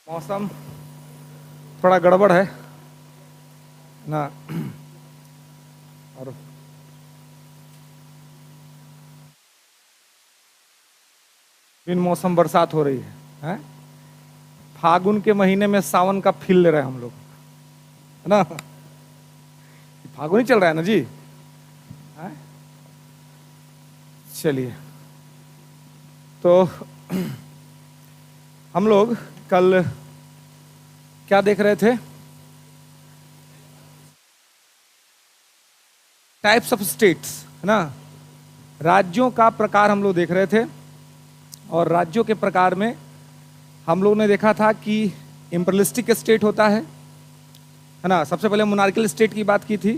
मौसम थोड़ा गड़बड़ है ना, और बिन मौसम बरसात हो रही है? फागुन के महीने में सावन का फील ले रहे हैं हम लोग, है ना। फागुन ही चल रहा है ना जी। हैं? चलिए, तो हम लोग कल क्या देख रहे थे? टाइप्स ऑफ स्टेट्स, है ना। राज्यों का प्रकार हम लोग देख रहे थे, और राज्यों के प्रकार में हम लोगों ने देखा था कि इम्पीरियलिस्टिक स्टेट होता है ना। सबसे पहले मोनार्कियल स्टेट की बात की थी,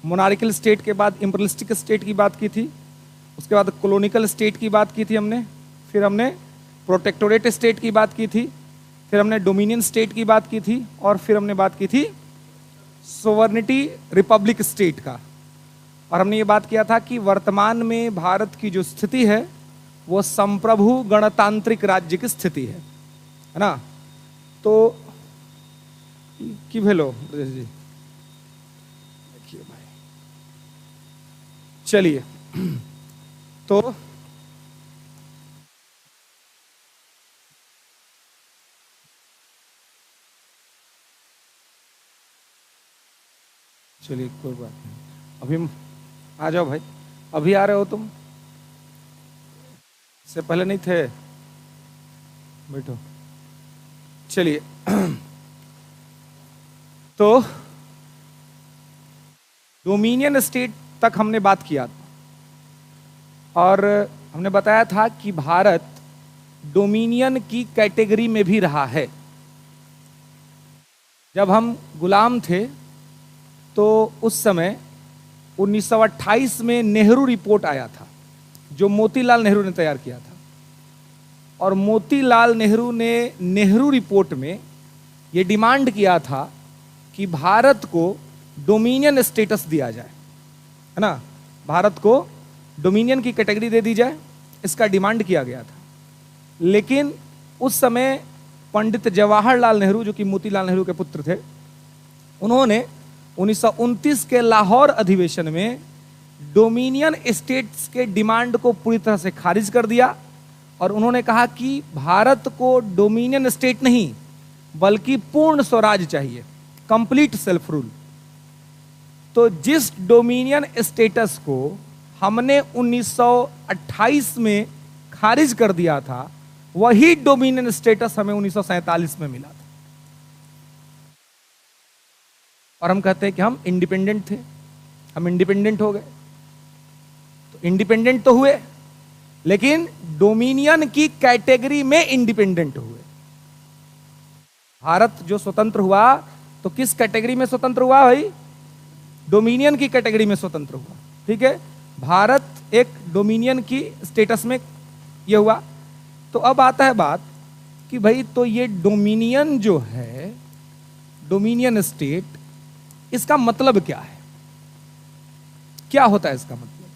मोनार्कियल स्टेट के बाद इम्पीरियलिस्टिक स्टेट की बात की थी, उसके बाद कॉलोनिकल स्टेट की बात की थी हमने, फिर हमने प्रोटेक्टोरेट स्टेट की बात की थी, फिर हमने डोमिनियन स्टेट की बात की थी, और फिर हमने बात की थी सोवर्निटी रिपब्लिक स्टेट का। और हमने ये बात किया था कि वर्तमान में भारत की जो स्थिति है वो संप्रभु गणतांत्रिक राज्य की स्थिति है ना। तो की भेलो ब्रजेश जी, देखिए भाई, चलिए तो चलिए कोई बात नहीं, अभी आ जाओ भाई। अभी आ रहे हो तुम? से पहले नहीं थे? बैठो। चलिए तो डोमिनियन स्टेट तक हमने बात किया था, और हमने बताया था कि भारत डोमिनियन की कैटेगरी में भी रहा है। जब हम गुलाम थे तो उस समय 1928 में नेहरू रिपोर्ट आया था, जो मोतीलाल नेहरू ने तैयार किया था। और मोतीलाल नेहरू ने नेहरू रिपोर्ट में यह डिमांड किया था कि भारत को डोमिनियन स्टेटस दिया जाए, है ना। भारत को डोमिनियन की कैटेगरी दे दी जाए, इसका डिमांड किया गया था। लेकिन उस समय पंडित जवाहरलाल नेहरू, जो कि मोतीलाल नेहरू के पुत्र थे, उन्होंने 1929 के लाहौर अधिवेशन में डोमिनियन स्टेट्स के डिमांड को पूरी तरह से खारिज कर दिया, और उन्होंने कहा कि भारत को डोमिनियन स्टेट नहीं बल्कि पूर्ण स्वराज चाहिए, कंप्लीट सेल्फ रूल। तो जिस डोमिनियन स्टेटस को हमने 1928 में खारिज कर दिया था, वही डोमिनियन स्टेटस हमें 1947 में मिला था। और हम कहते हैं कि हम इंडिपेंडेंट थे, हम इंडिपेंडेंट हो गए। तो इंडिपेंडेंट तो हुए, लेकिन डोमिनियन की कैटेगरी में इंडिपेंडेंट हुए। भारत जो स्वतंत्र हुआ तो किस कैटेगरी में स्वतंत्र हुआ भाई? डोमिनियन की कैटेगरी में स्वतंत्र हुआ, ठीक है। भारत एक डोमिनियन की स्टेटस में यह हुआ। तो अब आता है बात कि भाई, तो ये डोमिनियन जो है, डोमिनियन स्टेट, इसका मतलब क्या है? क्या होता है इसका मतलब?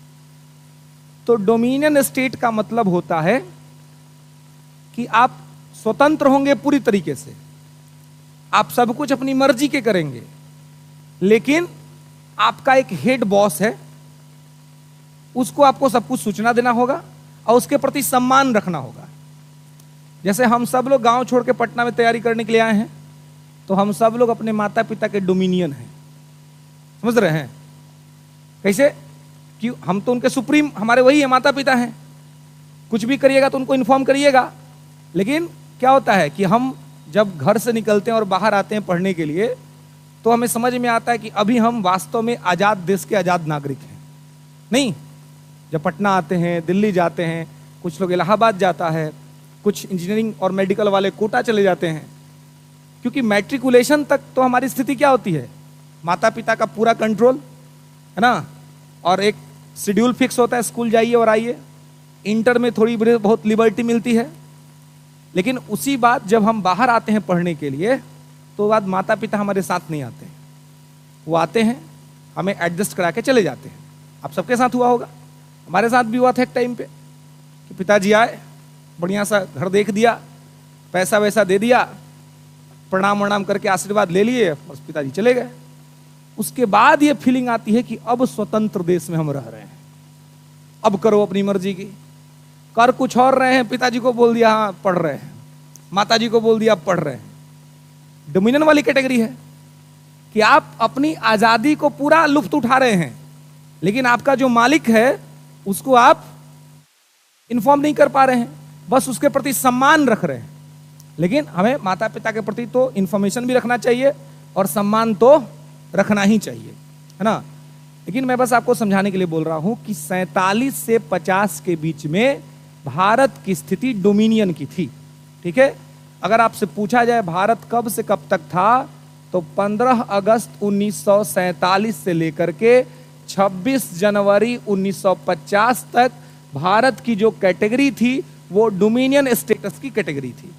तो डोमिनियन स्टेट का मतलब होता है कि आप स्वतंत्र होंगे पूरी तरीके से, आप सब कुछ अपनी मर्जी के करेंगे, लेकिन आपका एक हेड बॉस है, उसको आपको सब कुछ सूचना देना होगा और उसके प्रति सम्मान रखना होगा। जैसे हम सब लोग गांव छोड़ के पटना में तैयारी करने के लिए आए हैं, तो हम सब लोग अपने माता पिता के डोमिनियन हैं, समझ रहे हैं? कैसे? कि हम तो उनके सुप्रीम, हमारे वही है, माता पिता हैं। कुछ भी करिएगा तो उनको इन्फॉर्म करिएगा। लेकिन क्या होता है कि हम जब घर से निकलते हैं और बाहर आते हैं पढ़ने के लिए, तो हमें समझ में आता है कि अभी हम वास्तव में आज़ाद देश के आज़ाद नागरिक हैं। नहीं, जब पटना आते हैं, दिल्ली जाते हैं, कुछ लोग इलाहाबाद जाता है, कुछ इंजीनियरिंग और मेडिकल वाले कोटा चले जाते हैं, क्योंकि मैट्रिकुलेशन तक तो हमारी स्थिति क्या होती है? माता पिता का पूरा कंट्रोल, है ना, और एक शेड्यूल फिक्स होता है, स्कूल जाइए और आइए। इंटर में थोड़ी बहुत लिबर्टी मिलती है, लेकिन उसी बात जब हम बाहर आते हैं पढ़ने के लिए, तो बाद माता पिता हमारे साथ नहीं आते हैं। वो आते हैं, हमें एडजस्ट करा के चले जाते हैं। आप सबके साथ हुआ होगा, हमारे साथ भी हुआ था एक टाइम पे कि पिताजी आए, बढ़िया सा घर देख दिया, पैसा वैसा दे दिया, प्रणाम वणाम करके आशीर्वाद ले लिए, बस पिताजी चले गए। उसके बाद ये फीलिंग आती है कि अब स्वतंत्र देश में हम रह रहे हैं, अब करो अपनी मर्जी की। कर कुछ और रहे हैं, पिताजी को बोल दिया हाँ पढ़ रहे हैं, माताजी को बोल दिया पढ़ रहे हैं। डोमिनियन वाली कैटेगरी है कि आप अपनी आजादी को पूरा लुत्फ उठा रहे हैं, लेकिन आपका जो मालिक है उसको आप इन्फॉर्म नहीं कर पा रहे हैं, बस उसके प्रति सम्मान रख रहे हैं। लेकिन हमें माता पिता के प्रति तो इंफॉर्मेशन भी रखना चाहिए और सम्मान तो रखना ही चाहिए, है ना। लेकिन मैं बस आपको समझाने के लिए बोल रहा हूं कि 47 से 50 के बीच में भारत की स्थिति डोमिनियन की थी, ठीक है। अगर आपसे पूछा जाए भारत कब से कब तक था, तो 15 अगस्त 1947 से लेकर के 26 जनवरी 1950 तक भारत की जो कैटेगरी थी वो डोमिनियन स्टेटस की कैटेगरी थी।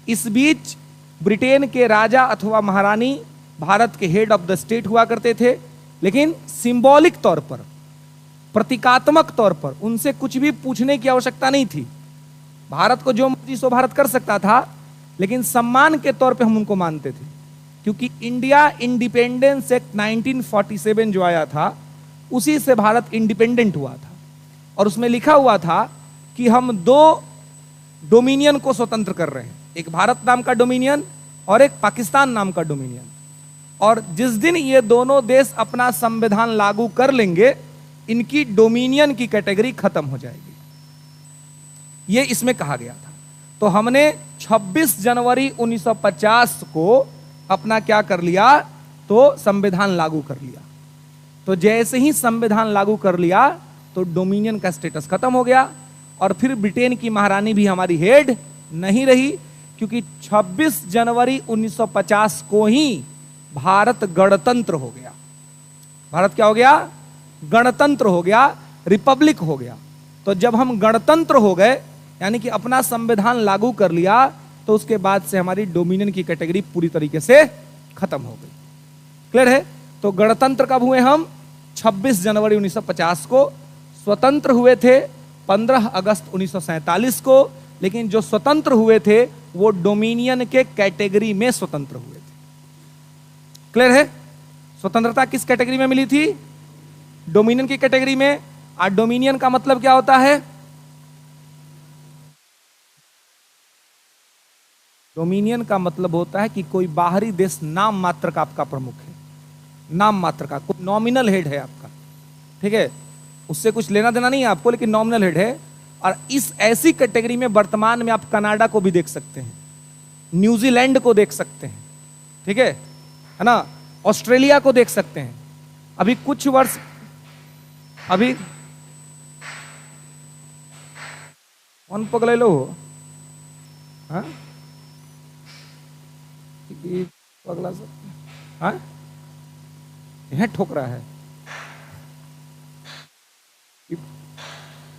इस बीच ब्रिटेन के राजा अथवा महारानी भारत के हेड ऑफ द स्टेट हुआ करते थे, लेकिन सिंबॉलिक तौर पर, प्रतीकात्मक तौर पर उनसे कुछ भी पूछने की आवश्यकता नहीं थी। भारत को जो मर्जी सो भारत कर सकता था, लेकिन सम्मान के तौर पे हम उनको मानते थे, क्योंकि इंडिया इंडिपेंडेंस एक्ट 1947 जो आया था उसी से भारत इंडिपेंडेंट हुआ था, और उसमें लिखा हुआ था कि हम दो डोमिनियन को स्वतंत्र कर रहे हैं, एक भारत नाम का डोमिनियन और एक पाकिस्तान नाम का डोमिनियन। और जिस दिन ये दोनों देश अपना संविधान लागू कर लेंगे, इनकी डोमिनियन की कैटेगरी खत्म हो जाएगी, ये इसमें कहा गया था। तो हमने 26 जनवरी 1950 को अपना क्या कर लिया, तो संविधान लागू कर लिया। तो जैसे ही संविधान लागू कर लिया तो डोमिनियन का स्टेटस खत्म हो गया, और फिर ब्रिटेन की महारानी भी हमारी हेड नहीं रही, क्योंकि 26 जनवरी 1950 को ही भारत गणतंत्र हो गया। भारत क्या हो गया? गणतंत्र हो गया, रिपब्लिक हो गया। तो जब हम गणतंत्र हो गए, यानी कि अपना संविधान लागू कर लिया, तो उसके बाद से हमारी डोमिनियन की कैटेगरी पूरी तरीके से खत्म हो गई। क्लियर है? तो गणतंत्र कब हुए हम? 26 जनवरी 1950 को। स्वतंत्र हुए थे 15 अगस्त 1947 को, लेकिन जो स्वतंत्र हुए थे वो डोमिनियन के कैटेगरी में स्वतंत्र हुए थे। क्लियर है? स्वतंत्रता किस कैटेगरी में मिली थी? डोमिनियन की कैटेगरी में। और डोमिनियन का मतलब क्या होता है? डोमिनियन का मतलब होता है कि कोई बाहरी देश नाम मात्र का आपका प्रमुख है, नाम मात्र का, कोई नॉमिनल हेड है आपका, ठीक है, उससे कुछ लेना देना नहीं है आपको, लेकिन नॉमिनल हेड है। और इस ऐसी कैटेगरी में वर्तमान में आप कनाडा को भी देख सकते हैं, न्यूजीलैंड को देख सकते हैं, ठीक है ना, ऑस्ट्रेलिया को देख सकते हैं। अभी कुछ वर्ष, अभी कौन पकड़े लो, हाँ पगला सब, हाँ यह ठोक रहा है,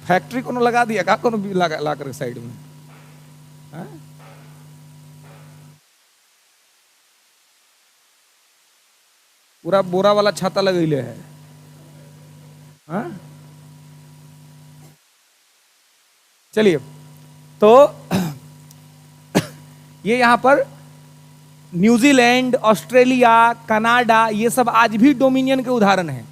फैक्ट्री को लगा दिया का, को ला कर साइड में, हाँ? पूरा बोरा वाला छाता लगैले है, हाँ? चलिए, तो ये यहां पर न्यूजीलैंड, ऑस्ट्रेलिया, कनाडा, ये सब आज भी डोमिनियन के उदाहरण हैं।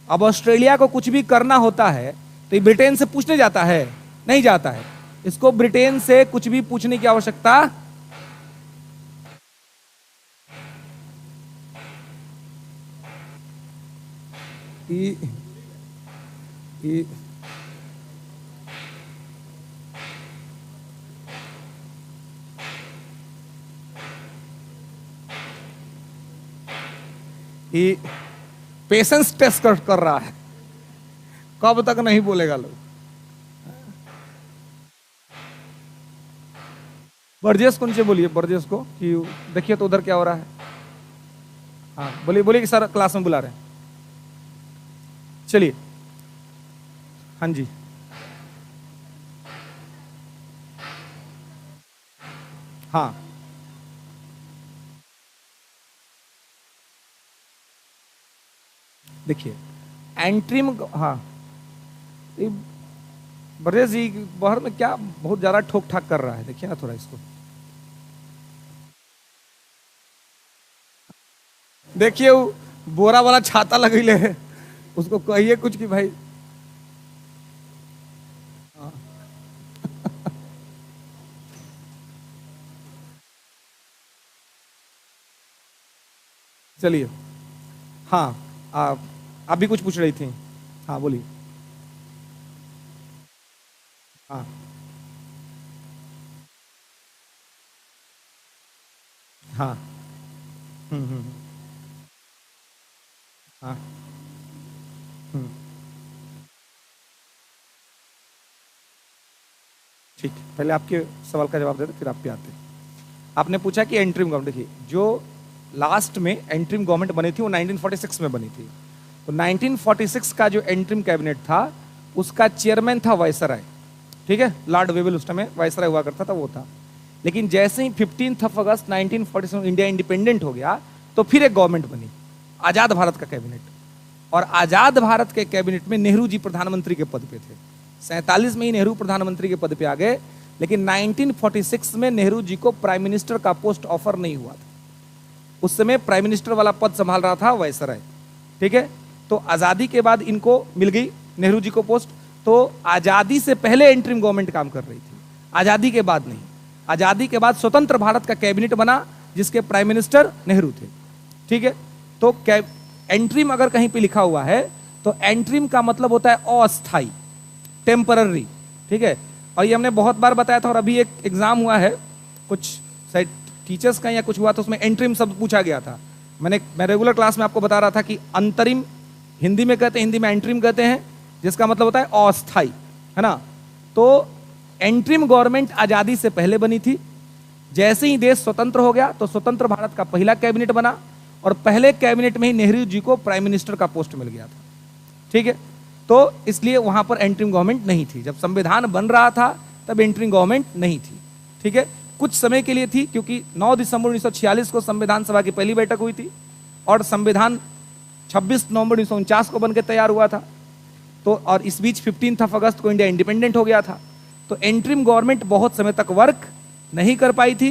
अब ऑस्ट्रेलिया को कुछ भी करना होता है तो ये ब्रिटेन से पूछने जाता है? नहीं जाता है। इसको ब्रिटेन से कुछ भी पूछने की आवश्यकता पेशेंस टेस्ट कर रहा है, कब तक नहीं बोलेगा लोग। बर्जेस को नीचे बोलिए, बर्जेस को कि देखिए तो उधर क्या हो रहा है। हाँ बोलिए, बोलिए कि सर क्लास में बुला रहे हैं। चलिए, हाँ जी, हाँ देखिए एंट्रीम, हाँ ये ब्रजेश जी बाहर में क्या बहुत ज्यादा ठोक ठाक कर रहा है, देखिए ना थोड़ा इसको, देखिए वो बोरा वाला छाता लगेले है, उसको कहिए कुछ कि भाई। हाँ, चलिए। हाँ, आप भी कुछ पूछ रही थी। हाँ बोलिए। हाँ। हाँ। हम्म। हाँ। हम्म। ठीक, पहले आपके सवाल का जवाब देते फिर आप पे आते हैं। आपने पूछा कि एंट्रीम गवर्नमेंट, देखिए जो लास्ट में एंट्रीम गवर्नमेंट बनी थी वो 1946 में बनी थी। तो 1946 का जो एंट्रीम कैबिनेट था उसका चेयरमैन था वायसराय, ठीक है, लॉर्ड वेवेल उस समय वायसराय हुआ करता था, वो था। लेकिन जैसे ही 15 अगस्त 1947 इंडिया इंडिपेंडेंट हो गया तो फिर एक गवर्नमेंट बनी, आजाद भारत का कैबिनेट। और आजाद भारत के कैबिनेट में नेहरू जी प्रधानमंत्री के पद पे थे। 47 में ही नेहरू प्रधानमंत्री के पद पे आ गए, लेकिन 1946 में नेहरू जी को प्राइम मिनिस्टर का पोस्ट ऑफर नहीं हुआ था। उस समय प्राइम मिनिस्टर वाला पद संभाल रहा था वायसराय, ठीक है। तो आजादी के बाद इनको मिल गई नेहरू जी को पोस्ट। तो आजादी से पहले एंट्रीम गवर्नमेंट काम कर रही थी, आजादी के बाद नहीं। आजादी के बाद स्वतंत्र भारत का कैबिनेट बना जिसके प्राइम मिनिस्टर नेहरू थे, ठीक है। तो एंट्रीम अगर कहीं पे लिखा हुआ है तो एंट्रीम का मतलब होता है अस्थाई, टेम्पररी, ठीक है। और ये हमने बहुत बार बताया था, और अभी एक एग्जाम हुआ है कुछ शायद टीचर्स का या कुछ हुआ तो उसमें एंट्रीम शब्द पूछा गया था। मैं रेगुलर क्लास में आपको बता रहा था कि अंतरिम हिंदी में कहते हैं, हिंदी में एंट्रीम कहते हैं, जिसका मतलब होता है अस्थाई, है ना। तो एंट्रीम गवर्नमेंट आजादी से पहले बनी थी। जैसे ही देश स्वतंत्र हो गया तो स्वतंत्र भारत का पहला कैबिनेट बना, और पहले कैबिनेट में ही नेहरू जी को प्राइम मिनिस्टर का पोस्ट मिल गया था, ठीक है। तो इसलिए वहां पर एंट्रीम गवर्नमेंट नहीं थी। जब संविधान बन रहा था तब एंट्रीम गवर्नमेंट नहीं थी, ठीक है। कुछ समय के लिए थी, क्योंकि 9 दिसंबर 1946 को संविधान सभा की पहली बैठक हुई थी और संविधान 26 नवंबर 1949 को बनकर तैयार हुआ था। तो और इस बीच 15 अगस्त को इंडिया इंडिपेंडेंट हो गया था। तो एंट्रीम गवर्नमेंट बहुत समय तक वर्क नहीं कर पाई थी।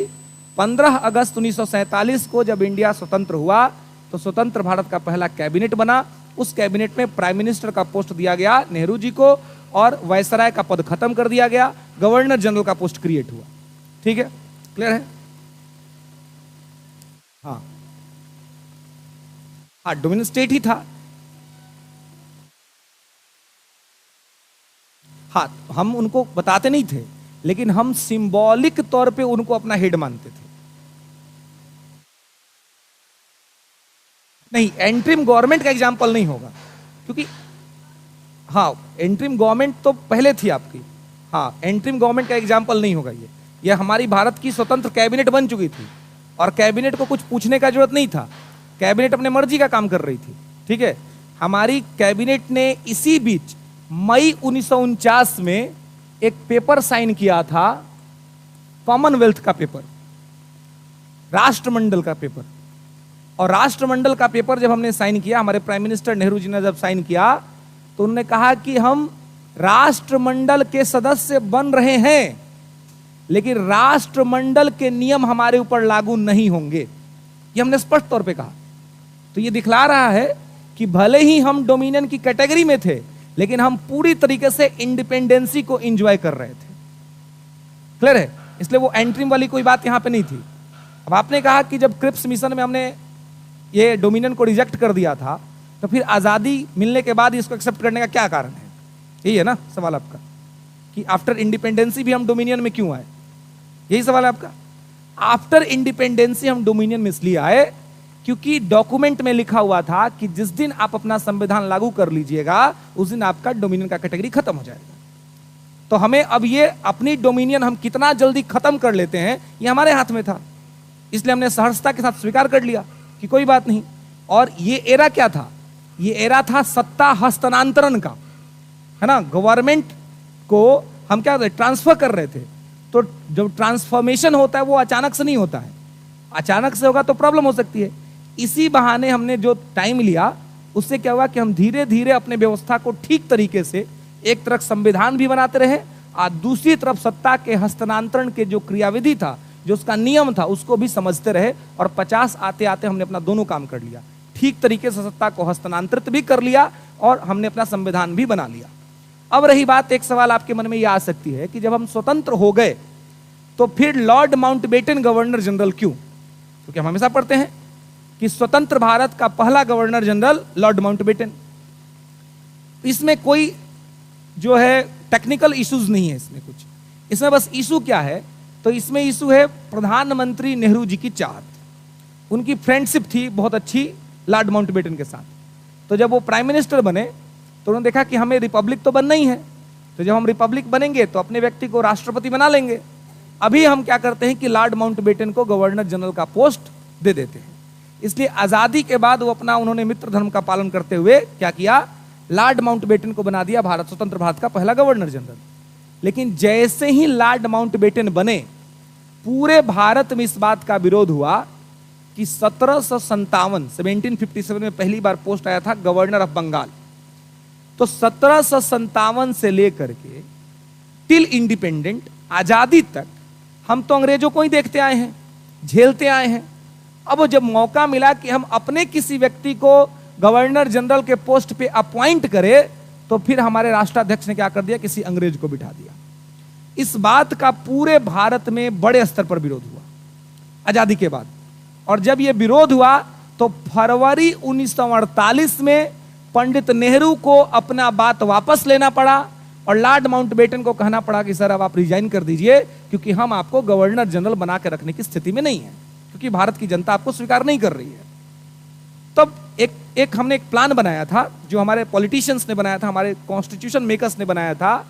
15 अगस्त 1947 को जब इंडिया स्वतंत्र हुआ तो स्वतंत्र भारत का पहला कैबिनेट बना। उस कैबिनेट में प्राइम मिनिस्टर का पोस्ट दिया गया नेहरू जी को, और वायसराय का पद खत्म कर दिया गया, गवर्नर जनरल का पोस्ट क्रिएट हुआ, ठीक है, क्लियर है। हाँ, हाँ डोमिनियन स्टेट ही था। हाँ, हम उनको बताते नहीं थे, लेकिन हम सिंबॉलिक तौर पे उनको अपना हेड मानते थे। नहीं, एंट्रीम गवर्नमेंट का एग्जाम्पल नहीं होगा, क्योंकि हाँ एंट्रीम गवर्नमेंट तो पहले थी आपकी। हाँ, एंट्रीम गवर्नमेंट का एग्जाम्पल नहीं होगा ये हमारी भारत की स्वतंत्र कैबिनेट बन चुकी थी, और कैबिनेट को कुछ पूछने का जरूरत नहीं था, कैबिनेट अपने मर्जी का काम कर रही थी, ठीक है। हमारी कैबिनेट ने इसी बीच मई 1949 में एक पेपर साइन किया था, कॉमनवेल्थ का पेपर, राष्ट्रमंडल का पेपर। और राष्ट्रमंडल का पेपर जब हमने साइन किया, हमारे प्राइम मिनिस्टर नेहरू जी ने जब साइन किया तो उन्होंने कहा कि हम राष्ट्रमंडल के सदस्य बन रहे हैं, लेकिन राष्ट्रमंडल के नियम हमारे ऊपर लागू नहीं होंगे, ये हमने स्पष्ट तौर पे कहा। तो ये दिखला रहा है कि भले ही हम डोमिनियन की कैटेगरी में थे, लेकिन हम पूरी तरीके से इंडिपेंडेंसी को एंजॉय कर रहे थे, क्लियर है। इसलिए वो एंट्रीम वाली कोई बात यहां पे नहीं थी। अब आपने कहा कि जब क्रिप्स मिशन में हमने ये डोमिनियन को रिजेक्ट कर दिया था, तो फिर आजादी मिलने के बाद इसको एक्सेप्ट करने का क्या कारण है, यही है ना सवाल आपका, कि आफ्टर इंडिपेंडेंसी भी हम डोमिनियन में क्यों आए, यही सवाल है आपका। आफ्टर इंडिपेंडेंसी हम डोमिनियन में इसलिए आए क्योंकि डॉक्यूमेंट में लिखा हुआ था कि जिस दिन आप अपना संविधान लागू कर लीजिएगा उस दिन आपका डोमिनियन का कैटेगरी खत्म हो जाएगा। तो हमें अब ये अपनी डोमिनियन हम कितना जल्दी खत्म कर लेते हैं ये हमारे हाथ में था, इसलिए हमने सहर्षता के साथ स्वीकार कर लिया कि कोई बात नहीं। और ये एरा क्या था, ये एरा था सत्ता हस्तांतरण का, है ना। गवर्नमेंट को हम क्या ट्रांसफर कर रहे थे, तो जब ट्रांसफॉर्मेशन होता है वो अचानक से नहीं होता है, अचानक से होगा तो प्रॉब्लम हो सकती है। इसी बहाने हमने जो टाइम लिया उससे क्या हुआ कि हम धीरे धीरे अपने व्यवस्था को ठीक तरीके से एक तरफ संविधान भी बनाते रहे और दूसरी तरफ सत्ता के हस्तांतरण के जो क्रियाविधि था, जो उसका नियम था, उसको भी समझते रहे। और 50 आते आते हमने अपना दोनों काम कर लिया, ठीक तरीके से सत्ता को हस्तांतरित भी कर लिया और हमने अपना संविधान भी बना लिया। अब रही बात, एक सवाल आपके मन में यह आ सकती है कि जब हम स्वतंत्र हो गए तो फिर लॉर्ड माउंटबेटन गवर्नर जनरल क्यों? क्योंकि हम हमेशा पढ़ते हैं कि स्वतंत्र भारत का पहला गवर्नर जनरल लॉर्ड माउंटबेटन। इसमें कोई जो है टेक्निकल इश्यूज नहीं है, इसमें कुछ, इसमें बस इशू क्या है, तो इसमें इशू है प्रधानमंत्री नेहरू जी की चाहत। उनकी फ्रेंडशिप थी बहुत अच्छी लॉर्ड माउंटबेटन के साथ। तो जब वो प्राइम मिनिस्टर बने तो उन्होंने देखा कि हमें रिपब्लिक तो बनना ही है, तो जब हम रिपब्लिक बनेंगे तो अपने व्यक्ति को राष्ट्रपति बना लेंगे। अभी हम क्या करते हैं कि लॉर्ड माउंटबेटन को गवर्नर जनरल का पोस्ट दे देते हैं। इसलिए आजादी के बाद वो अपना उन्होंने मित्र धर्म का पालन करते हुए क्या किया, लॉर्ड माउंटबेटन को बना दिया भारत, स्वतंत्र भारत का पहला गवर्नर जनरल। लेकिन जैसे ही लॉर्ड माउंटबेटन बने, पूरे भारत में इस बात का विरोध हुआ कि 1757 में पहली बार पोस्ट आया था गवर्नर ऑफ बंगाल। तो 1757 से लेकर के टिल इंडिपेंडेंट, आजादी तक हम तो अंग्रेजों को ही देखते आए हैं, झेलते आए हैं। अब जब मौका मिला कि हम अपने किसी व्यक्ति को गवर्नर जनरल के पोस्ट पे अपॉइंट करें, तो फिर हमारे राष्ट्राध्यक्ष ने क्या कर दिया, किसी अंग्रेज को बिठा दिया। इस बात का पूरे भारत में बड़े स्तर पर विरोध हुआ आजादी के बाद। और जब यह विरोध हुआ तो फरवरी 1948 में पंडित नेहरू को अपना बात वापस लेना पड़ा और लॉर्ड माउंटबेटन को कहना पड़ा कि सर अब आप रिजाइन कर दीजिए, क्योंकि हम आपको गवर्नर जनरल बना के रखने की स्थिति में नहीं है, क्योंकि भारत की जनता आपको स्वीकार नहीं कर रही है। तब एक हमने एक प्लान बनाया था, जो हमारे पॉलिटिशियंस ने बनाया था, हमारे कॉन्स्टिट्यूशन मेकर्स ने बनाया था,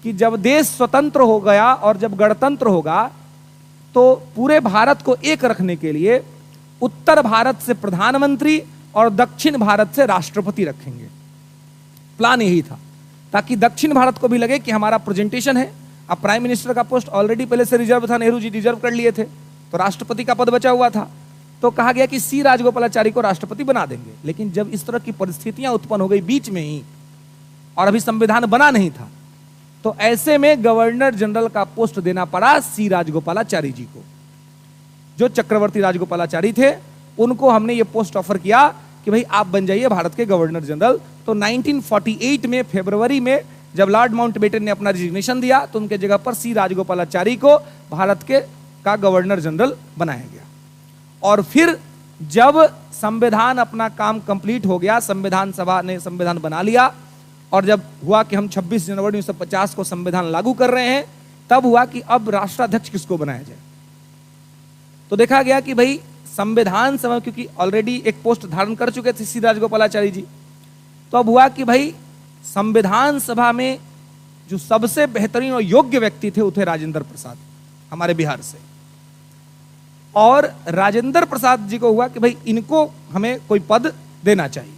कि जब देश स्वतंत्र हो गया और जब गणतंत्र होगा तो पूरे भारत को एक रखने के लिए उत्तर भारत से प्रधानमंत्री और दक्षिण भारत से राष्ट्रपति रखेंगे। प्लान यही था, ताकि दक्षिण भारत को भी लगे कि हमारा प्रेजेंटेशन है। अब प्राइम मिनिस्टर का पोस्ट ऑलरेडी पहले से रिजर्व था, नेहरू जी रिजर्व कर लिए थे, तो राष्ट्रपति का पद बचा हुआ था। तो कहा गया कि सी राजगोपालाचारी को राष्ट्रपति बना देंगे। लेकिन जब इस तरह की परिस्थितियां उत्पन्न हो गई बीच में ही, और अभी संविधान बना नहीं था, तो ऐसे में गवर्नर जनरल का पोस्ट देना पड़ा सी राजगोपालाचारी जी को। जो चक्रवर्ती राजगोपालाचारी थे, उनको हमने ये पोस्ट ऑफर किया कि भाई आप बन जाइए भारत के गवर्नर जनरल। तो 1948 में फरवरी में जब लॉर्ड माउंटबेटन ने अपना रिजिग्नेशन दिया, तो उनके जगह पर सी राजगोपालाचारी को भारत के का गवर्नर जनरल बनाया गया। और फिर जब संविधान अपना काम कंप्लीट हो गया, संविधान सभा ने संविधान बना लिया, और जब हुआ कि हम 26 जनवरी 1950 को संविधान लागू कर रहे हैं, तब हुआ कि अब राष्ट्राध्यक्ष किसको बनाया जाए। तो देखा गया कि भाई संविधान सभा, क्योंकि ऑलरेडी एक पोस्ट धारण कर चुके थे सी राजगोपालाचारी जी, तो अब हुआ कि भाई संविधान सभा में जो सबसे बेहतरीन और योग्य व्यक्ति थे वो थे राजेंद्र प्रसाद, हमारे बिहार से। और राजेंद्र प्रसाद जी को हुआ कि भाई इनको हमें कोई पद देना चाहिए।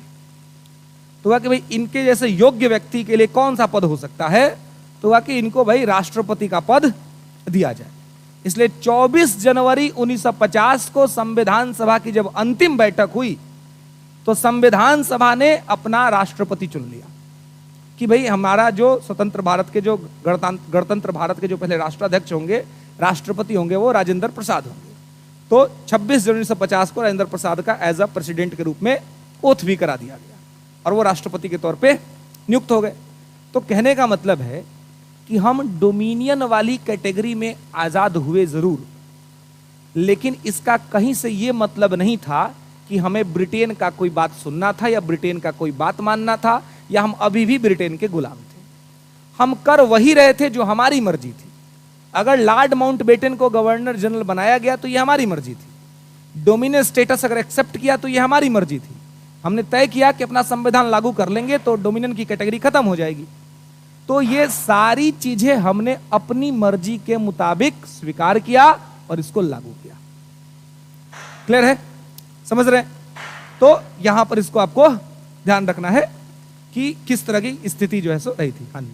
तो हुआ कि भाई इनके जैसे योग्य व्यक्ति के लिए कौन सा पद हो सकता है, तो हुआ कि इनको भाई राष्ट्रपति का पद दिया जाए। इसलिए 24 जनवरी 1950 को संविधान सभा की जब अंतिम बैठक हुई, तो संविधान सभा ने अपना राष्ट्रपति चुन लिया कि भाई हमारा जो स्वतंत्र भारत के, जो गणतंत्र भारत के जो पहले राष्ट्राध्यक्ष होंगे, राष्ट्रपति होंगे, वो राजेंद्र प्रसाद होंगे। तो 26 जनवरी 1950 को राजेंद्र प्रसाद का एज अ प्रेसिडेंट के रूप में ओथ भी करा दिया गया और वो राष्ट्रपति के तौर पे नियुक्त हो गए। तो कहने का मतलब है कि हम डोमिनियन वाली कैटेगरी में आजाद हुए जरूर, लेकिन इसका कहीं से ये मतलब नहीं था कि हमें ब्रिटेन का कोई बात सुनना था या ब्रिटेन का कोई बात मानना था, या हम अभी भी ब्रिटेन के गुलाम थे। हम कर वही रहे थे जो हमारी मर्जी थी। अगर लॉर्ड माउंटबेटन को गवर्नर जनरल बनाया गया तो ये हमारी मर्जी थी। डोमिनियन स्टेटस अगर एक्सेप्ट किया तो ये हमारी मर्जी थी। हमने तय किया कि अपना संविधान लागू कर लेंगे तो डोमिनियन की कैटेगरी खत्म हो जाएगी। तो ये सारी चीजें हमने अपनी मर्जी के मुताबिक स्वीकार किया और इसको लागू किया। क्लियर है, समझ रहे हैं? तो यहां पर इसको आपको ध्यान रखना है कि किस तरह की स्थिति जो है सो रही थी। हाँ जी,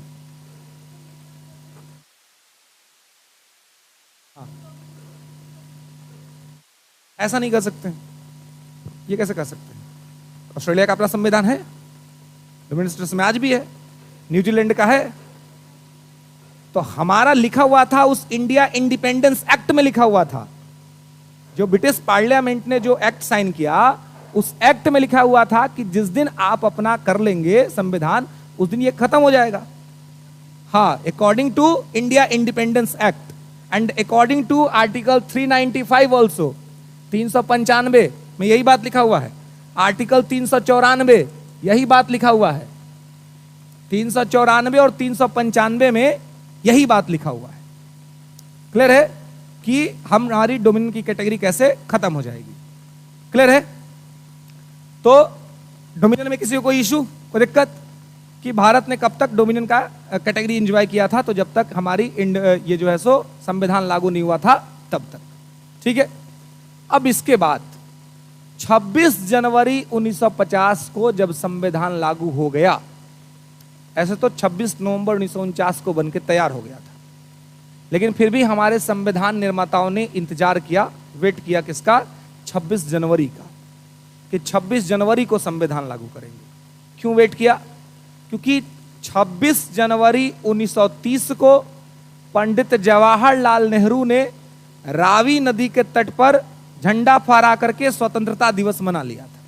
हाँ। ऐसा नहीं कर सकते, ये कैसे कर सकते हैं? ऑस्ट्रेलिया का अपना संविधान है, डोमिनियन स्टेटस में आज भी है, न्यूजीलैंड का है। तो हमारा लिखा हुआ था उस इंडिया इंडिपेंडेंस एक्ट में लिखा हुआ था, जो ब्रिटिश पार्लियामेंट ने जो एक्ट साइन किया, उस एक्ट में लिखा हुआ था कि जिस दिन आप अपना कर लेंगे संविधान, उस दिन ये खत्म हो जाएगा। हाँ, according to India independence act and according to article 395 also, 395 में यही बात लिखा हुआ है। आर्टिकल 394 यही बात लिखा हुआ है। 394 और 395 में यही बात लिखा हुआ है। क्लियर है कि हमारी डोमिनियन की कैटेगरी कैसे खत्म हो जाएगी। क्लियर है। तो डोमिनियन में किसी को कोई इशू, कोई दिक्कत कि भारत ने कब तक डोमिनियन का कैटेगरी एंजॉय किया था? तो जब तक हमारी ये जो है सो संविधान लागू नहीं हुआ था तब तक। ठीक है। अब इसके बाद 26 जनवरी 1950 को जब संविधान लागू हो गया, ऐसे तो 26 नवंबर 1949 को बनके तैयार हो गया था, लेकिन फिर भी हमारे संविधान निर्माताओं ने इंतजार किया, वेट किया किसका? 26 जनवरी का, कि 26 जनवरी को संविधान लागू करेंगे। क्यों वेट किया? क्योंकि 26 जनवरी 1930 को पंडित जवाहरलाल नेहरू ने रावी नदी के तट पर झंडा फहरा करके स्वतंत्रता दिवस मना लिया था।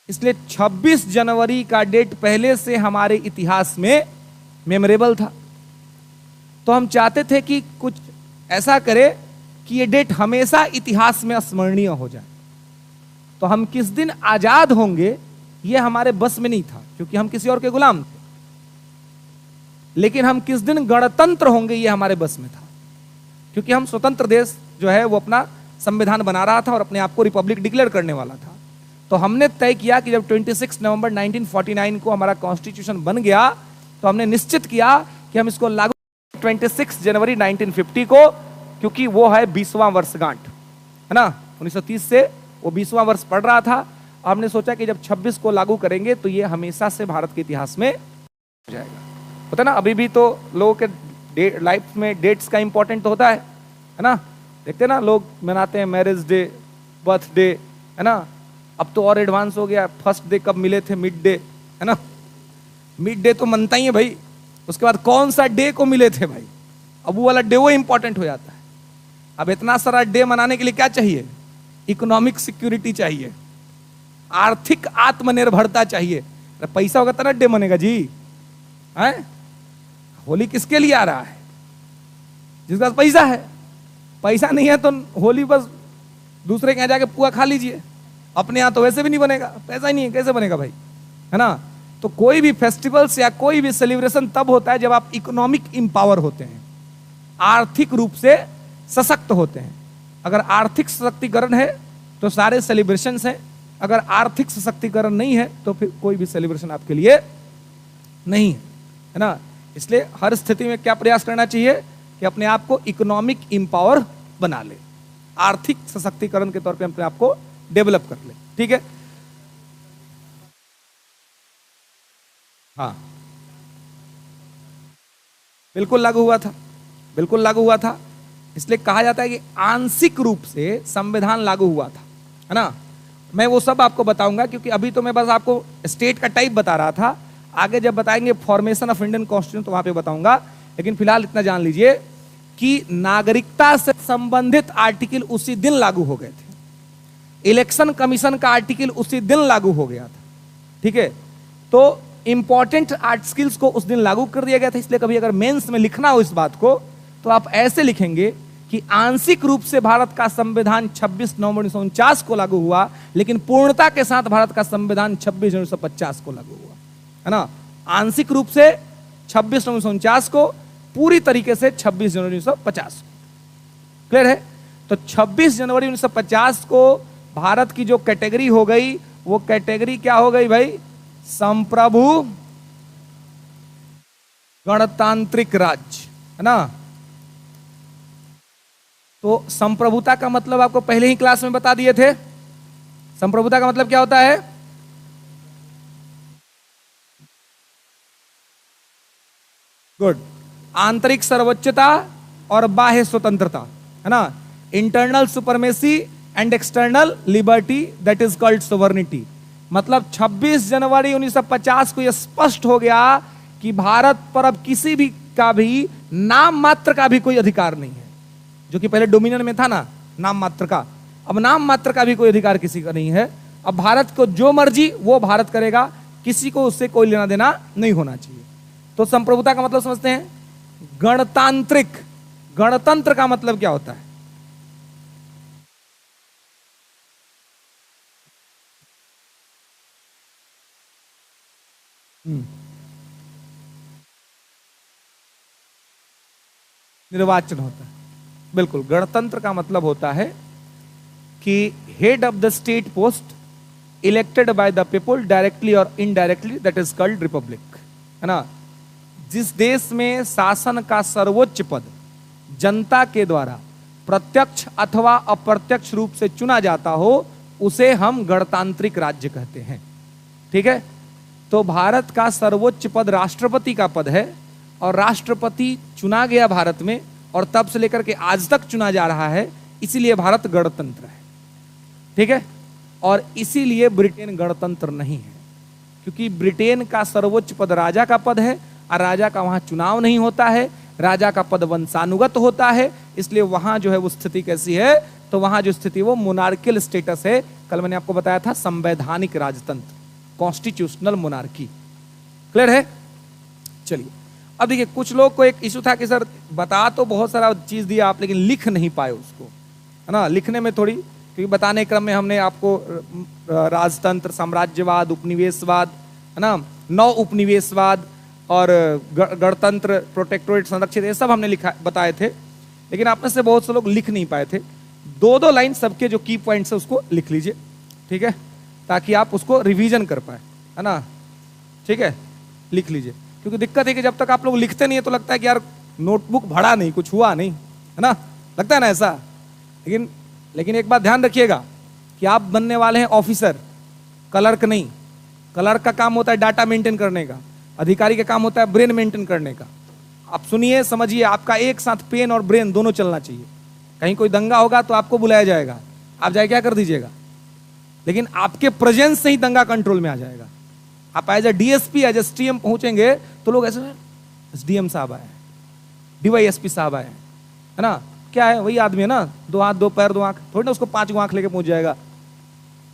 इसलिए 26 जनवरी का डेट पहले से हमारे इतिहास में मेमोरेबल था। तो हम चाहते थे कि कुछ ऐसा करे कि ये डेट हमेशा इतिहास में स्मरणीय हो जाए। तो हम किस दिन आजाद होंगे ये हमारे बस में नहीं था, क्योंकि हम किसी और के गुलाम थे। लेकिन हम किस दिन गणतंत्र होंगे ये हमारे बस में था, क्योंकि हम स्वतंत्र देश जो है वो अपना संविधान बना रहा था और अपने आप को रिपब्लिक डिक्लेयर करने वाला था। तो हमने तय किया कि जब 26 नवंबर 1949 को हमारा कॉन्स्टिट्यूशन बन गया, तो हमने निश्चित किया कि हम इसको लागू 26 जनवरी 1950 को, क्योंकि वो है 20वां वर्षगांठ, है ना। 1930 से वो 20वां वर्ष पड़ रहा था। हमने सोचा कि जब 26 को लागू करेंगे तो ये हमेशा से भारत के इतिहास में हो जाएगा। होता है ना, अभी भी तो लोगों के लाइफ में डेट्स का इंपॉर्टेंट होता है ना। देखते ना, लोग मनाते हैं मैरिज डे, बर्थडे, है ना। अब तो और एडवांस हो गया, फर्स्ट डे कब मिले थे, मिड डे, है ना। मिड डे तो मनता ही है भाई, उसके बाद कौन सा डे को मिले थे भाई, अब वो वाला डे वो इंपॉर्टेंट हो जाता है। अब इतना सारा डे मनाने के लिए क्या चाहिए? इकोनॉमिक सिक्योरिटी चाहिए, आर्थिक आत्मनिर्भरता चाहिए। पैसा होगा तो ना डे मनेगा जी, है। होली किसके लिए आ रहा है? जिसके पास पैसा है। पैसा नहीं है तो होली बस दूसरे के यहाँ जाके पुआ खा लीजिए, अपने यहाँ तो वैसे भी नहीं बनेगा, पैसा ही नहीं है, कैसे बनेगा भाई, है ना। तो कोई भी फेस्टिवल्स या कोई भी सेलिब्रेशन तब होता है जब आप इकोनॉमिक इंपावर होते हैं, आर्थिक रूप से सशक्त होते हैं। अगर आर्थिक सशक्तिकरण है तो सारे सेलिब्रेशंस हैं, अगर आर्थिक सशक्तिकरण नहीं है तो फिर कोई भी सेलिब्रेशन आपके लिए नहीं है ना। इसलिए हर स्थिति में क्या प्रयास करना चाहिए कि अपने आप को इकोनॉमिक इंपावर बना ले, आर्थिक सशक्तिकरण के तौर पे अपने आप को डेवलप कर ले। ठीक है। हाँ, बिल्कुल लागू हुआ था, बिल्कुल लागू हुआ था। इसलिए कहा जाता है कि आंशिक रूप से संविधान लागू हुआ था, है ना। मैं वो सब आपको बताऊंगा, क्योंकि अभी तो मैं बस आपको स्टेट का टाइप बता रहा था। आगे जब बताएंगे फॉर्मेशन ऑफ इंडियन कॉन्स्टिट्यूशन तो वहां पे बताऊंगा। लेकिन फिलहाल इतना जान लीजिए कि नागरिकता से संबंधित आर्टिकल उसी दिन लागू हो गए थे। इलेक्शन कमीशन का आर्टिकल उसी दिन लागू हो गया था। ठीक है। तो इंपॉर्टेंट आर्ट स्किल्स को उस दिन लागू कर दिया गया था। इसलिए कभी अगर मेंस में लिखना हो इस बात को तो आप ऐसे लिखेंगे कि आंशिक रूप से भारत का संविधान 26 नवंबर 1949 को लागू हुआ, लेकिन पूर्णता के साथ भारत का संविधान 26 जनवरी 1950 को लागू हुआ, है ना। आंशिक रूप से 26 नवंबर 1949 को, पूरी तरीके से 26 जनवरी 1950 को। क्लियर है। तो 26 जनवरी 1950 को भारत की जो कैटेगरी हो गई, वो कैटेगरी क्या हो गई भाई? संप्रभु गणतांत्रिक राज्य, है ना। तो संप्रभुता का मतलब आपको पहले ही क्लास में बता दिए थे। संप्रभुता का मतलब क्या होता है? गुड। आंतरिक सर्वोच्चता और बाह्य स्वतंत्रता, है ना। Internal supremacy and external liberty, that is called sovereignty. मतलब 26 जनवरी 1950 को यह स्पष्ट हो गया कि भारत पर अब किसी भी का भी नाम मात्र का भी कोई अधिकार नहीं है। जो कि पहले डोमिनियन में था ना, नाम मात्र का, अब नाम मात्र का भी कोई अधिकार किसी का नहीं है। अब भारत को जो मर्जी वो भारत करेगा, किसी को उससे कोई लेना देना नहीं होना चाहिए। तो संप्रभुता का मतलब समझते हैं, गणतांत्रिक। गणतंत्र का मतलब क्या होता है? निर्वाचन होता है, बिल्कुल। गणतंत्र का मतलब होता है कि head of the state post elected by the people directly और indirectly, that is called republic, है ना। जिस देश में शासन का सर्वोच्च पद जनता के द्वारा प्रत्यक्ष अथवा अप्रत्यक्ष रूप से चुना जाता हो, उसे हम गणतांत्रिक राज्य कहते हैं। ठीक है। तो भारत का सर्वोच्च पद राष्ट्रपति का पद है, और राष्ट्रपति चुना गया भारत में, और तब से लेकर के आज तक चुना जा रहा है, इसीलिए भारत गणतंत्र है। ठीक है। और इसीलिए ब्रिटेन गणतंत्र नहीं है, क्योंकि ब्रिटेन का सर्वोच्च पद राजा का पद है, और राजा का वहां चुनाव नहीं होता है, राजा का पद वंशानुगत होता है। इसलिए वहां जो है वो स्थिति कैसी है, तो वहां जो स्थिति वो मोनार्कियल स्टेटस है। कल मैंने आपको बताया था, संवैधानिक राजतंत्र, कॉन्स्टिट्यूशनल मोनार्की। क्लियर है? चलिए, अब देखिए, कुछ लोग को एक इशू था कि सर बता तो बहुत सारा चीज दिया आप, लेकिन लिख नहीं पाए उसको, है ना। लिखने में थोड़ी, क्योंकि बताने क्रम में हमने आपको राजतंत्र, साम्राज्यवाद, उपनिवेशवाद, है ना, नौ उपनिवेशवाद और गणतंत्र, प्रोटेक्टोरेट, संरक्षित, ये सब हमने लिखा बताए थे। लेकिन आप में से बहुत से लोग लिख नहीं पाए थे। दो दो लाइन सबके जो की पॉइंट्स है उसको लिख लीजिए, ठीक है, ताकि आप उसको रिवीजन कर पाए, है ना। ठीक है, लिख लीजिए, क्योंकि दिक्कत है कि जब तक आप लोग लिखते नहीं है तो लगता है कि यार नोटबुक भरा नहीं, कुछ हुआ नहीं, है ना, लगता है ना ऐसा। लेकिन एक बात ध्यान रखिएगा कि आप बनने वाले हैं ऑफिसर, क्लर्क नहीं। क्लर्क का काम होता है डाटा मेंटेन करने का, अधिकारी का काम होता है ब्रेन मेंटेन करने का। आप सुनिए, समझिए, आपका एक साथ पेन और ब्रेन दोनों चलना चाहिए। कहीं कोई दंगा होगा तो आपको बुलाया जाएगा, आप जाए क्या कर दीजिएगा, लेकिन आपके प्रेजेंस से ही दंगा कंट्रोल में आ जाएगा। आप as a DSP, as STM पहुंचेंगे तो लोग ऐसे, एसडीएम साहब आए, डीवाईएसपी साहब आए, है ना, क्या है, वही आदमी है ना, दो हाथ दो पैर दो आंख, थोड़ी ना उसको 5 आंख लेके पहुंच जाएगा।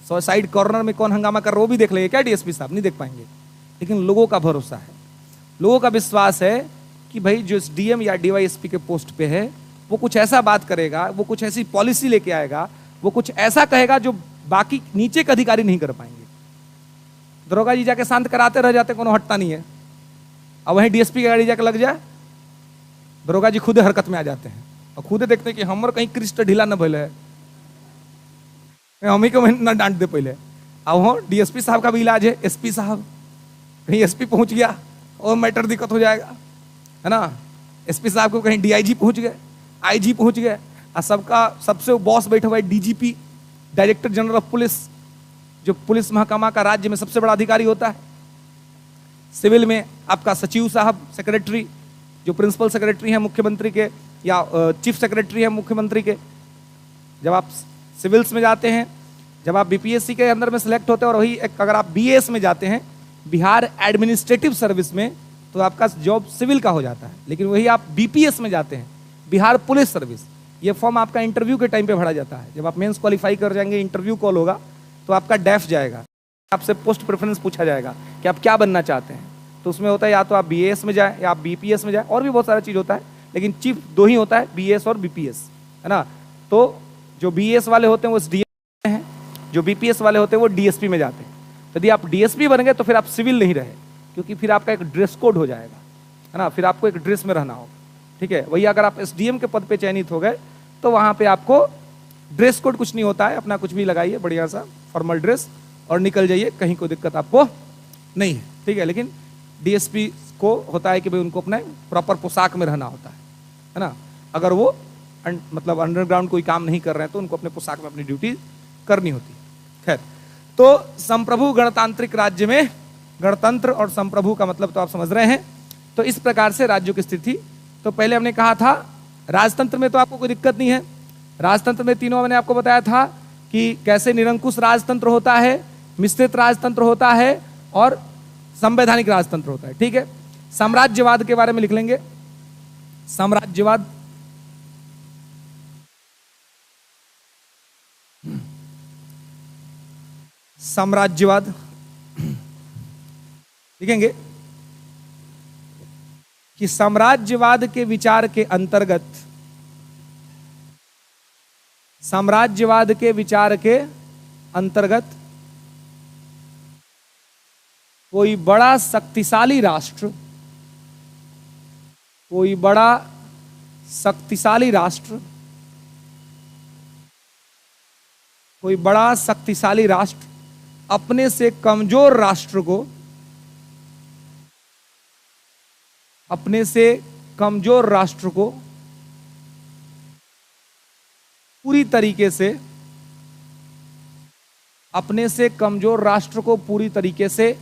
साइड कॉर्नर में कौन हंगामा कर रहा है वो भी देख लेंगे क्या डीएसपी साहब? नहीं देख पाएंगे। लेकिन लोगों का भरोसा है, लोगों का विश्वास है कि भाई जो डीएम या डीवाईएसपी के पोस्ट पे है वो कुछ ऐसा बात करेगा, वो कुछ ऐसी पॉलिसी लेके आएगा, वो कुछ ऐसा कहेगा जो बाकी नीचे के अधिकारी नहीं कर पाएंगे। दरोगा जी जाके शांत कराते रह जाते, कोनो हटता नहीं है। अब वहीं डीएसपी की गाड़ी जाके लग जाए, दरोगा जी खुद हरकत में आ जाते हैं और खुद देखते हैं कि हमर कहीं क्रिस्ट ढीला न भइल है, हम ही को न डांट दे पहले। अब हो डीएसपी साहब का भी इलाज है, एसपी साहब, कहीं एसपी पहुंच गया और मैटर दिक्कत हो जाएगा, है ना। एसपी साहब को कहीं डीआईजी पहुंच गए, आईजी पहुंच गए, और सबका सबसे बॉस बैठा हुआ है DGP, director general of police, जो पुलिस महकमा का राज्य में सबसे बड़ा अधिकारी होता है। सिविल में आपका सचिव साहब, सेक्रेटरी, जो प्रिंसिपल सेक्रेटरी हैं मुख्यमंत्री के, या चीफ सेक्रेटरी हैं मुख्यमंत्री के। जब आप सिविल्स में जाते हैं, जब आप बीपीएससी के अंदर में सिलेक्ट होते हैं, और वही अगर आप बीएएस में जाते हैं, बिहार एडमिनिस्ट्रेटिव सर्विस में, तो आपका जॉब सिविल का हो जाता है। लेकिन वही आप बीपीएस में जाते हैं, बिहार पुलिस सर्विस, ये फॉर्म आपका इंटरव्यू के टाइम पे भरा जाता है। जब आप मेंस क्वालिफाई कर जाएंगे, इंटरव्यू कॉल होगा, तो आपका डेफ जाएगा, आपसे पोस्ट प्रेफरेंस पूछा जाएगा कि आप क्या बनना चाहते हैं। तो उसमें होता है या तो आप बीएएस में जाए या आप बीपीएस में जाए, और भी बहुत सारा चीज़ होता है, लेकिन चीफ दो ही होता है, बीएएस और बीपीएस, है ना। तो जो बीएएस वाले होते हैं वो डीएस में हैं, जो बीपीएस वाले होते हैं वो डीएसपी में जाते हैं। यदि आप डीएसपी बन गए तो फिर आप सिविल नहीं रहे, क्योंकि फिर आपका एक ड्रेस कोड हो जाएगा, है ना, फिर आपको एक ड्रेस में रहना होगा। ठीक है, वही अगर आप एसडीएम के पद पे चयनित हो गए तो वहाँ पे आपको ड्रेस कोड कुछ नहीं होता है, अपना कुछ भी लगाइए बढ़िया सा फॉर्मल ड्रेस और निकल जाइए, कहीं कोई दिक्कत आपको नहीं है। ठीक है, लेकिन डीएसपी को होता है कि भाई उनको अपने प्रॉपर पोशाक में रहना होता है ना। अगर वो मतलब अंडरग्राउंड कोई काम नहीं कर रहे हैं तो उनको अपने पोशाक में अपनी ड्यूटी करनी होती है। खैर, तो संप्रभु गणतांत्रिक राज्य में गणतंत्र और संप्रभु का मतलब तो आप समझ रहे हैं। तो इस प्रकार से राज्यों की स्थिति, तो पहले हमने कहा था राजतंत्र में तो आपको कोई दिक्कत नहीं है। राजतंत्र में तीनों मैंने आपको बताया था कि कैसे निरंकुश राजतंत्र होता है, मिश्रित राजतंत्र होता है और संवैधानिक राजतंत्र होता है। ठीक है, साम्राज्यवाद के बारे में लिख लेंगे। साम्राज्यवाद, साम्राज्यवाद लिखेंगे कि साम्राज्यवाद के विचार के अंतर्गत, साम्राज्यवाद के विचार के अंतर्गत कोई बड़ा शक्तिशाली राष्ट्र, कोई बड़ा शक्तिशाली राष्ट्र, कोई बड़ा शक्तिशाली राष्ट्र अपने से कमजोर राष्ट्र को, अपने से कमजोर राष्ट्र को पूरी तरीके से, अपने से कमजोर राष्ट्र को पूरी तरीके से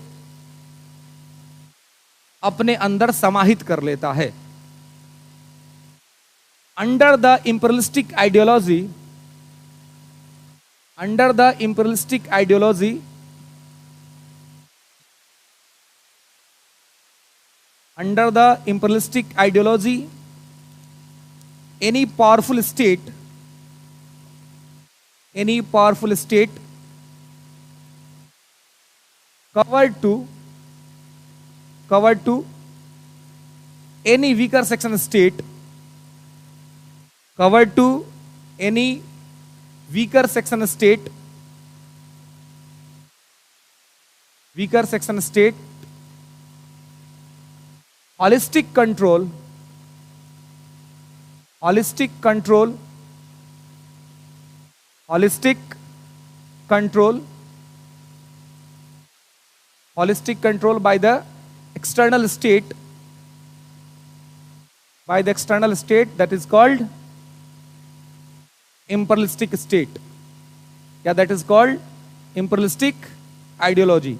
अपने अंदर समाहित कर लेता है। Under the imperialistic ideology, under the imperialistic ideology, under the imperialistic ideology, any powerful state covered to any weaker section state, covered to any weaker section state, weaker section state, holistic control, holistic control, holistic control, holistic control by the external state, by the external state, that is called imperialistic state, या that is called imperialistic ideology।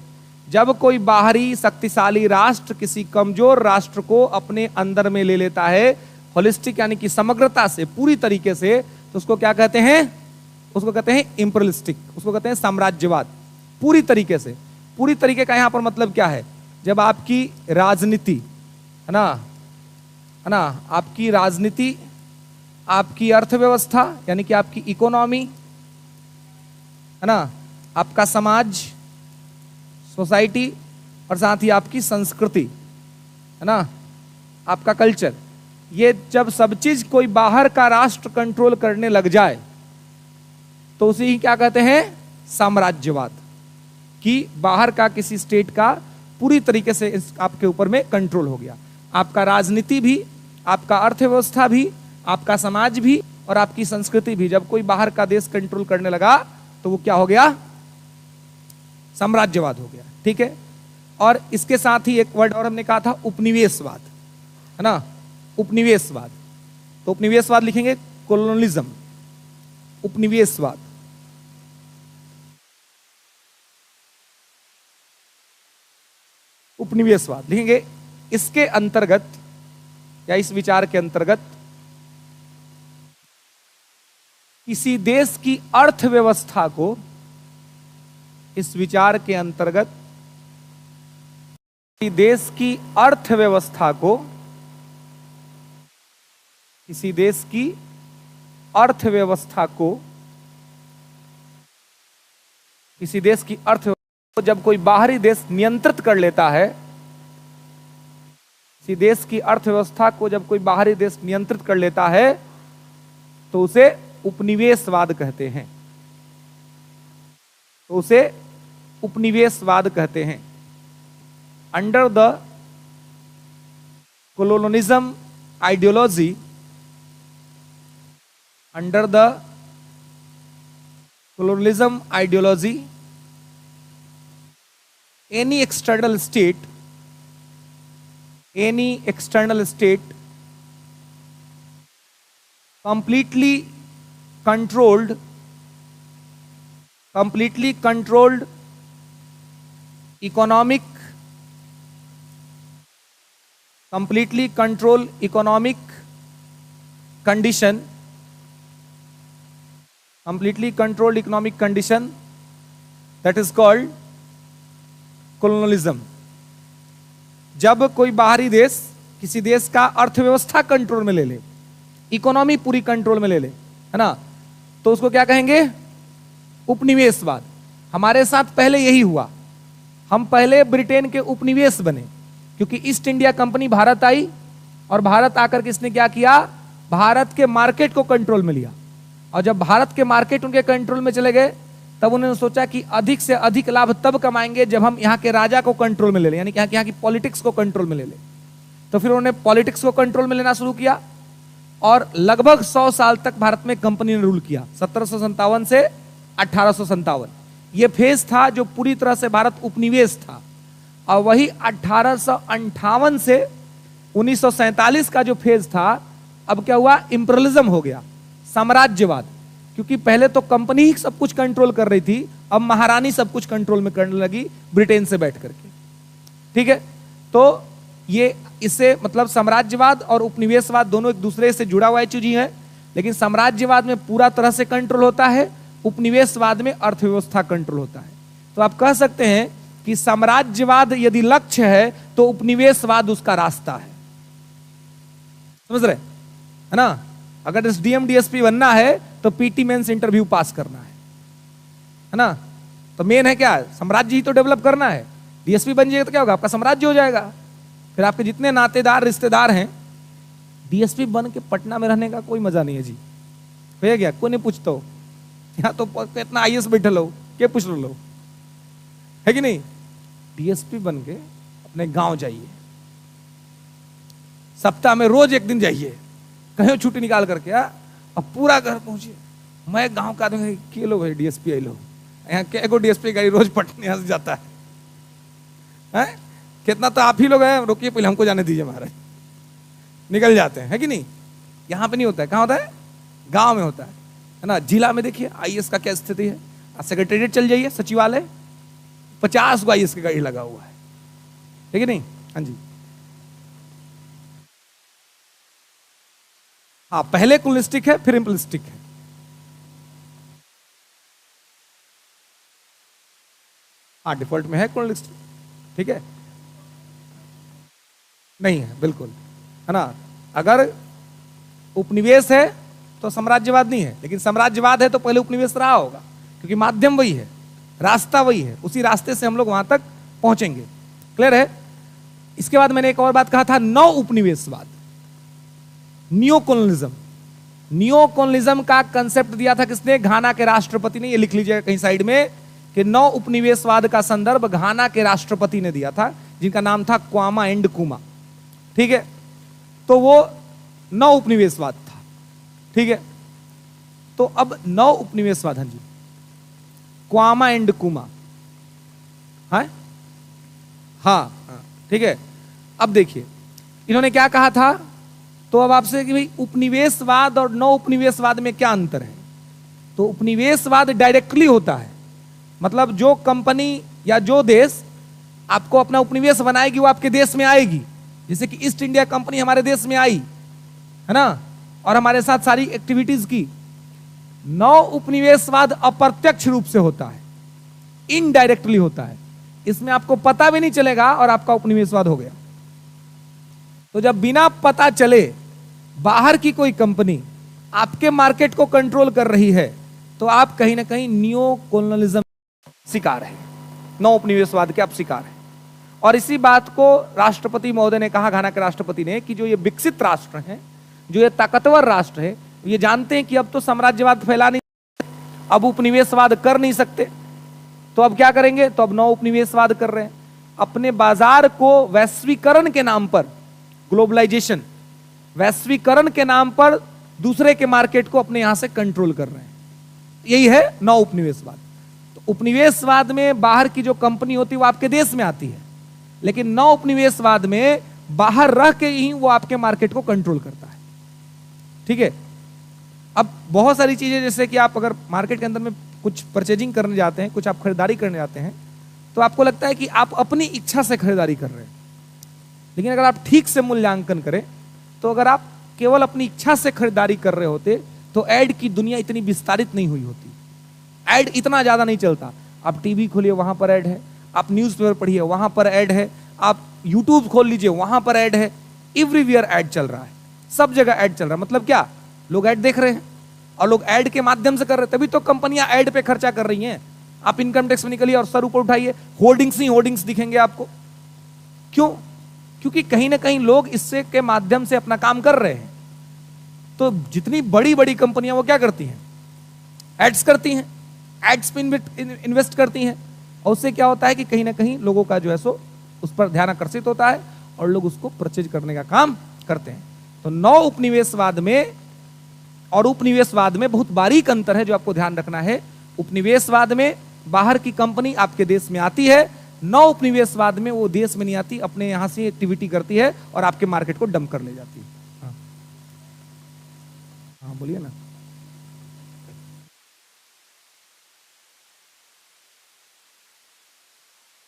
जब कोई बाहरी शक्तिशाली राष्ट्र किसी कमजोर राष्ट्र को अपने अंदर में ले लेता है, होलिस्टिक यानी कि समग्रता से, पूरी तरीके से, तो उसको क्या कहते हैं? उसको कहते हैं इंपीरियलिस्टिक, उसको कहते हैं साम्राज्यवाद। पूरी तरीके से, पूरी तरीके का यहां पर मतलब क्या है? जब आपकी राजनीति है ना, है ना, आपकी राजनीति, आपकी अर्थव्यवस्था यानी कि आपकी इकोनॉमी, है ना, आपका समाज, सोसाइटी, और साथ ही आपकी संस्कृति, है ना, आपका कल्चर, ये जब सब चीज कोई बाहर का राष्ट्र कंट्रोल करने लग जाए तो उसे ही क्या कहते हैं? साम्राज्यवाद। कि बाहर का किसी स्टेट का पूरी तरीके से आपके ऊपर में कंट्रोल हो गया, आपका राजनीति भी, आपका अर्थव्यवस्था भी, आपका समाज भी और आपकी संस्कृति भी, जब कोई बाहर का देश कंट्रोल करने लगा तो वो क्या हो गया? साम्राज्यवाद हो गया। ठीक है, और इसके साथ ही एक वर्ड और हमने कहा था, उपनिवेशवाद, है ना, उपनिवेशवाद। तो उपनिवेशवाद लिखेंगे कोलोनियलिज्म, उपनिवेशवाद। उपनिवेशवाद लिखेंगे। इसके अंतर्गत या इस विचार के अंतर्गत किसी देश की अर्थव्यवस्था को, इस विचार के अंतर्गत किसी देश की अर्थव्यवस्था को, किसी देश की अर्थव्यवस्था को, किसी देश की अर्थव्यवस्था को जब कोई बाहरी देश नियंत्रित कर लेता है, किसी देश की अर्थव्यवस्था को जब कोई बाहरी देश नियंत्रित कर लेता है तो उसे उपनिवेशवाद कहते हैं, तो उसे उपनिवेशवाद कहते हैं। Under the colonialism ideology, under the colonialism ideology, any external state completely controlled economic, completely control economic condition, completely controlled economic condition, that is called कोलोनलिज्म, जब कोई बाहरी देश किसी देश का अर्थव्यवस्था कंट्रोल में ले ले, इकोनॉमी पूरी कंट्रोल में ले ले, है ना, तो उसको क्या कहेंगे? उपनिवेशवाद। हमारे साथ पहले यही हुआ, हम पहले ब्रिटेन के उपनिवेश बने, क्योंकि ईस्ट इंडिया कंपनी भारत आई और भारत आकर के इसने क्या किया? भारत के मार्केट को कंट्रोल में लिया। और जब भारत के मार्केट उनके कंट्रोल में चले गए, तब उन्होंने सोचा कि अधिक से अधिक लाभ तब कमाएंगे जब हम यहाँ के राजा को कंट्रोल में ले लें, यानी कि यहाँ की पॉलिटिक्स को कंट्रोल में ले लें। तो फिर उन्होंने पॉलिटिक्स को कंट्रोल में लेना शुरू किया और लगभग 100 साल तक भारत में कंपनी ने रूल किया, 1757 से 1857। ये फेज था जो पूरी तरह से भारत उपनिवेश था। और वही 1858 से 1947 का जो फेज था, अब क्या हुआ? इंपीरियलिज्म हो गया, साम्राज्यवाद। क्योंकि पहले तो कंपनी ही सब कुछ कंट्रोल कर रही थी, अब महारानी सब कुछ कंट्रोल में करने लगी ब्रिटेन से बैठ करके। ठीक है, तो ये इससे मतलब साम्राज्यवाद और उपनिवेशवाद दोनों एक दूसरे से जुड़ा हुआ चीज है, लेकिन साम्राज्यवाद में पूरा तरह से कंट्रोल होता है, उपनिवेशवाद में अर्थव्यवस्था कंट्रोल होता है। तो आप कह सकते हैं कि साम्राज्यवाद यदि लक्ष्य है तो उपनिवेशवाद उसका रास्ता है। समझ रहे है ना? अगर एसडीएम डीएसपी बनना है तो पीटी मेंस इंटरव्यू पास करना है ना? तो मेन है क्या? साम्राज्य ही तो डेवलप करना है। डीएसपी बन जाएगा तो क्या होगा? आपका साम्राज्य हो जाएगा। फिर आपके जितने नातेदार रिश्तेदार हैं, डीएसपी बन के पटना में रहने का कोई मजा नहीं है जी। भैया क्या कोई नहीं पूछता हो, यहाँ तो इतना आईएएस बैठे लो, क्या पूछ लो, है कि नहीं? डीएसपी बन के अपने गांव जाइए, सप्ताह में रोज एक दिन जाइए, कहीं छुट्टी निकाल करके और पूरा घर पहुंचिए। मैं गांव का आदमी, के लोग है डीएसपी आई लोग, यहाँ क्या को डीएसपी गाड़ी रोज पटने यहाँ से जाता है? कितना तो आप ही लोग हैं, रोकिए पहले हमको जाने दीजिए महाराज, निकल जाते हैं, है कि नहीं? यहाँ पे नहीं होता है। कहाँ होता है? गांव में होता है ना? जिला में देखिए आईएएस का क्या स्थिति है। सेक्रेटेरिएट चल जाइए, सचिवालय, 50 को आईएएस की गाड़ी लगा हुआ है कि नहीं? हाँ जी, हाँ, पहले कुलिस्टिक है फिर इम्पलिस्टिक है। हाँ, डिफॉल्ट में है कुलिस्टिक, ठीक है? नहीं है, बिल्कुल, है ना? अगर उपनिवेश है तो साम्राज्यवाद नहीं है, लेकिन साम्राज्यवाद है तो पहले उपनिवेश रहा होगा, क्योंकि माध्यम वही है, रास्ता वही है, उसी रास्ते से हम लोग वहां तक पहुंचेंगे। क्लियर है? इसके बाद मैंने एक और बात कहा था, नौ उपनिवेशवाद, नियो कॉलोनिज्म। नियो कॉलोनिज्म का कंसेप्ट दिया था किसने? घाना के राष्ट्रपति ने। ये लिख लीजिएगा कहीं साइड में कि नौ उपनिवेशवाद का संदर्भ घाना के राष्ट्रपति ने दिया था, जिनका नाम था क्वामा एंड कुमा। ठीक है, तो वो नौ उपनिवेशवाद था। ठीक है, तो अब नौ उपनिवेशवाद, हाँ जी, क्वामा एंड कुमा, हाँ हाँ, ठीक है। अब देखिए इन्होंने क्या कहा था, तो अब आपसे कि भाई उपनिवेशवाद और नौ उपनिवेशवाद में क्या अंतर है? तो उपनिवेशवाद डायरेक्टली होता है, मतलब जो कंपनी या जो देश आपको अपना उपनिवेश बनाएगी वो आपके देश में आएगी। जैसे कि ईस्ट इंडिया कंपनी हमारे देश में आई, है ना, और हमारे साथ सारी एक्टिविटीज की। नौ उपनिवेशवाद अप्रत्यक्ष रूप से होता है, इनडायरेक्टली होता है, इसमें आपको पता भी नहीं चलेगा और आपका उपनिवेशवाद हो गया। तो जब बिना पता चले बाहर की कोई कंपनी आपके मार्केट को कंट्रोल कर रही है, तो आप कहीं ना कहीं नियो कॉलोनियलिज्म शिकार है, नौ उपनिवेशवाद के आप शिकार हैं। और इसी बात को राष्ट्रपति महोदय ने कहा, घाना के राष्ट्रपति ने, कि जो ये विकसित राष्ट्र हैं, जो ये ताकतवर राष्ट्र है, ये जानते हैं कि अब तो साम्राज्यवाद फैला नहीं, अब उपनिवेशवाद कर नहीं सकते, तो अब क्या करेंगे? तो अब नौ उपनिवेशवाद कर रहे हैं। अपने बाजार को वैश्वीकरण के नाम पर, ग्लोबलाइजेशन, वैश्वीकरण के नाम पर दूसरे के मार्केट को अपने यहां से कंट्रोल कर रहे हैं। यही है नौ उपनिवेशवाद। तो उपनिवेशवाद में बाहर की जो कंपनी होती है वो आपके देश में आती है, लेकिन नौ उपनिवेशवाद में बाहर रह के ही वो आपके मार्केट को कंट्रोल करता है। ठीक है, अब बहुत सारी चीजें, जैसे कि आप अगर मार्केट के अंदर में कुछ परचेजिंग करने जाते हैं, कुछ आप खरीदारी करने जाते हैं, तो आपको लगता है कि आप अपनी इच्छा से खरीदारी कर रहे हैं, लेकिन अगर आप ठीक से मूल्यांकन करें तो अगर आप केवल अपनी इच्छा से खरीदारी कर रहे होते तो ऐड की दुनिया इतनी विस्तारित नहीं हुई होती, ऐड इतना ज्यादा नहीं चलता। आप टीवी खोलिए वहां पर ऐड है, आप न्यूज़पेपर पढ़िए वहां पर ऐड है, आप यूट्यूब खोल लीजिए वहां पर ऐड है, एवरीवेयर ऐड चल रहा है, सब जगह ऐड चल रहा है। मतलब क्या, लोग ऐड देख रहे हैं और लोग ऐड के माध्यम से कर रहे हैं, तभी तो कंपनियां ऐड पे खर्चा कर रही हैं। आप इनकम टैक्स में निकलिए और सर ऊपर उठाइए, होर्डिंग्स ही होर्डिंग्स दिखेंगे आपको। क्यों? क्योंकि कहीं ना कहीं लोग इससे के माध्यम से अपना काम कर रहे हैं। तो जितनी बड़ी बड़ी कंपनियां वो क्या करती हैं, एड्स करती हैं, एड्स पे इन्वेस्ट करती हैं, और उससे क्या होता है कि कहीं ना कहीं लोगों का जो है सो उस पर ध्यान आकर्षित होता है और लोग उसको परचेज करने का काम करते हैं। तो नौ उपनिवेशवाद में और उपनिवेशवाद में बहुत बारीक अंतर है जो आपको ध्यान रखना है। उपनिवेशवाद में बाहर की कंपनी आपके देश में आती है, नौ उपनिवेशवाद में वो देश में नहीं आती, अपने यहां से एक्टिविटी करती है और आपके मार्केट को डंप कर ले जाती है। हाँ बोलिए ना।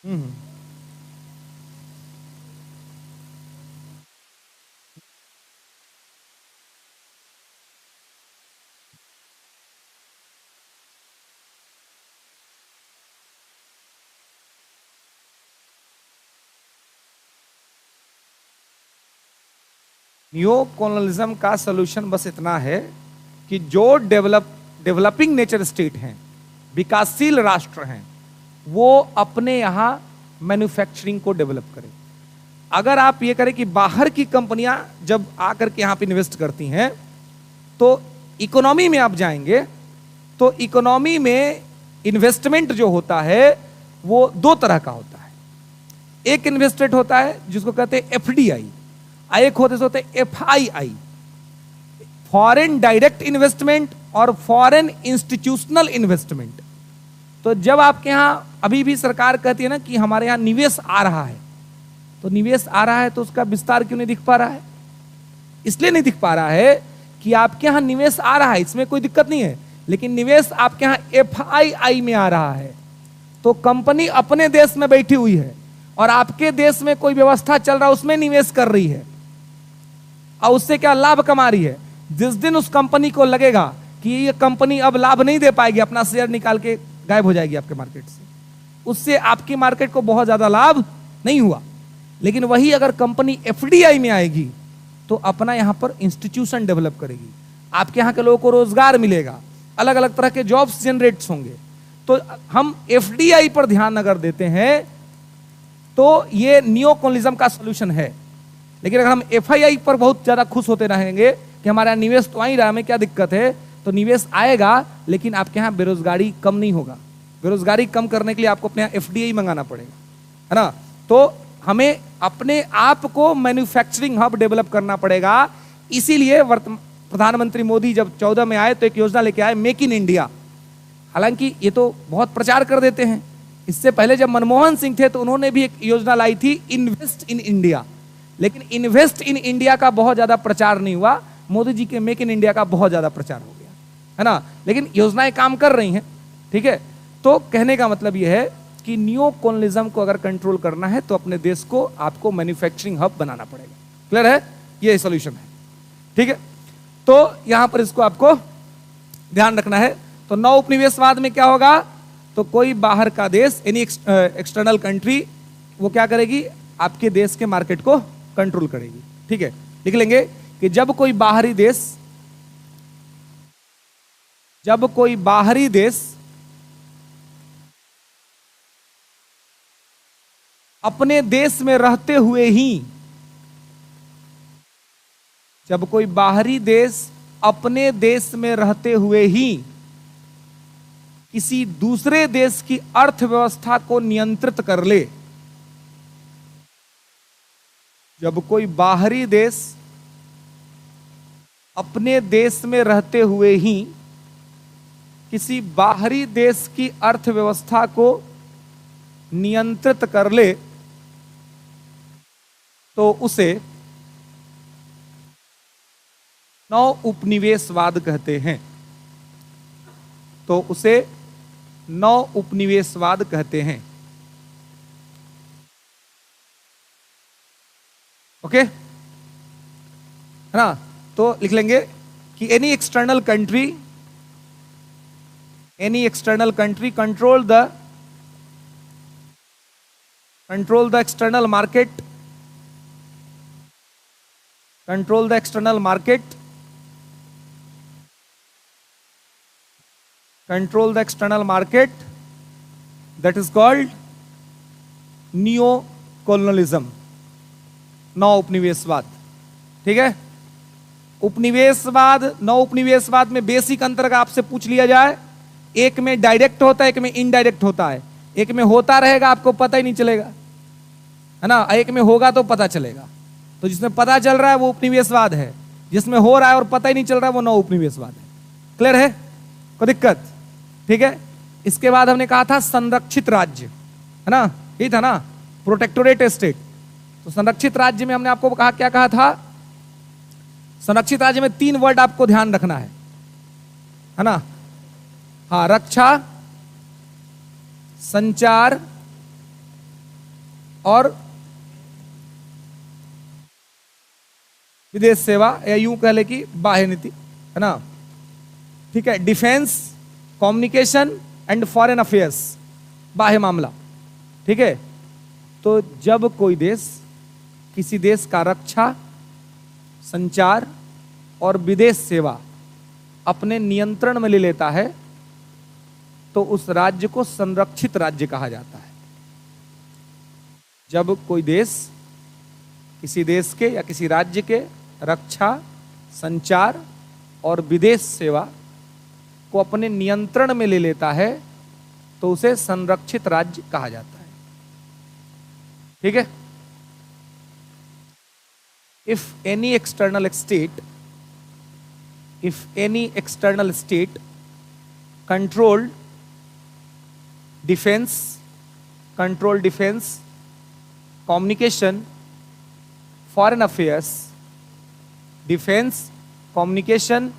हम्म। न्यू कॉलोनिज्म का सोल्यूशन बस इतना है कि जो डेवलपिंग नेचर स्टेट हैं, विकासशील राष्ट्र हैं, वो अपने यहां मैन्युफैक्चरिंग को डेवलप करें। अगर आप ये करें कि बाहर की कंपनियां जब आकर के यहां पे इन्वेस्ट करती हैं, तो इकोनॉमी में आप जाएंगे तो इकोनॉमी में इन्वेस्टमेंट जो होता है वो दो तरह का होता है। एक इन्वेस्टमेंट होता है जिसको कहते हैं एफडीआई, एक होते हैं एफआईआई, फॉरेन डायरेक्ट इन्वेस्टमेंट और फॉरेन इंस्टीट्यूशनल इन्वेस्टमेंट। तो जब आपके यहां अभी भी सरकार कहती है ना कि हमारे यहां निवेश आ रहा है, तो निवेश आ रहा है तो उसका विस्तार क्यों नहीं दिख पा रहा है? इसलिए नहीं दिख पा रहा है कि आपके यहां निवेश आ रहा है, इसमें कोई दिक्कत नहीं है, लेकिन निवेश आपके यहां एफआईआई में आ रहा है। तो कंपनी अपने देश में बैठी हुई है और आपके देश में कोई व्यवस्था चल रहा है उसमें निवेश कर रही है, और उससे क्या लाभ कमा रही है। जिस दिन उस कंपनी को लगेगा कि ये कंपनी अब लाभ नहीं दे पाएगी, अपना शेयर निकाल के गायब हो जाएगी आपके मार्केट से, उससे आपकी मार्केट को बहुत ज्यादा लाभ नहीं हुआ। लेकिन वही अगर कंपनी एफडीआई में आएगी तो अपना यहां पर इंस्टीट्यूशन डेवलप करेगी, आपके यहां के लोगों को रोजगार मिलेगा, अलग अलग तरह के जॉब्स जनरेट होंगे। तो हम एफडीआई पर ध्यान अगर देते हैं तो ये नियोकॉलोनिज्म का सॉल्यूशन है। लेकिन अगर हम एफआईआई पर बहुत ज्यादा खुश होते रहेंगे कि हमारा निवेश तो आ ही रहा है, हमें क्या दिक्कत है, तो निवेश आएगा लेकिन आपके यहां बेरोजगारी कम नहीं होगा। बेरोजगारी कम करने के लिए आपको अपने यहां एफडीआई मंगाना पड़ेगा, है ना। तो हमें अपने आप को मैन्युफैक्चरिंग हब डेवलप करना पड़ेगा। इसीलिए प्रधानमंत्री मोदी जब 14 में आए तो एक योजना लेके आए, मेक इन इंडिया। हालांकि ये तो बहुत प्रचार कर देते हैं, इससे पहले जब मनमोहन सिंह थे तो उन्होंने भी एक योजना लाई थी, इन्वेस्ट इन इंडिया। लेकिन इन्वेस्ट इन इंडिया का बहुत ज्यादा प्रचार नहीं हुआ, मोदी जी के मेक इन इंडिया का बहुत ज्यादा प्रचार हो गया, है ना। लेकिन योजनाएं काम कर रही हैं, ठीक है। तो कहने का मतलब यह है कि न्यू कॉलोनिज्म को अगर कंट्रोल करना है तो अपने देश को आपको मैन्युफैक्चरिंग हब बनाना पड़ेगा। क्लियर है? ये सॉल्यूशन है, ठीक है। तो यहां पर इसको आपको ध्यान रखना है। तो नौ उपनिवेशवाद में क्या होगा, तो कोई बाहर का देश, एनी एक्सटर्नल कंट्री, वो क्या करेगी, आपके देश के मार्केट को कंट्रोल करेगी, ठीक है। लिख लेंगे कि जब कोई बाहरी देश अपने देश में रहते हुए ही, जब कोई बाहरी देश अपने देश में रहते हुए ही किसी दूसरे देश की अर्थव्यवस्था को नियंत्रित कर ले, जब कोई बाहरी देश अपने देश में रहते हुए ही किसी बाहरी देश की अर्थव्यवस्था को नियंत्रित कर ले, तो उसे नौ उपनिवेशवाद कहते हैं। तो उसे नौ उपनिवेशवाद कहते हैं। ओके, है ना। तो लिख लेंगे कि any external country control the control the external market, control the external market, control the external market, that is called neo colonialism, नौ उपनिवेशवाद। ठीक है, उपनिवेशवाद, नौ उपनिवेशवाद में बेसिक अंतर का आपसे पूछ लिया जाए, एक में डायरेक्ट होता है, एक में इनडायरेक्ट होता है। एक में होता रहेगा आपको पता ही नहीं चलेगा, है ना, एक में होगा तो पता चलेगा। तो जिसमें पता चल रहा है वो उपनिवेशवाद है, जिसमें हो रहा है और पता ही नहीं चल रहा है वो नौ उपनिवेशवाद है। क्लियर है? कोई दिक्कत? ठीक है। इसके बाद हमने कहा था संरक्षित राज्य, है ना, यही था ना, प्रोटेक्टोरेट स्टेट। तो संरक्षित राज्य में हमने आपको कहा, क्या कहा था? संरक्षित राज्य में तीन वर्ड आपको ध्यान रखना है ना, हाँ, रक्षा, संचार और विदेश सेवा, या यूं कह ले कि बाह्य नीति, है ना। ठीक है, defence, communication and foreign affairs, बाह्य मामला। ठीक है, तो जब कोई देश किसी देश का रक्षा, संचार और विदेश सेवा अपने नियंत्रण में ले लेता है तो उस राज्य को संरक्षित राज्य कहा जाता है। जब कोई देश किसी देश के या किसी राज्य के रक्षा, संचार और विदेश सेवा को अपने नियंत्रण में ले लेता है तो उसे संरक्षित राज्य कहा जाता है। ठीक है। If any external state controlled defence, communication, foreign affairs, defence, communication,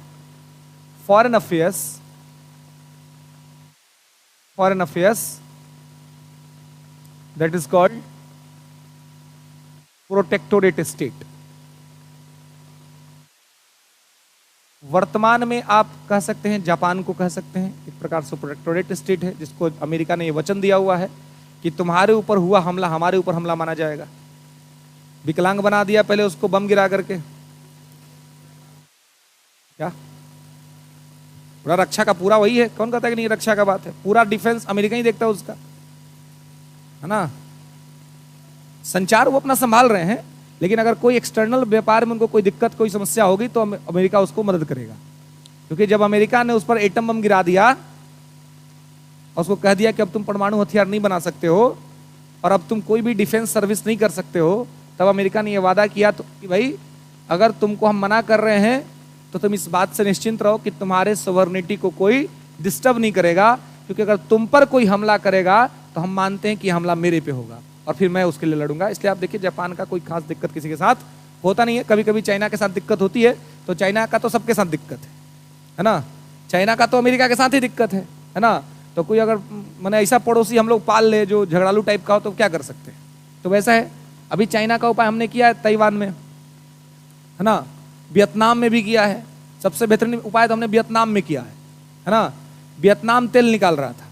foreign affairs, that is called protectorate state. वर्तमान में आप कह सकते हैं, जापान को कह सकते हैं एक प्रकार से प्रोटेक्टोरेट स्टेट है, जिसको अमेरिका ने ये वचन दिया हुआ है कि तुम्हारे ऊपर हुआ हमला हमारे ऊपर हमला माना जाएगा। विकलांग बना दिया पहले उसको बम गिरा करके, क्या पूरा रक्षा का पूरा वही है, कौन कहता है कि नहीं रक्षा का बात है, पूरा डिफेंस अमेरिका ही देखता है उसका, है ना। संचार वो अपना संभाल रहे हैं, लेकिन अगर कोई एक्सटर्नल व्यापार में उनको कोई दिक्कत, कोई समस्या होगी तो अमेरिका उसको मदद करेगा। क्योंकि जब अमेरिका ने उस पर एटम बम गिरा दिया और उसको कह दिया कि अब तुम परमाणु हथियार नहीं बना सकते हो और अब तुम कोई भी डिफेंस सर्विस नहीं कर सकते हो, तब अमेरिका ने यह वादा किया तो कि भाई अगर तुमको हम मना कर रहे हैं तो तुम इस बात से निश्चिंत रहो कि तुम्हारे सॉवरेनिटी को कोई डिस्टर्ब नहीं करेगा, क्योंकि अगर तुम पर कोई हमला करेगा तो हम मानते हैं कि हमला मेरे पे होगा और फिर मैं उसके लिए लड़ूंगा। इसलिए आप देखिए जापान का कोई खास दिक्कत किसी के साथ होता नहीं है। कभी कभी चाइना के साथ दिक्कत होती है, तो चाइना का तो सबके साथ दिक्कत है ना, चाइना का तो अमेरिका के साथ ही दिक्कत है ना। तो कोई अगर मैंने ऐसा पड़ोसी हम लोग पाल ले जो झगड़ालू टाइप का हो तो क्या कर सकते हैं। तो वैसा है, अभी चाइना का उपाय हमने किया है ताइवान में, है ना, वियतनाम में भी किया है। सबसे बेहतरीन उपाय तो हमने वियतनाम में किया है ना। वियतनाम तेल निकाल रहा था,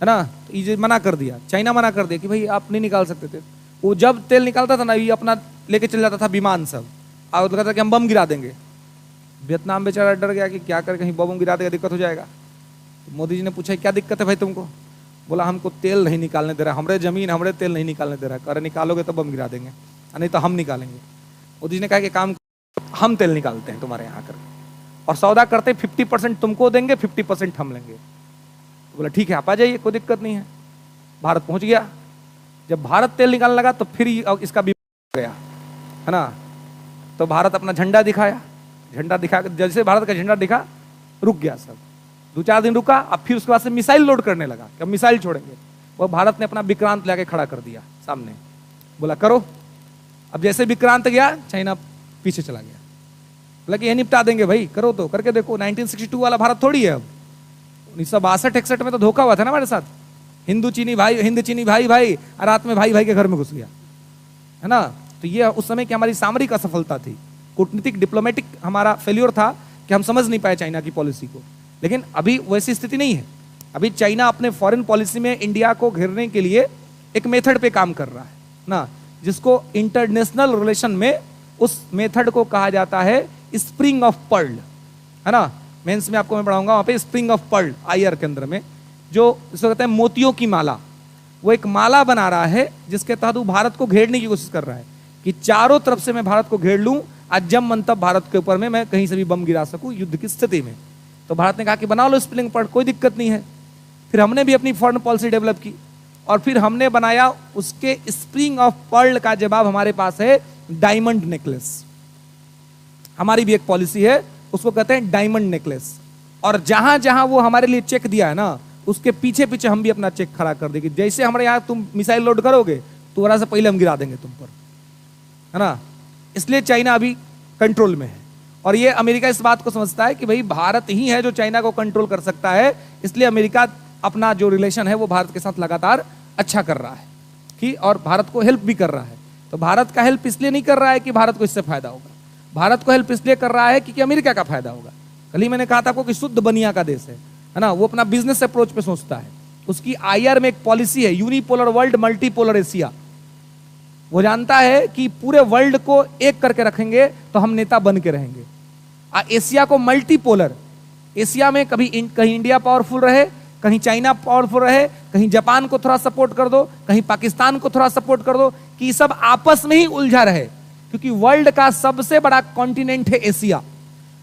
है ना, तो ये मना कर दिया, चाइना मना कर दिया कि भाई आप नहीं निकाल सकते थे। वो जब तेल निकालता था ना, ये अपना लेके चल जाता था विमान सब, और कहता था कि हम बम गिरा देंगे। वियतनाम बेचारा डर गया कि क्या कर, कहीं बम गिरा देगा दिक्कत हो जाएगा। तो मोदी जी ने पूछा क्या दिक्कत है भाई तुमको? बोला हमको तेल नहीं निकालने दे रहा, हमारे जमीन हमारे तेल नहीं निकालने दे रहा। अरे निकालोगे तो बम गिरा देंगे, नहीं तो हम निकालेंगे। मोदी जी ने कहा कि काम हम तेल निकालते हैं तुम्हारे यहाँ करके, और सौदा करते 50% तुमको देंगे, 50% हम लेंगे। तो बोला ठीक है आप आ जाइए, कोई दिक्कत नहीं है। भारत पहुंच गया। जब भारत तेल निकालने लगा तो फिर इसका भी गया, है ना। तो भारत अपना झंडा दिखाया, झंडा दिखा, जैसे भारत का झंडा दिखा रुक गया सब। 2-4 दिन रुका, अब फिर उसके बाद से मिसाइल लोड करने लगा कि अब मिसाइल छोड़ेंगे। वो भारत ने अपना विक्रांत लाके खड़ा कर दिया सामने, बोला करो। अब जैसे विक्रांत गया, चाइना पीछे चला गया, बोला कि ये निपटा देंगे भाई, करो तो करके देखो। 1962 वाला भारत थोड़ी है अब। 1962-61 में तो धोखा हुआ था ना हमारे साथ, हिंद चीनी भाई भाई, और रात में भाई के घर में घुस गया, है ना। तो ये उस समय की हमारी सामरिक असफलता थी, कूटनीतिक डिप्लोमेटिक हमारा फेल्योर था कि हम समझ नहीं पाए चाइना की पॉलिसी को। लेकिन अभी वैसी स्थिति नहीं है। अभी चाइना अपने फॉरेन पॉलिसी में इंडिया को घेरने के लिए एक मेथड पे काम कर रहा है ना, जिसको इंटरनेशनल रिलेशन में उस मेथड को कहा जाता है स्प्रिंग ऑफ पर्ल, है ना। मेंस में आपको मैं पढ़ाऊंगा वहां पे स्प्रिंग ऑफ पर्ल आईआर के अंदर में, जो इसको कहते हैं मोतियों की माला। वो एक माला बना रहा है जिसके तहत वो भारत को घेरने की कोशिश कर रहा है कि चारों तरफ से मैं भारत को घेर लूं, आज जब मन तब भारत के ऊपर में मैं कहीं से भी बम गिरा सकूं युद्ध की स्थिति में। तो भारत ने कहा कि बना लो स्प्रिंग पर्ल, कोई दिक्कत नहीं है। फिर हमने भी अपनी फॉरेन पॉलिसी डेवलप की और फिर हमने बनाया उसके स्प्रिंग ऑफ पर्ल का जवाब हमारे पास है डायमंड नेकलेस। हमारी भी एक पॉलिसी है, उसको कहते हैं डायमंड नेकलेस। और जहां जहां वो हमारे लिए चेक दिया है ना, उसके पीछे पीछे हम भी अपना चेक खड़ा कर देंगे। जैसे हमारे यहाँ तुम मिसाइल लोड करोगे तो वरा से पहले हम गिरा देंगे तुम पर, है ना। इसलिए चाइना अभी कंट्रोल में है और ये अमेरिका इस बात को समझता है कि भाई भारत ही है जो चाइना को कंट्रोल कर सकता है। इसलिए अमेरिका अपना जो रिलेशन है वो भारत के साथ लगातार अच्छा कर रहा है कि, और भारत को हेल्प भी कर रहा है। तो भारत का हेल्प इसलिए नहीं कर रहा है कि भारत को इससे फायदा होगा, भारत को हेल्प इसलिए कर रहा है कि अमेरिका का फायदा होगा। कल ही मैंने कहा था आपको कि शुद्ध बनिया का देश है ना, वो अपना बिजनेस अप्रोच पे सोचता है। उसकी आईआर में एक पॉलिसी है यूनिपोलर वर्ल्ड मल्टीपोलर एशिया। वो जानता है कि पूरे वर्ल्ड को एक करके रखेंगे तो हम नेता बन के रहेंगे। एशिया को मल्टीपोलर, एशिया में कहीं इंडिया पावरफुल रहे, कहीं चाइना पावरफुल रहे, कहीं जापान को थोड़ा सपोर्ट कर दो, कहीं पाकिस्तान को थोड़ा सपोर्ट कर दो, कि सब आपस में ही उलझा रहे। क्योंकि वर्ल्ड का सबसे बड़ा कॉन्टिनेंट है एशिया।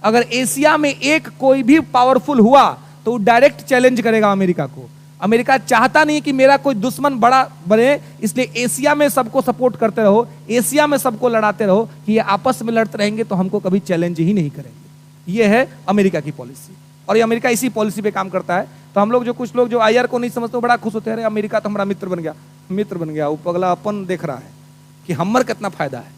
अगर एशिया में एक कोई भी पावरफुल हुआ तो वो डायरेक्ट चैलेंज करेगा अमेरिका को। अमेरिका चाहता नहीं कि मेरा कोई दुश्मन बड़ा बने, इसलिए एशिया में सबको सपोर्ट करते रहो, एशिया में सबको लड़ाते रहो कि ये आपस में लड़ते रहेंगे तो हमको कभी चैलेंज ही नहीं करेंगे। ये है अमेरिका की पॉलिसी और ये अमेरिका इसी पॉलिसी पे काम करता है। तो हम लोग जो कुछ लोग जो आईआर को नहीं समझते, बड़ा खुश होते हैं, अरे अमेरिका तो हमारा मित्र बन गया, मित्र बन गया। वो पगला अपन देख रहा है कि हमर कितना फायदा है,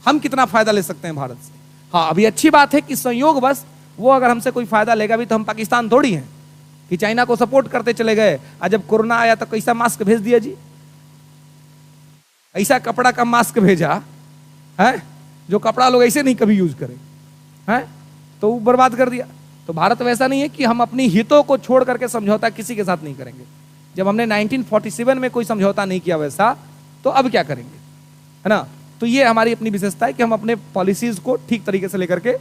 हम कितना फायदा ले सकते हैं भारत से। हाँ, अभी अच्छी बात है कि संयोग बस वो अगर हमसे कोई फायदा लेगा भी तो हम पाकिस्तान थोड़ी हैं कि चाइना को सपोर्ट करते चले गए। और जब कोरोना आया तो कैसा मास्क भेज दिया जी, ऐसा कपड़ा का मास्क भेजा है जो कपड़ा लोग ऐसे नहीं कभी यूज करें, हैं, तो वो बर्बाद कर दिया। तो भारत वैसा नहीं है कि हम अपनी हितों को छोड़ करके समझौता किसी के साथ नहीं करेंगे। जब हमने 1947 में कोई समझौता नहीं किया वैसा, तो अब क्या करेंगे, है ना। तो ये हमारी अपनी विशेषता है कि हम अपने पॉलिसीज को ठीक तरीके से लेकर के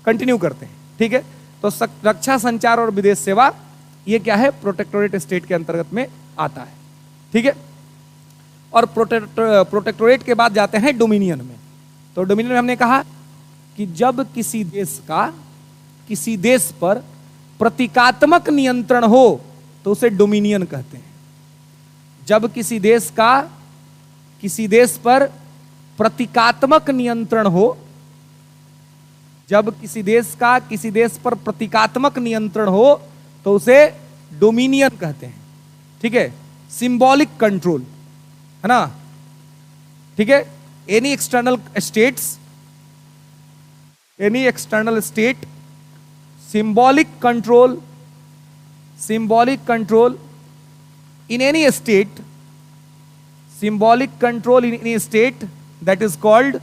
कंटिन्यू करते हैं। ठीक है, तो रक्षा, संचार और विदेश सेवा ये क्या है, प्रोटेक्टोरेट स्टेट के अंतर्गत में आता है। ठीक है, और प्रोटेक्टोरेट के बाद जाते हैं डोमिनियन में। तो डोमिनियन में हमने कहा कि जब किसी देश पर प्रतीकात्मक नियंत्रण हो तो उसे डोमिनियन कहते हैं। जब किसी देश पर प्रतीकात्मक नियंत्रण हो, जब किसी देश पर प्रतीकात्मक नियंत्रण हो तो उसे डोमिनियन कहते हैं। ठीक है, सिंबॉलिक कंट्रोल, है ना। ठीक है, any external state symbolic control in any state, that is called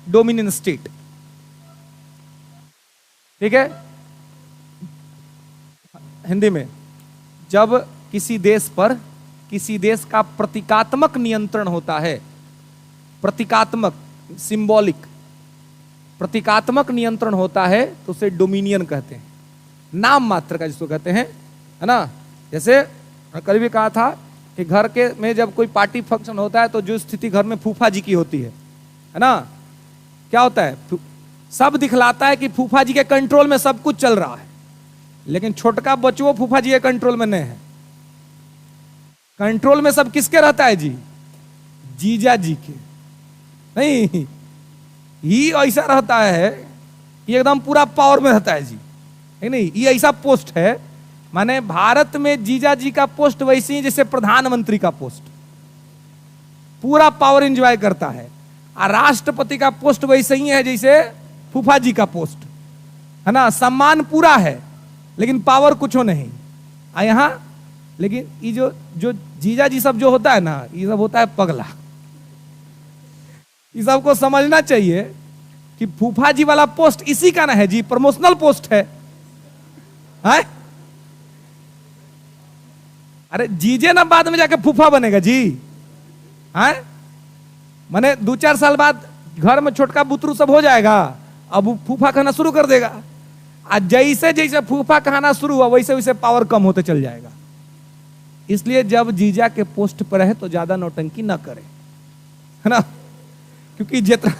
dominion state. ठीक है, हिंदी में जब किसी देश का प्रतीकात्मक नियंत्रण होता है, प्रतीकात्मक सिंबॉलिक प्रतीकात्मक नियंत्रण होता है तो उसे डोमिनियन कहते हैं। नाम मात्र का जिसको कहते हैं, है ना। जैसे कल भी कहा था कि घर के में जब कोई पार्टी फंक्शन होता है तो जो स्थिति घर में फूफा जी की होती है ना, क्या होता है, सब दिखलाता है कि फूफा जी के कंट्रोल में सब कुछ चल रहा है, लेकिन छोटका बच्चों फूफा जी के कंट्रोल में नहीं है। कंट्रोल में सब किसके रहता है जी, जीजा जी के। नहीं, ही ऐसा रहता है कि एकदम पूरा पावर में रहता है जी, है नहीं। ये ऐसा पोस्ट है, माने भारत में जीजा जी का पोस्ट वैसे ही जैसे प्रधानमंत्री का पोस्ट, पूरा पावर एंजॉय करता है। और राष्ट्रपति का पोस्ट वैसे ही है जैसे फूफा जी का पोस्ट, है ना। सम्मान पूरा है लेकिन पावर कुछ हो नहीं। यहाँ लेकिन ये जो जीजा जी सब जो होता है ना, ये सब होता है पगला। ये सबको समझना चाहिए कि फूफा जी वाला पोस्ट इसी का ना है जी, प्रमोशनल पोस्ट है। अरे जीजे ना बाद में जाके फूफा बनेगा जी। हाँ, माने 2-4 साल बाद घर में छोटका बुतरू सब हो जाएगा, अब वो फूफा कहना शुरू कर देगा। आज जैसे जैसे फूफा कहना शुरू हुआ वैसे वैसे पावर कम होते चल जाएगा। इसलिए जब जीजा के पोस्ट पर है तो ज्यादा नौटंकी ना करे, है ना, क्योंकि जितना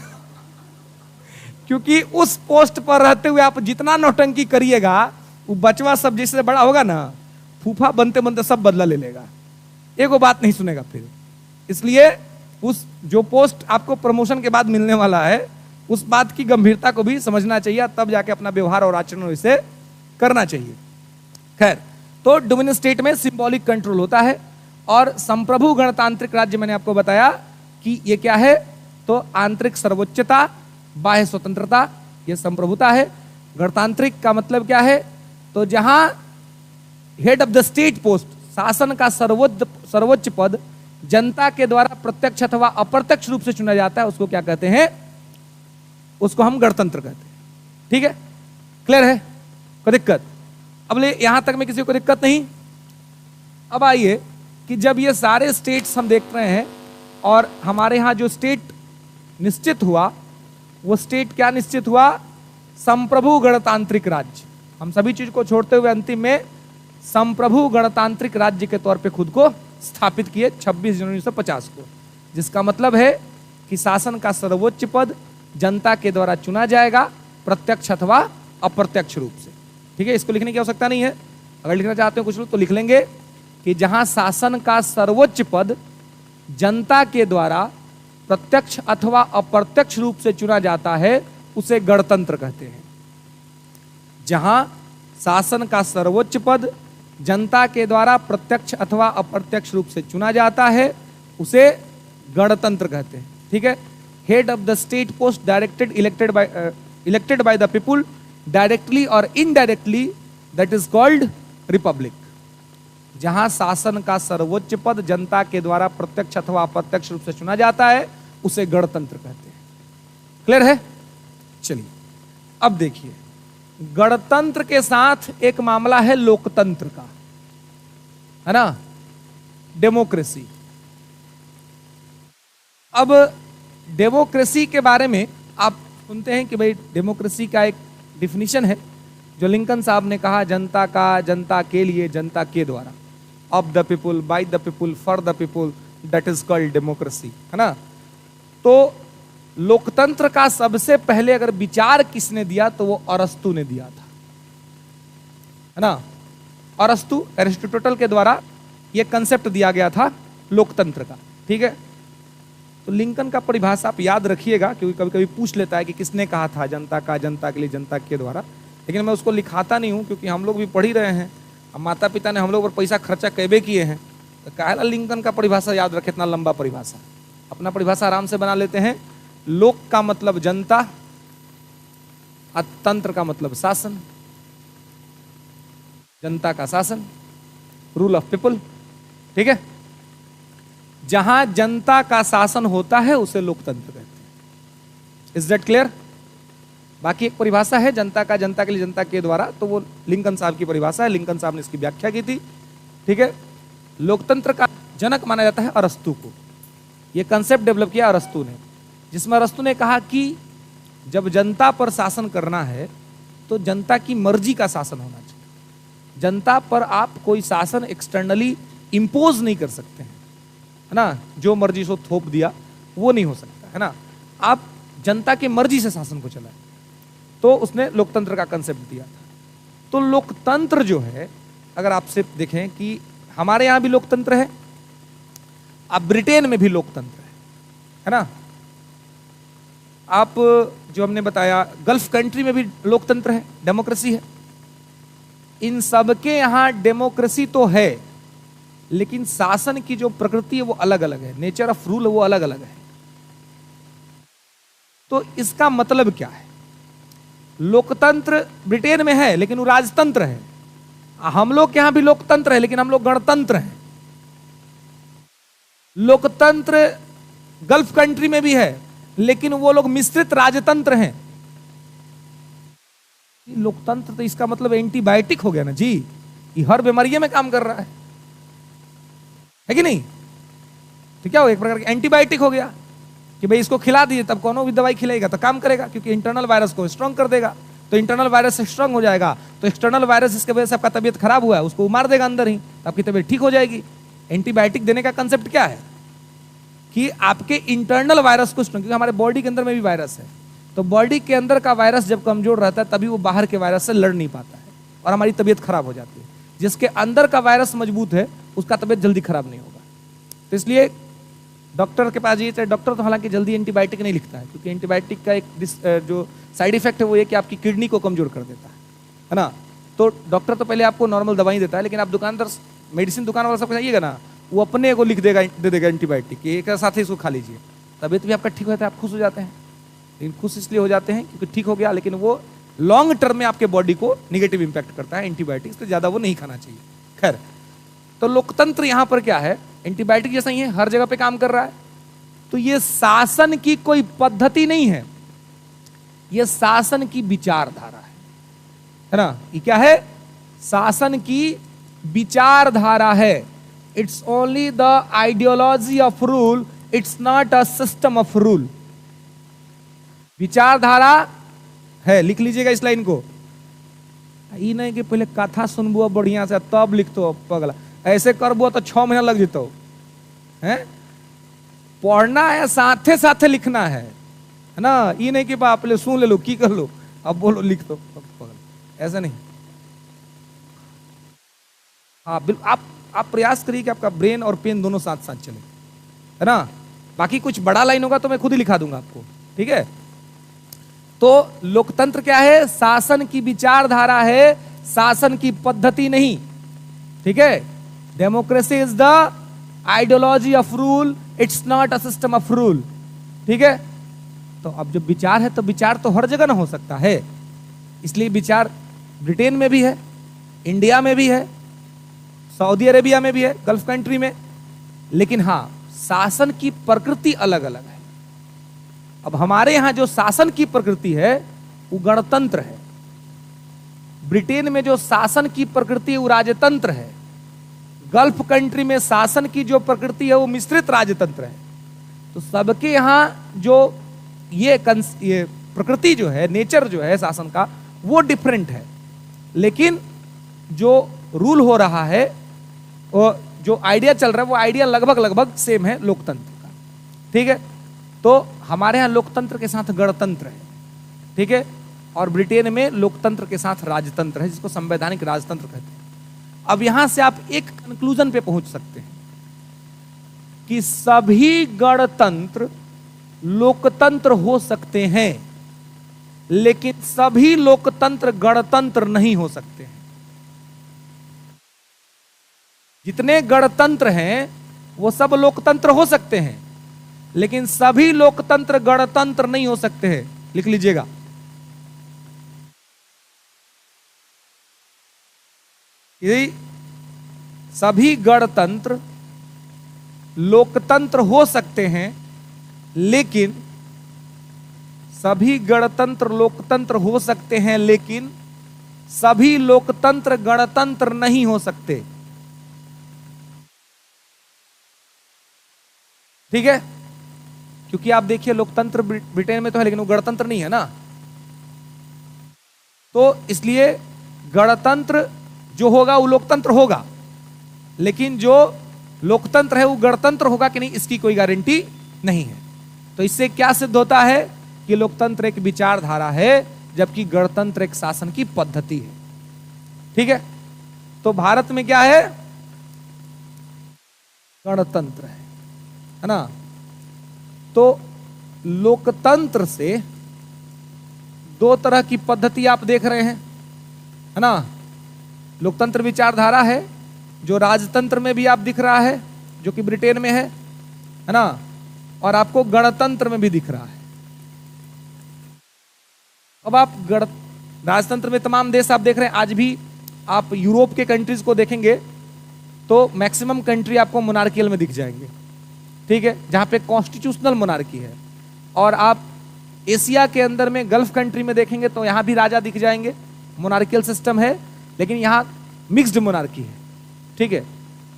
क्योंकि उस पोस्ट पर रहते हुए आप जितना नौटंकी करिएगा वो बचवा सब जैसे बड़ा होगा ना, फूफा बनते बनते सब बदला ले लेगा, एगो बात नहीं सुनेगा फिर। इसलिए उस जो पोस्ट आपको प्रमोशन के बाद मिलने वाला है उस बात की गंभीरता को भी समझना चाहिए, तब जाके अपना व्यवहार और आचरण इसे करना चाहिए। खैर, तो डोमिनियन स्टेट में सिंबॉलिक कंट्रोल होता है, और संप्रभु गणतांत्रिक राज्य मैंने आपको बताया कि ये क्या है, तो आंतरिक सर्वोच्चता, बाह्य स्वतंत्रता, ये संप्रभुता है। गणतांत्रिक का मतलब क्या है, तो जहां head of the state post, शासन का सर्वोच्च पद जनता के द्वारा प्रत्यक्ष अथवा अप्रत्यक्ष रूप से चुना जाता है, उसको क्या कहते हैं, उसको हम गणतंत्र कहते हैं। ठीक है, क्लियर है, कोई दिक्कत? अब ले यहां तक में किसी को दिक्कत नहीं। अब आइए कि जब ये सारे स्टेट्स हम देख रहे हैं और हमारे यहां जो स्टेट निश्चित हुआ वो स्टेट क्या निश्चित हुआ, संप्रभु गणतांत्रिक राज्य। हम सभी चीज को छोड़ते हुए अंतिम में संप्रभु गणतांत्रिक राज्य के तौर पे खुद को स्थापित किए 26 जनवरी 1950 को, जिसका मतलब है कि शासन का सर्वोच्च पद जनता के द्वारा चुना जाएगा, प्रत्यक्ष अथवा अप्रत्यक्ष रूप से। ठीक है, इसको लिखने की आवश्यकता नहीं है, अगर लिखना चाहते हो कुछ लोग तो लिख लेंगे कि जहां शासन का सर्वोच्च पद जनता के द्वारा प्रत्यक्ष अथवा अप्रत्यक्ष रूप से चुना जाता है उसे गणतंत्र कहते हैं। जहां शासन का सर्वोच्च पद जनता के द्वारा प्रत्यक्ष अथवा अप्रत्यक्ष रूप से चुना जाता है उसे गणतंत्र कहते हैं। ठीक है, head of the state post directed elected by the people directly और indirectly, that is called republic. जहां शासन का सर्वोच्च पद जनता के द्वारा प्रत्यक्ष अथवा अप्रत्यक्ष रूप से चुना जाता है उसे गणतंत्र कहते हैं। क्लियर है? चलिए अब देखिए, गणतंत्र के साथ एक मामला है लोकतंत्र का, है ना, डेमोक्रेसी। अब डेमोक्रेसी के बारे में आप सुनते हैं कि भाई डेमोक्रेसी का एक डिफिनीशन है जो लिंकन साहब ने कहा, जनता का, जनता के लिए, जनता के द्वारा, of the people, bye the people, for the people, that is called democracy, है ना। तो लोकतंत्र का सबसे पहले अगर विचार किसने दिया तो वो अरस्तु ने दिया था, है ना। अरस्तु, एरिस्टोटल के द्वारा ये कंसेप्ट दिया गया था लोकतंत्र का। ठीक है, तो लिंकन का परिभाषा आप याद रखिएगा, क्योंकि कभी कभी पूछ लेता है कि किसने कहा था जनता का, जनता के लिए, जनता के द्वारा, लेकिन मैं उसको लिखाता नहीं हूं क्योंकि हम लोग भी पढ़ ही रहे हैं, अब माता पिता ने हम लोग पर पैसा खर्चा कैबे किए हैं, तो काहेला लिंकन का परिभाषा याद रखे, इतना लंबा परिभाषा। अपना परिभाषा आराम से बना लेते हैं। लोक का मतलब जनता, तंत्र का मतलब शासन, जनता का शासन, रूल ऑफ पीपल। ठीक है, जहां जनता का शासन होता है उसे लोकतंत्र कहते हैं। Is that clear? बाकी एक परिभाषा है जनता का, जनता के लिए, जनता के द्वारा, तो वो लिंकन साहब की परिभाषा है, लिंकन साहब ने इसकी व्याख्या की थी। ठीक है, लोकतंत्र का जनक माना जाता है अरस्तु को। ये कंसेप्ट डेवलप किया अरस्तु ने, जिसमें अरस्तु ने कहा कि जब जनता पर शासन करना है तो जनता की मर्जी का शासन होना चाहिए। जनता पर आप कोई शासन एक्सटर्नली इंपोज नहीं कर सकते हैं, है ना, जो मर्जी सो थोप दिया, वो नहीं हो सकता, है ना। आप जनता की मर्जी से शासन को चलाएं, तो उसने लोकतंत्र का कंसेप्ट दिया था। तो लोकतंत्र जो है, अगर आपसे देखें कि हमारे यहां भी लोकतंत्र है, अब ब्रिटेन में भी लोकतंत्र है ना। आप जो हमने बताया गल्फ कंट्री में भी लोकतंत्र है, डेमोक्रेसी है। इन सबके यहां डेमोक्रेसी तो है, लेकिन शासन की जो प्रकृति है वो अलग अलग है, नेचर ऑफ रूल वो अलग अलग है। तो इसका मतलब क्या है, लोकतंत्र ब्रिटेन में है लेकिन वो राजतंत्र है, हम लोग के यहां भी लोकतंत्र है लेकिन हम लोग गणतंत्र हैं। लोकतंत्र गल्फ कंट्री में भी है लेकिन वो लोग मिश्रित राजतंत्र हैं। लोकतंत्र तो इसका मतलब एंटीबायोटिक हो गया ना जी, ये हर बीमारी में काम कर रहा है। है कि नहीं? तो क्या हो, एक प्रकार का एंटीबायोटिक हो गया कि भाई इसको खिला दिए तब कोनो भी दवाई खिलाएगा तो काम करेगा, क्योंकि इंटरनल वायरस को स्ट्रांग कर देगा। तो इंटरनल वायरस स्ट्रांग हो जाएगा तो एक्सटर्नल वायरस जिसकी वजह से आपका तबीयत खराब हुआ है उसको मार देगा अंदर ही, तो आपकी तबीयत ठीक हो जाएगी। एंटीबायोटिक देने का कंसेप्ट क्या है कि आपके इंटरनल वायरस को स्ट्रांग, क्योंकि हमारे बॉडी के अंदर में भी वायरस है, तो बॉडी के अंदर का वायरस जब कमजोर रहता है तभी वो बाहर के वायरस से लड़ नहीं पाता है और हमारी तबीयत खराब हो जाती है। जिसके अंदर का वायरस मजबूत है उसका तबीयत जल्दी खराब नहीं होगा। तो इसलिए डॉक्टर के पास जाइए, डॉक्टर तो हालांकि जल्दी एंटीबायोटिक नहीं लिखता है, क्योंकि एंटीबायोटिक का एक जो साइड इफेक्ट है वो ये कि आपकी किडनी को कमजोर कर देता है ना। तो डॉक्टर तो पहले आपको नॉर्मल दवाई देता है, लेकिन आप दुकानदार मेडिसिन दुकान वाला सबको जाइएगा ना, वो अपने को लिख देगा, दे देगा एंटीबायोटिक, एक साथ ही इसको खा लीजिए, तबीयत भी आपका ठीक हो जाता है, आप खुश हो जाते हैं। लेकिन खुश इसलिए हो जाते हैं क्योंकि ठीक हो गया, लेकिन वो लॉन्ग टर्म में आपके बॉडी को निगेटिव इंपैक्ट करता है एंटीबायोटिक्स, तो ज्यादा वो नहीं खाना चाहिए। खैर, तो लोकतंत्र यहां पर क्या है, एंटीबायोटिक जैसा ही है, हर जगह पे काम कर रहा है। तो ये शासन की कोई पद्धति नहीं है, ये शासन की विचारधारा है ना। ये क्या है, शासन की विचारधारा है। It's only the ideology of rule, it's not a system of rule. विचारधारा है, लिख लीजिएगा इस लाइन को। ये नहीं कि पहले कथा सुनबो बढ़िया से तब लिखतो पगला, ऐसे करबो तो 6 महीना लग जेतो है। पढ़ना है साथे साथे लिखना है ना। ये नहीं कि आप ले सुन ले लो की कर लो अब बोलो लिख दो, ऐसा नहीं। हाँ बिल्कुल, आप प्रयास करिए कि आपका ब्रेन और पेन दोनों साथ साथ चले, है ना। बाकी कुछ बड़ा लाइन होगा तो मैं खुद ही लिखा दूंगा आपको, ठीक है। तो लोकतंत्र क्या है, शासन की विचारधारा है, शासन की पद्धति नहीं, ठीक है। Democracy is the ideology of rule, it's not a system of rule, ठीक है। तो अब जब विचार है तो विचार तो हर जगह ना हो सकता है, इसलिए विचार ब्रिटेन में भी है, इंडिया में भी है, सऊदी अरेबिया में भी है, गल्फ कंट्री में, लेकिन हां शासन की प्रकृति अलग अलग है। अब हमारे यहां जो शासन की प्रकृति है वो गणतंत्र है, ब्रिटेन में जो शासन की प्रकृति है वो राजतंत्र है, गल्फ कंट्री में शासन की जो प्रकृति है वो मिश्रित राजतंत्र है। तो सबके यहां जो ये प्रकृति जो है, नेचर जो है शासन का वो डिफरेंट है, लेकिन जो रूल हो रहा है और जो आइडिया चल रहा है वो आइडिया लगभग लगभग सेम है लोकतंत्र का, ठीक है। तो हमारे यहां लोकतंत्र के साथ गणतंत्र है, ठीक है, और ब्रिटेन में लोकतंत्र के साथ राजतंत्र है, जिसको संवैधानिक राजतंत्र कहते हैं। अब यहां से आप एक कंक्लूजन पे पहुंच सकते हैं कि सभी गणतंत्र लोकतंत्र हो सकते हैं, लेकिन सभी लोकतंत्र गणतंत्र नहीं हो सकते हैं। जितने गणतंत्र हैं वो सब लोकतंत्र हो सकते हैं, लेकिन सभी लोकतंत्र गणतंत्र नहीं हो सकते हैं। लिख लीजिएगा, सभी गणतंत्र लोकतंत्र हो सकते हैं, लेकिन सभी गणतंत्र लोकतंत्र हो सकते हैं, लेकिन सभी लोकतंत्र गणतंत्र नहीं हो सकते, ठीक है। क्योंकि आप देखिए लोकतंत्र ब्रिटेन में तो है लेकिन वो गणतंत्र नहीं है ना, तो इसलिए गणतंत्र जो होगा वो लोकतंत्र होगा, लेकिन जो लोकतंत्र है वो गणतंत्र होगा कि नहीं इसकी कोई गारंटी नहीं है। तो इससे क्या सिद्ध होता है कि लोकतंत्र एक विचारधारा है, जबकि गणतंत्र एक शासन की पद्धति है, ठीक है। तो भारत में क्या है, गणतंत्र है ना। तो लोकतंत्र से दो तरह की पद्धति आप देख रहे हैं, है ना। लोकतंत्र विचारधारा है जो राजतंत्र में भी आप दिख रहा है, जो कि ब्रिटेन में है ना, और आपको गणतंत्र में भी दिख रहा है। अब आप राजतंत्र में तमाम देश आप देख रहे हैं, आज भी आप यूरोप के कंट्रीज को देखेंगे तो मैक्सिमम कंट्री आपको मोनार्कियल में दिख जाएंगे, ठीक है, जहां पे कॉन्स्टिट्यूशनल मोनार्की है। और आप एशिया के अंदर में गल्फ कंट्री में देखेंगे तो यहां भी राजा दिख जाएंगे, मोनार्कियल सिस्टम है, लेकिन यहां मिक्स्ड मोनार्की है, ठीक है।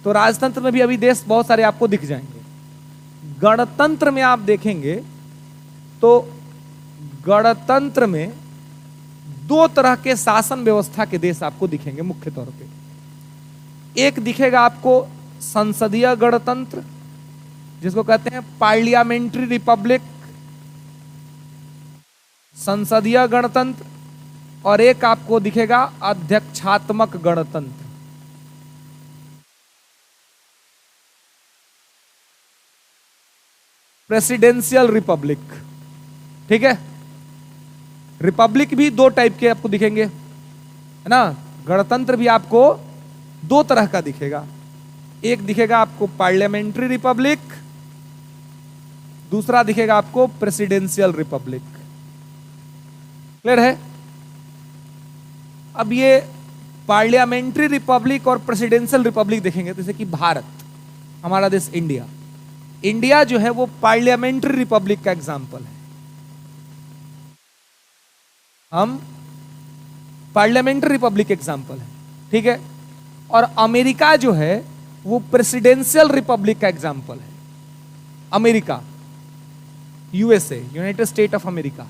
तो राजतंत्र में भी अभी देश बहुत सारे आपको दिख जाएंगे। गणतंत्र में आप देखेंगे तो गणतंत्र में दो तरह के शासन व्यवस्था के देश आपको दिखेंगे मुख्य तौर पे। एक दिखेगा आपको संसदीय गणतंत्र, जिसको कहते हैं पार्लियामेंट्री रिपब्लिक, संसदीय गणतंत्र, और एक आपको दिखेगा अध्यक्षात्मक गणतंत्र। Presidential Republic. ठीक है, रिपब्लिक भी दो टाइप के आपको दिखेंगे, है ना। गणतंत्र भी आपको दो तरह का दिखेगा। एक दिखेगा आपको पार्लियामेंट्री रिपब्लिक, दूसरा दिखेगा आपको प्रेसिडेंशियल रिपब्लिक। क्लियर है? अब ये पार्लियामेंट्री रिपब्लिक और प्रेसिडेंशियल रिपब्लिक देखेंगे, जैसे कि भारत, हमारा देश इंडिया, इंडिया जो है वो पार्लियामेंट्री रिपब्लिक का एग्जाम्पल है। हम पार्लियामेंट्री रिपब्लिक एग्जाम्पल है, ठीक है। और अमेरिका जो है वो प्रेसिडेंशियल रिपब्लिक का एग्जाम्पल है। America, USA, United state of America,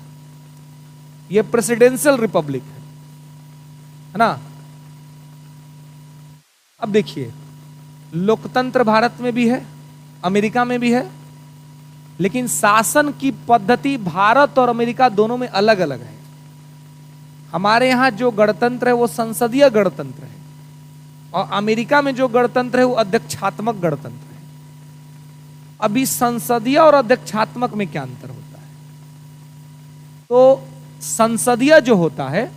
ये प्रेसिडेंशियल रिपब्लिक है ना। अब देखिए, लोकतंत्र भारत में भी है, अमेरिका में भी है, लेकिन शासन की पद्धति भारत और अमेरिका दोनों में अलग अलग है। हमारे यहां जो गणतंत्र है वो संसदीय गणतंत्र है, और अमेरिका में जो गणतंत्र है वो अध्यक्षात्मक गणतंत्र है। अभी संसदीय और अध्यक्षात्मक में क्या अंतर होता है? तो संसदीय जो होता है,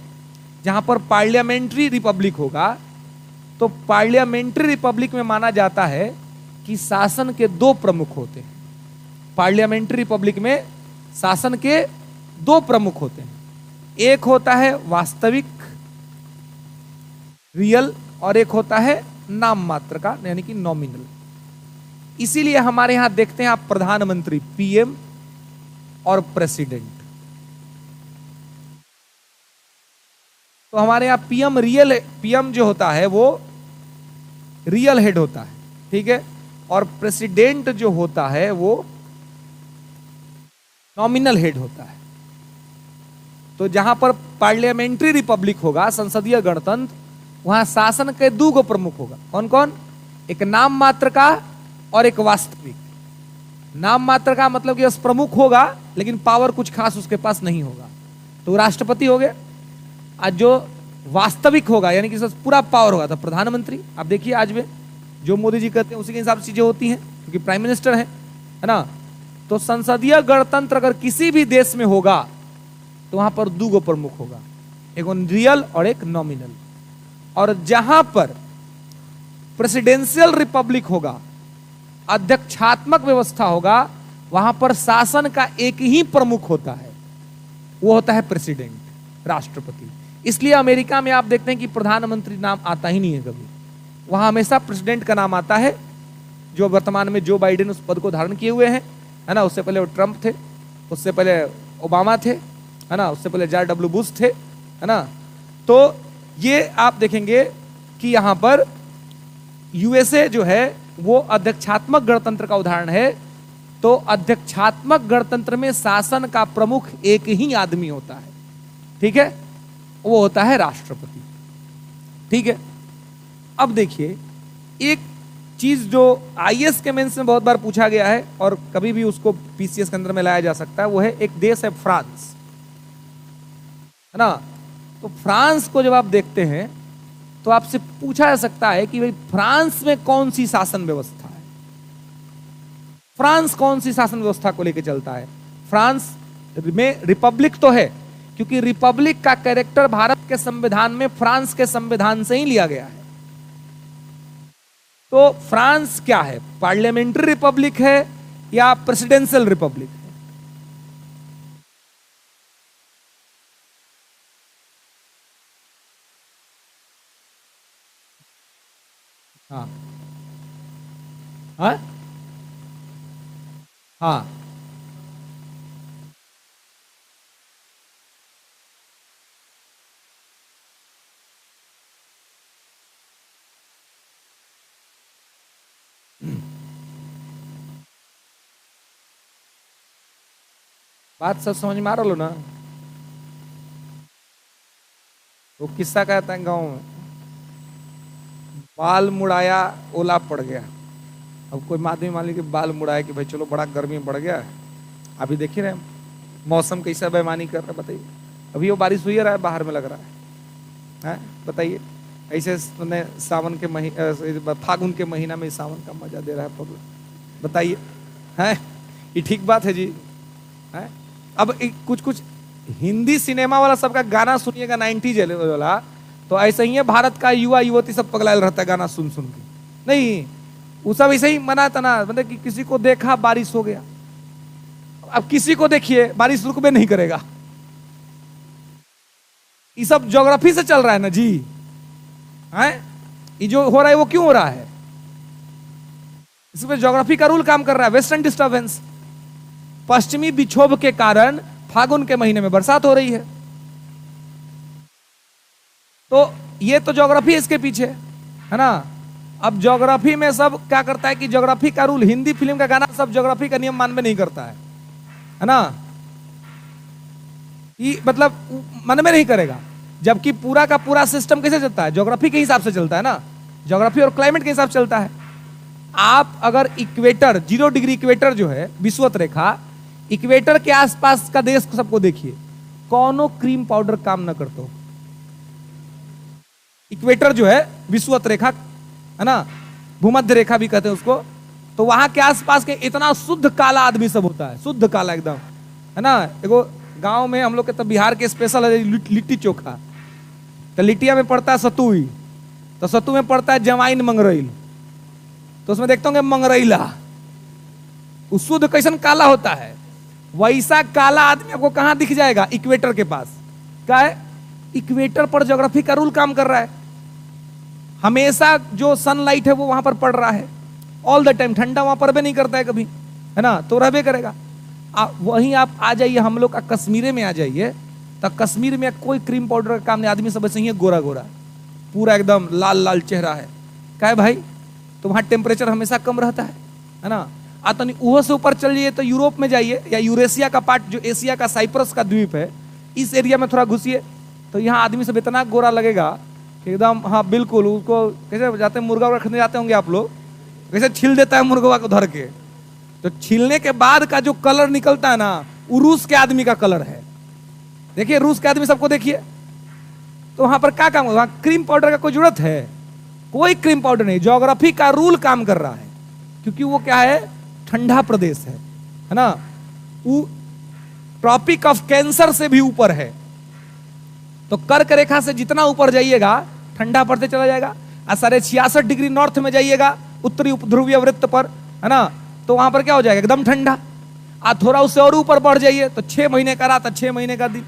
जहां पर पार्लियामेंट्री रिपब्लिक होगा, तो पार्लियामेंट्री रिपब्लिक में माना जाता है कि शासन के दो प्रमुख होते हैं। पार्लियामेंट्री रिपब्लिक में शासन के दो प्रमुख होते हैं, एक होता है वास्तविक, रियल, और एक होता है नाम मात्र का, यानी कि नॉमिनल। इसीलिए हमारे यहां देखते हैं आप प्रधानमंत्री, पीएम और प्रेसिडेंट। तो हमारे यहां पीएम जो होता है वो रियल हेड होता है, ठीक है, और प्रेसिडेंट जो होता है वो नॉमिनल हेड होता है। तो जहां पर पार्लियामेंट्री रिपब्लिक होगा, संसदीय गणतंत्र, वहां शासन के दो गो प्रमुख होगा। कौन कौन? एक नाम मात्र का और एक वास्तविक। नाम मात्र का मतलब कि बस प्रमुख होगा, लेकिन पावर कुछ खास उसके पास नहीं होगा, तो राष्ट्रपति हो गया। आज जो वास्तविक होगा, यानी कि पूरा पावर होगा, तो प्रधानमंत्री। आप देखिए आज में जो मोदी जी कहते हैं उसी के हिसाब से चीजें होती हैं, क्योंकि प्राइम मिनिस्टर है ना। तो संसदीय गणतंत्र अगर किसी भी देश में होगा तो वहां पर दो गो प्रमुख होगा, एक रियल और एक नॉमिनल। और जहां पर प्रेसिडेंशियल रिपब्लिक होगा, अध्यक्षात्मक व्यवस्था होगा, वहां पर शासन का एक ही प्रमुख होता है, वो होता है प्रेसिडेंट, राष्ट्रपति। इसलिए अमेरिका में आप देखते हैं कि प्रधानमंत्री नाम आता ही नहीं है कभी, वहां हमेशा प्रेसिडेंट का नाम आता है, जो वर्तमान में जो बाइडेन उस पद को धारण किए हुए हैं, है ना। उससे पहले वो ट्रंप थे, उससे पहले ओबामा थे, है ना, उससे पहले जॉर्ज डब्ल्यू बुश थे, है ना। तो ये आप देखेंगे कि यहां पर यूएसए जो है वो अध्यक्षात्मक गणतंत्र का उदाहरण है। तो अध्यक्षात्मक गणतंत्र में शासन का प्रमुख एक ही आदमी होता है, ठीक है, वो होता है राष्ट्रपति, ठीक है। अब देखिए, एक चीज जो आईएएस के मेंस में बहुत बार पूछा गया है और कभी भी उसको पीसीएस के अंदर में लाया जा सकता है, वो है, एक देश है फ्रांस, है ना। तो फ्रांस को जब आप देखते हैं तो आपसे पूछा जा सकता है कि भाई फ्रांस में कौन सी शासन व्यवस्था है, फ्रांस कौन सी शासन व्यवस्था को लेकर चलता है। फ्रांस में रिपब्लिक तो है, क्योंकि रिपब्लिक का कैरेक्टर भारत के संविधान में फ्रांस के संविधान से ही लिया गया है। तो फ्रांस क्या है, पार्लियामेंट्री रिपब्लिक है या प्रेसिडेंशियल रिपब्लिक है? हाँ हाँ हाँ, बात सब समझ में आ रहा लो ना। वो किस्सा कहता है गाँव में, बाल मुड़ाया ओला पड़ गया। अब कोई आदमी मान ली कि बाल मुड़ाया कि भाई चलो बड़ा गर्मी बढ़ गया है, अभी देख ही रहे मौसम कैसा बेईमानी कर रहा है, बताइए। अभी वो बारिश हुई रहा है, बाहर में लग रहा है, बताइए। ऐसे सावन के महीने, फागुन के महीना में सावन का मजा दे रहा है पब्लिक, बताइए, है ये ठीक बात है जी? है अब कुछ कुछ हिंदी सिनेमा वाला सबका गाना सुनिएगा 90s वाला, तो ऐसे ही है भारत का युवा युवती सब पगलायल रहता है गाना सुन सुन के। नहीं, वो सब ऐसे ही मनाता ना, मतलब कि किसी को देखा बारिश हो गया। अब किसी को देखिए बारिश रुकबे नहीं करेगा। ये सब ज्योग्राफी से चल रहा है ना जी, हैं? ये जो हो रहा है वो क्यों हो रहा है? इसमें ज्योग्राफी का रूल काम कर रहा है। वेस्टर्न डिस्टर्बेंस, पश्चिमी विक्षोभ के कारण फागुन के महीने में बरसात हो रही है। तो ये तो ज्योग्राफी है इसके पीछे, है ना। अब ज्योग्राफी में सब क्या करता है कि ज्योग्राफी का रूल, हिंदी फिल्म का गाना सब ज्योग्राफी का नियम मानवे नहीं करता है ना। ये मतलब मन में नहीं करेगा, जबकि पूरा का पूरा सिस्टम कैसे चलता है? ज्योग्राफी के हिसाब से चलता है ना, ज्योग्राफी और क्लाइमेट के हिसाब से चलता है। आप अगर इक्वेटर, 0 डिग्री इक्वेटर जो है विषुवत रेखा, इक्वेटर के आसपास का देश सबको देखिए, कौनो क्रीम पाउडर काम न करते हो। इक्वेटर जो है विषुवत रेखा, है ना, भूमध्य रेखा भी कहते हैं उसको, तो वहां के आसपास के इतना शुद्ध काला आदमी सब होता है, शुद्ध काला एकदम, है ना। एगो गांव में हम लोग के तो बिहार के स्पेशल है लिट्टी चोखा, तो लिट्टिया में पड़ता है सतुई, तो सतु में पड़ता है जवाइन मंगरैल, तो उसमें देखते होंगे मंगरैला, उस शुद्ध कैसन काला होता है। वैसा काला आदमी आपको कहां दिख जाएगा? इक्वेटर के पास। क्या है? इक्वेटर पर ज्योग्राफी का रूल काम कर रहा है। हमेशा जो सनलाइट है वो वहां पर पड़ रहा है ऑल द टाइम, ठंडा वहां पर भी नहीं करता है कभी, है ना, तो रहबे करेगा। वहीं आप आ जाइए हम लोग का कश्मीर में आ जाइए, तो कश्मीर में कोई क्रीम पाउडर का काम नहीं, आदमी सब ऐसे ही है, गोरा गोरा, पूरा एकदम लाल लाल चेहरा है। क्या है भाई? तो वहां टेम्परेचर हमेशा कम रहता है ना। आतनी उहो से ऊपर चल जाइए तो यूरोप में जाइए, या यूरेशिया का पार्ट जो एशिया का साइप्रस का द्वीप है, इस एरिया में थोड़ा घुसिए, तो यहाँ आदमी सब इतना गोरा लगेगा कि एकदम, हाँ बिल्कुल। उसको कैसे जाते हैं, मुर्गा खरीदने जाते होंगे आप लोग, कैसे छील देता है मुर्गा को धर के, तो छीलने के बाद का जो कलर निकलता है ना, वो रूस के आदमी का कलर है। देखिए रूस के आदमी सबको देखिए, तो वहां पर क्या काम, वहां क्रीम पाउडर का कोई जरूरत है? कोई क्रीम पाउडर नहीं, ज्योग्राफी का रूल काम कर रहा है, क्योंकि वो क्या है, ठंडा प्रदेश है ना। वो ट्रॉपिक ऑफ कैंसर से भी ऊपर है, तो कर्क रेखा से जितना ऊपर जाइएगा ठंडा पड़ते चला जाएगा। 66.5 डिग्री नॉर्थ में जाइएगा उत्तरी उपध्रुवीय वृत्त पर, है ना, तो वहां पर क्या हो जाएगा, एकदम ठंडा। थोड़ा उससे और ऊपर बढ़ जाइए तो 6 महीने का रात, 6 महीने का दिन,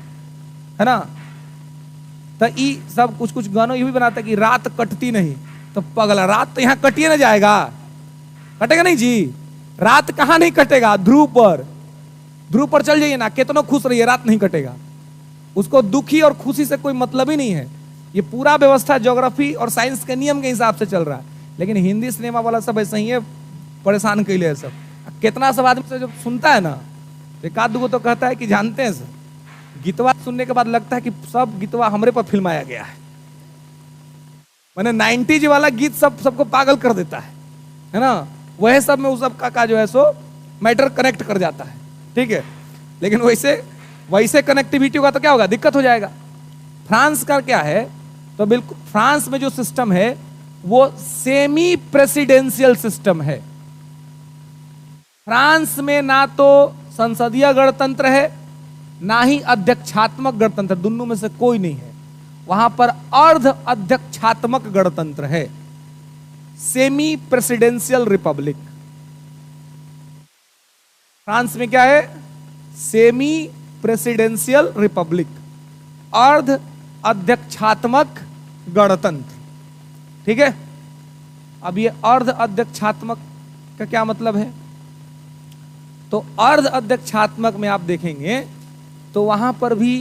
है ना। तो ये सब कुछ कुछ गानों ये भी बनाता है कि रात कटती नहीं, तो पगला रात तो यहाँ कटिए ना जाएगा, कटेगा नहीं जी। रात कहां नहीं कटेगा? ध्रुव पर, ध्रुव पर चल जाइए ना, कितना खुश रहिए, रात नहीं कटेगा। उसको दुखी और खुशी से कोई मतलब ही नहीं है। ये पूरा व्यवस्था ज्योग्राफी और साइंस के नियम के हिसाब से चल रहा है। लेकिन हिंदी सिनेमा वाला सब ऐसे ही है, परेशान कैले है सब। कितना सब आदमी से जब सुनता है ना, एक आध दो तो कहता है कि जानते हैं सर, गीतवा सुनने के बाद लगता है कि सब गीतवा हमरे पर फिल्माया गया है। मैंने 90s वाला गीत सबको पागल कर देता है ना। वह सब में उस सब का जो है सो मैटर कनेक्ट कर जाता है, ठीक है। लेकिन वैसे कनेक्टिविटी होगा तो क्या होगा, दिक्कत हो जाएगा। फ्रांस का क्या है, तो बिल्कुल फ्रांस में जो सिस्टम है वो सेमी प्रेसिडेंशियल सिस्टम है। फ्रांस में ना तो संसदीय गणतंत्र है, ना ही अध्यक्षात्मक गणतंत्र, दोनों में से कोई नहीं है। वहां पर अर्ध अध्यक्षात्मक गणतंत्र है, सेमी प्रेसिडेंशियल रिपब्लिक। फ्रांस में क्या है, सेमी प्रेसिडेंशियल रिपब्लिक, अर्ध अध्यक्षात्मक गणतंत्र, ठीक है। अब ये अर्ध अध्यक्षात्मक का क्या मतलब है, तो अर्ध अध्यक्षात्मक में आप देखेंगे तो वहां पर भी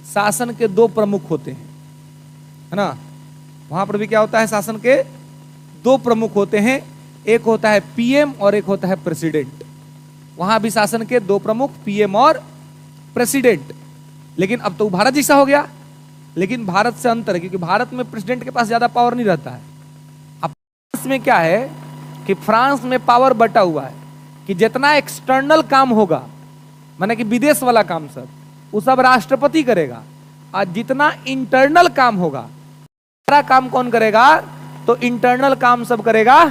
शासन के 2 प्रमुख होते हैं, है ना। वहां पर भी क्या होता है, शासन के 2 प्रमुख होते हैं, एक होता है पीएम और एक होता है प्रेसिडेंट। वहां भी शासन के 2 प्रमुख, पीएम और प्रेसिडेंट, लेकिन अब तो वो भारत जैसा हो गया, लेकिन भारत से अंतर है क्योंकि भारत में प्रेसिडेंट के पास ज्यादा पावर नहीं रहता है। अब फ्रांस में क्या है कि फ्रांस में पावर बटा हुआ है कि जितना एक्सटर्नल काम होगा, माने कि विदेश वाला काम सब, वो सब राष्ट्रपति करेगा, और जितना इंटरनल काम होगा, सारा काम कौन करेगा? तो इंटरनल काम सब करेगा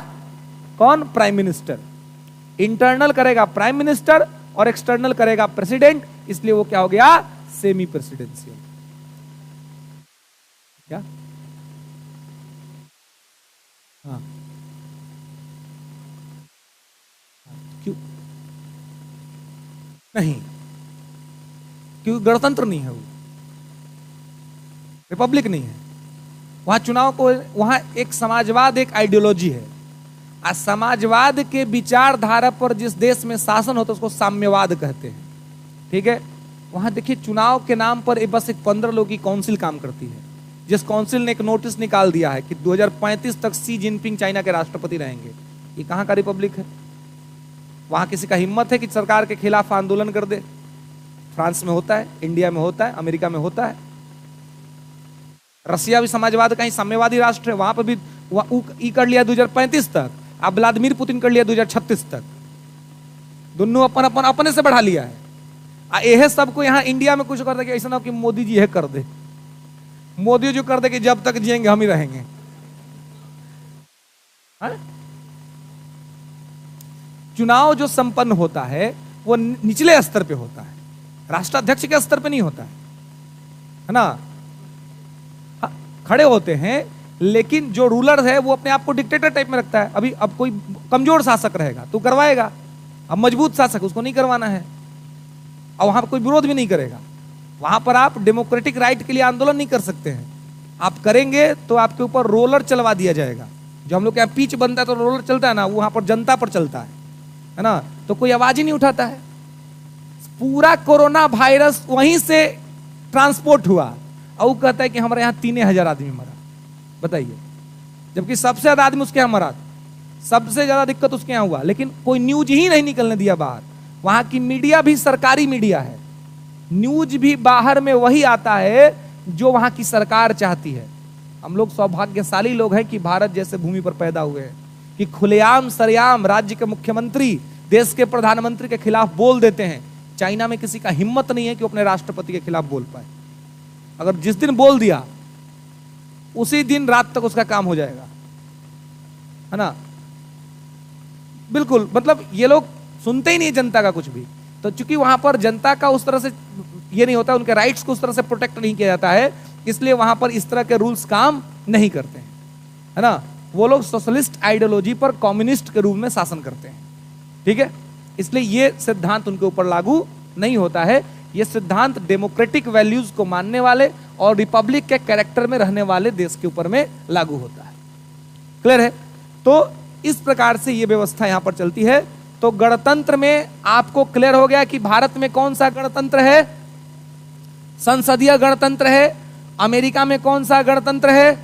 कौन? Prime minister. इंटरनल करेगा प्राइम मिनिस्टर और एक्सटर्नल करेगा प्रेसिडेंट, इसलिए वो क्या हो गया? Semi presidential. क्या? हाँ, क्यों नहीं? क्योंकि गणतंत्र नहीं है, वो रिपब्लिक नहीं है। वहां चुनाव को, वहां एक समाजवाद, एक आइडियोलॉजी है, और समाजवाद के विचारधारा पर जिस देश में शासन होता है उसको साम्यवाद कहते हैं। ठीक है, वहां देखिए चुनाव के नाम पर बस एक 15 लोग की काउंसिल काम करती है, जिस काउंसिल ने एक नोटिस निकाल दिया है कि 2035 तक शी जिनपिंग चाइना के राष्ट्रपति रहेंगे। ये कहां का रिपब्लिक है? वहां किसी का हिम्मत है कि सरकार के खिलाफ आंदोलन कर दे? फ्रांस में होता है, इंडिया में होता है, अमेरिका में होता है, रसिया भी समाजवाद का ही साम्यवादी राष्ट्र है, वहां पर भी कर लिया 2035 तक, अब व्लादिमीर पुतिन कर लिया 2036 तक, दोनों अपन अपन अपने से बढ़ा लिया है। यह सबको यहाँ इंडिया में कुछ कर दे कि ऐसा ना हो कि मोदी जी यह कर दे, मोदी जो कर दे कि जब तक जिएंगे हम ही रहेंगे। हा? चुनाव जो संपन्न होता है वो निचले स्तर पे होता है, राष्ट्राध्यक्ष के स्तर पे नहीं होता है ना? खड़े होते हैं, लेकिन जो रूलर है वो अपने आप को डिक्टेटर टाइप में रखता है। अभी अब कोई कमजोर शासक रहेगा तो करवाएगा, अब मजबूत शासक उसको नहीं करवाना है, और वहां पर कोई विरोध भी नहीं करेगा। वहां पर आप डेमोक्रेटिक राइट के लिए आंदोलन नहीं कर सकते हैं, आप करेंगे तो आपके ऊपर रोलर चलवा दिया जाएगा। जो हम लोग के यहाँ पिच बनता है तो रोलर चलता है ना, वहां पर जनता पर चलता है ना, तो कोई आवाज ही नहीं उठाता है। पूरा कोरोना वायरस वहीं से ट्रांसपोर्ट हुआ, और वो कहता है कि हमारे यहाँ 3000 आदमी मरा, बताइए, जबकि सबसे ज्यादा आदमी उसके यहाँ मरा, सबसे ज्यादा दिक्कत उसके यहाँ हुआ, लेकिन कोई न्यूज ही नहीं निकलने दिया बाहर। वहां की मीडिया भी सरकारी मीडिया है, न्यूज भी बाहर में वही आता है जो वहां की सरकार चाहती है। हम लोग सौभाग्यशाली लोग हैं कि भारत जैसे भूमि पर पैदा हुए हैं कि खुलेआम सरेआम राज्य के मुख्यमंत्री देश के प्रधानमंत्री के खिलाफ बोल देते हैं। चाइना में किसी का हिम्मत नहीं है कि अपने राष्ट्रपति के खिलाफ बोल पाए, अगर जिस दिन बोल दिया उसी दिन रात तक उसका काम हो जाएगा, है ना? बिल्कुल, मतलब ये लोग सुनते ही नहीं जनता का कुछ भी। तो चूंकि वहां पर जनता का उस तरह से ये नहीं होता, उनके राइट्स को उस तरह से प्रोटेक्ट नहीं किया जाता है, इसलिए वहां पर इस तरह के रूल्स काम नहीं करते हैं, है ना? वो लोग सोशलिस्ट आइडियोलॉजी पर कम्युनिस्ट के रूप में शासन करते हैं। ठीक है, इसलिए ये सिद्धांत उनके ऊपर लागू नहीं होता है। ये सिद्धांत डेमोक्रेटिक वैल्यूज को मानने वाले और रिपब्लिक के कैरेक्टर में रहने वाले देश के ऊपर में लागू होता है। क्लियर है? तो इस प्रकार से ये व्यवस्था यहां पर चलती है। तो गणतंत्र में आपको क्लियर हो गया कि भारत में कौन सा गणतंत्र है? संसदीय गणतंत्र है। अमेरिका में कौन सा गणतंत्र है?